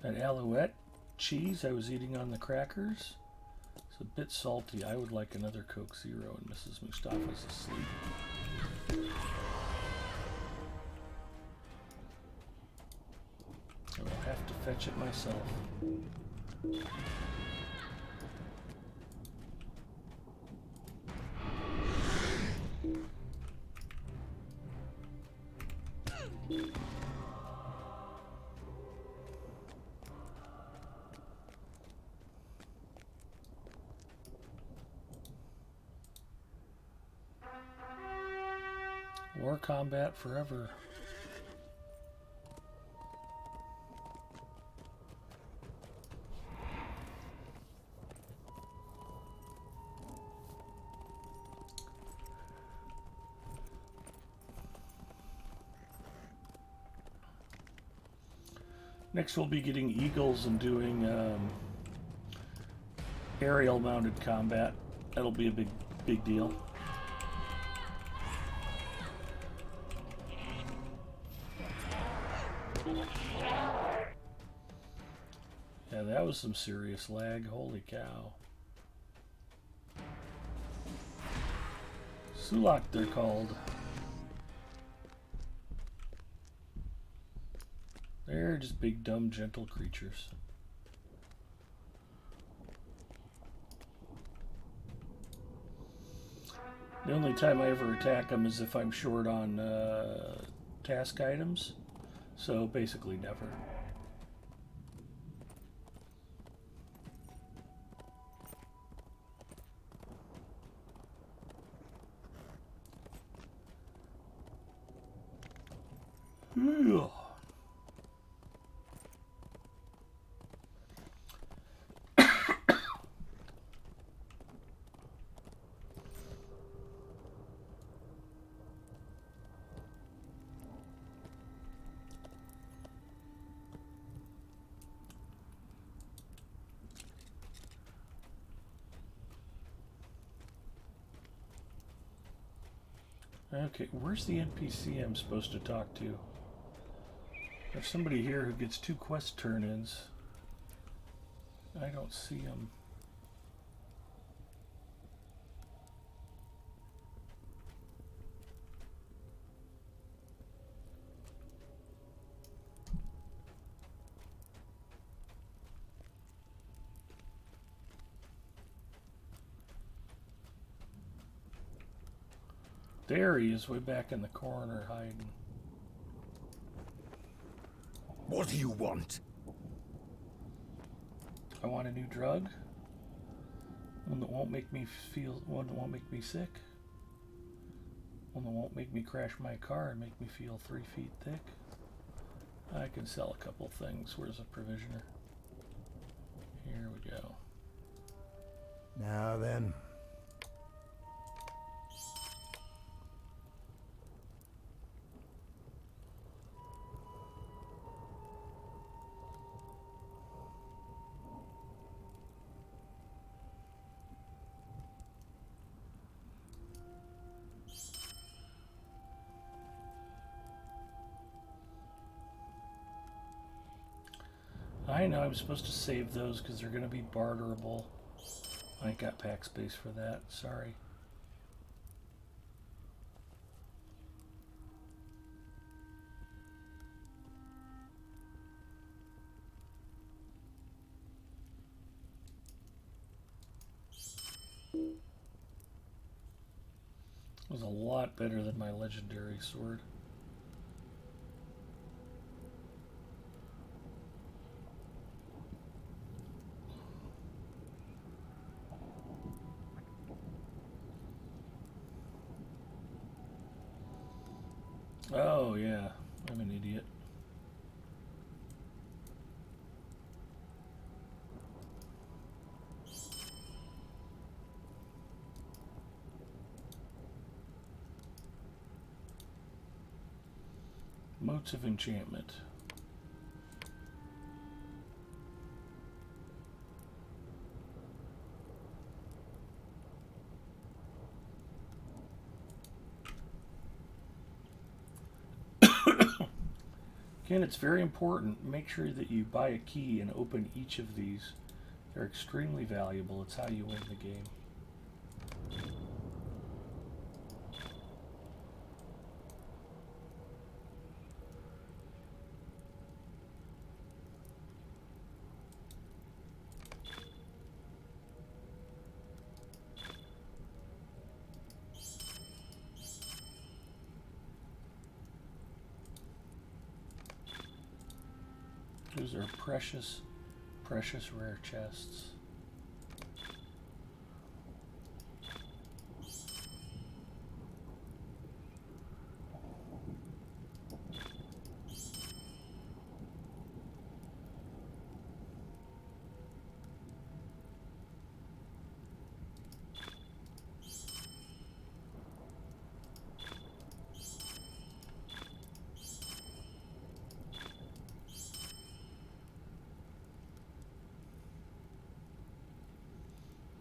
That alouette cheese I was eating on the crackers, it's a bit salty. I would like another Coke Zero, and Mrs. Mustafa's asleep. I will have to fetch it myself. War combat forever. Next we'll be getting eagles and doing aerial mounted combat. That'll be a big deal. Yeah, that was some serious lag. Holy cow. Sulak, they're called. They're just big, dumb, gentle creatures. The only time I ever attack them is if I'm short on task items. So basically never. Ugh. Okay, where's the NPC I'm supposed to talk to? There's somebody here who gets 2 quest turn-ins. I don't see him. There he is, way back in the corner, hiding. What do you want? I want a new drug. One that won't make me one that won't make me sick. One that won't make me crash my car and make me feel 3 feet thick. I can sell a couple things. Where's a provisioner? Here we go. Now then. I know I'm supposed to save those because they're going to be barterable. I ain't got pack space for that. Sorry. It was a lot better than my legendary sword. Oh, yeah. I'm an idiot. Motes of enchantment. Again, it's very important. Make sure that you buy a key and open each of these. They're extremely valuable. It's how you win the game. Those are precious, precious rare chests.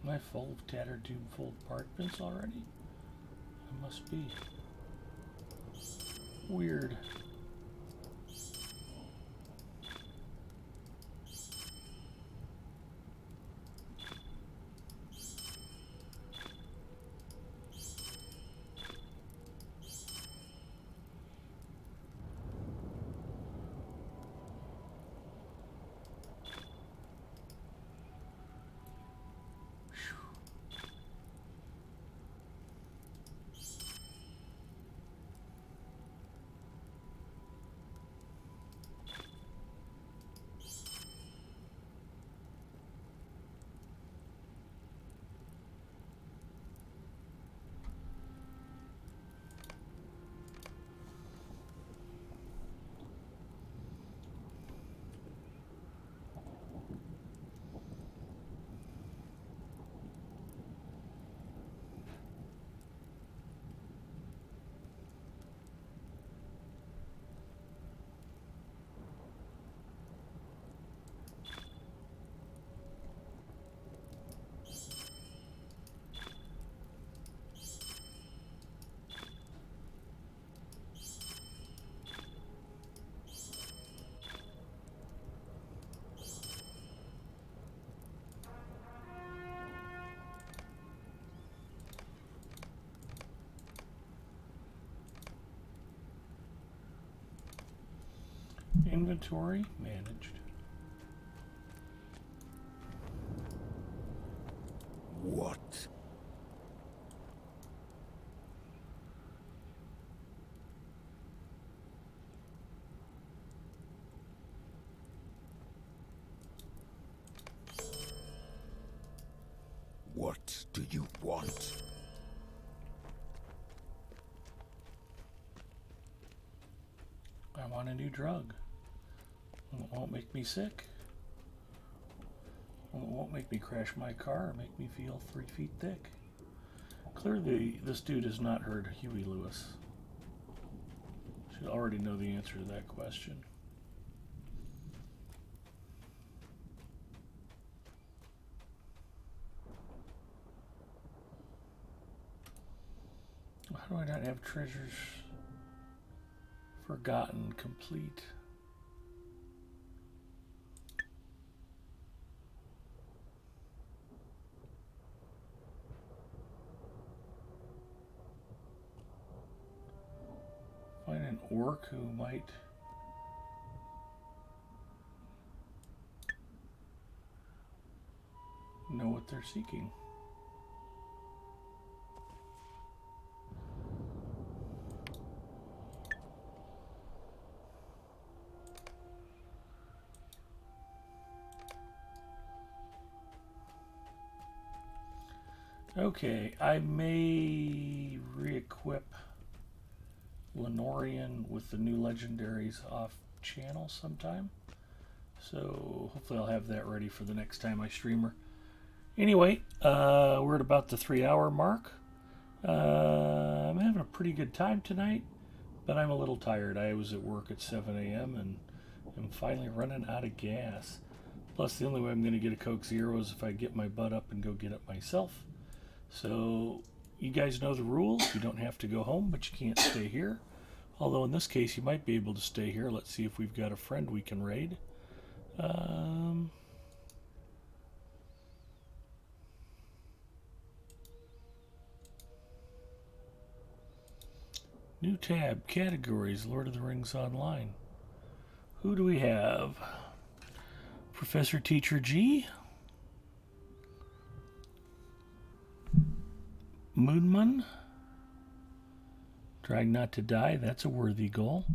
Am I full of tattered, doom-full parchments already? I must be. Weird. Inventory managed. What? What do you want? I want a new drug. It won't make me sick. It won't make me crash my car or make me feel 3 feet thick. Clearly, this dude has not heard Huey Lewis. Should already know the answer to that question. How do I not have treasures forgotten complete? Find an orc who might know what they're seeking. Okay, I may re-equip Lenorian with the new legendaries off channel sometime. So hopefully I'll have that ready for the next time I stream her. Anyway, we're at about the 3-hour mark. I'm having a pretty good time tonight, but I'm a little tired. I was at work at 7 a.m. and I'm finally running out of gas. Plus, the only way I'm going to get a Coke Zero is if I get my butt up and go get it myself. So, you guys know the rules. You don't have to go home, but you can't stay here. Although, in this case, you might be able to stay here. Let's see if we've got a friend we can raid. New tab, categories, Lord of the Rings Online. Who do we have? Professor Teacher G? Moonman? Trying not to die, that's a worthy goal.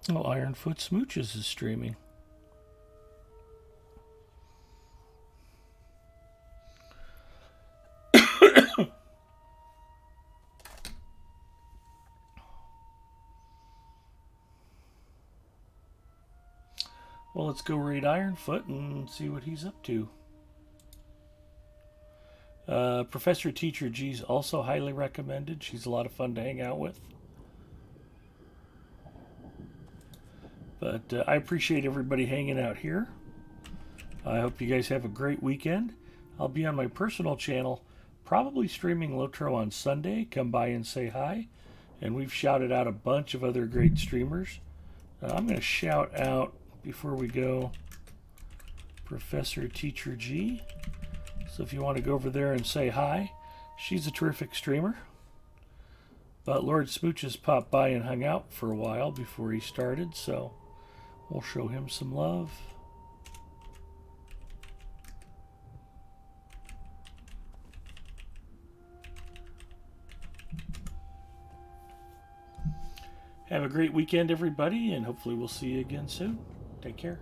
Oh, Ironfoot Smooches is streaming. Well, let's go raid Ironfoot and see what he's up to. Professor Teacher G's also highly recommended. She's a lot of fun to hang out with. But I appreciate everybody hanging out here. I hope you guys have a great weekend. I'll be on my personal channel, probably streaming Lotro on Sunday. Come by and say hi. And we've shouted out a bunch of other great streamers. I'm going to shout out, before we go, Professor Teacher G. So if you want to go over there and say hi, she's a terrific streamer. But Lord Smooches popped by and hung out for a while before he started, so we'll show him some love. Have a great weekend, everybody, and hopefully we'll see you again soon. Take care.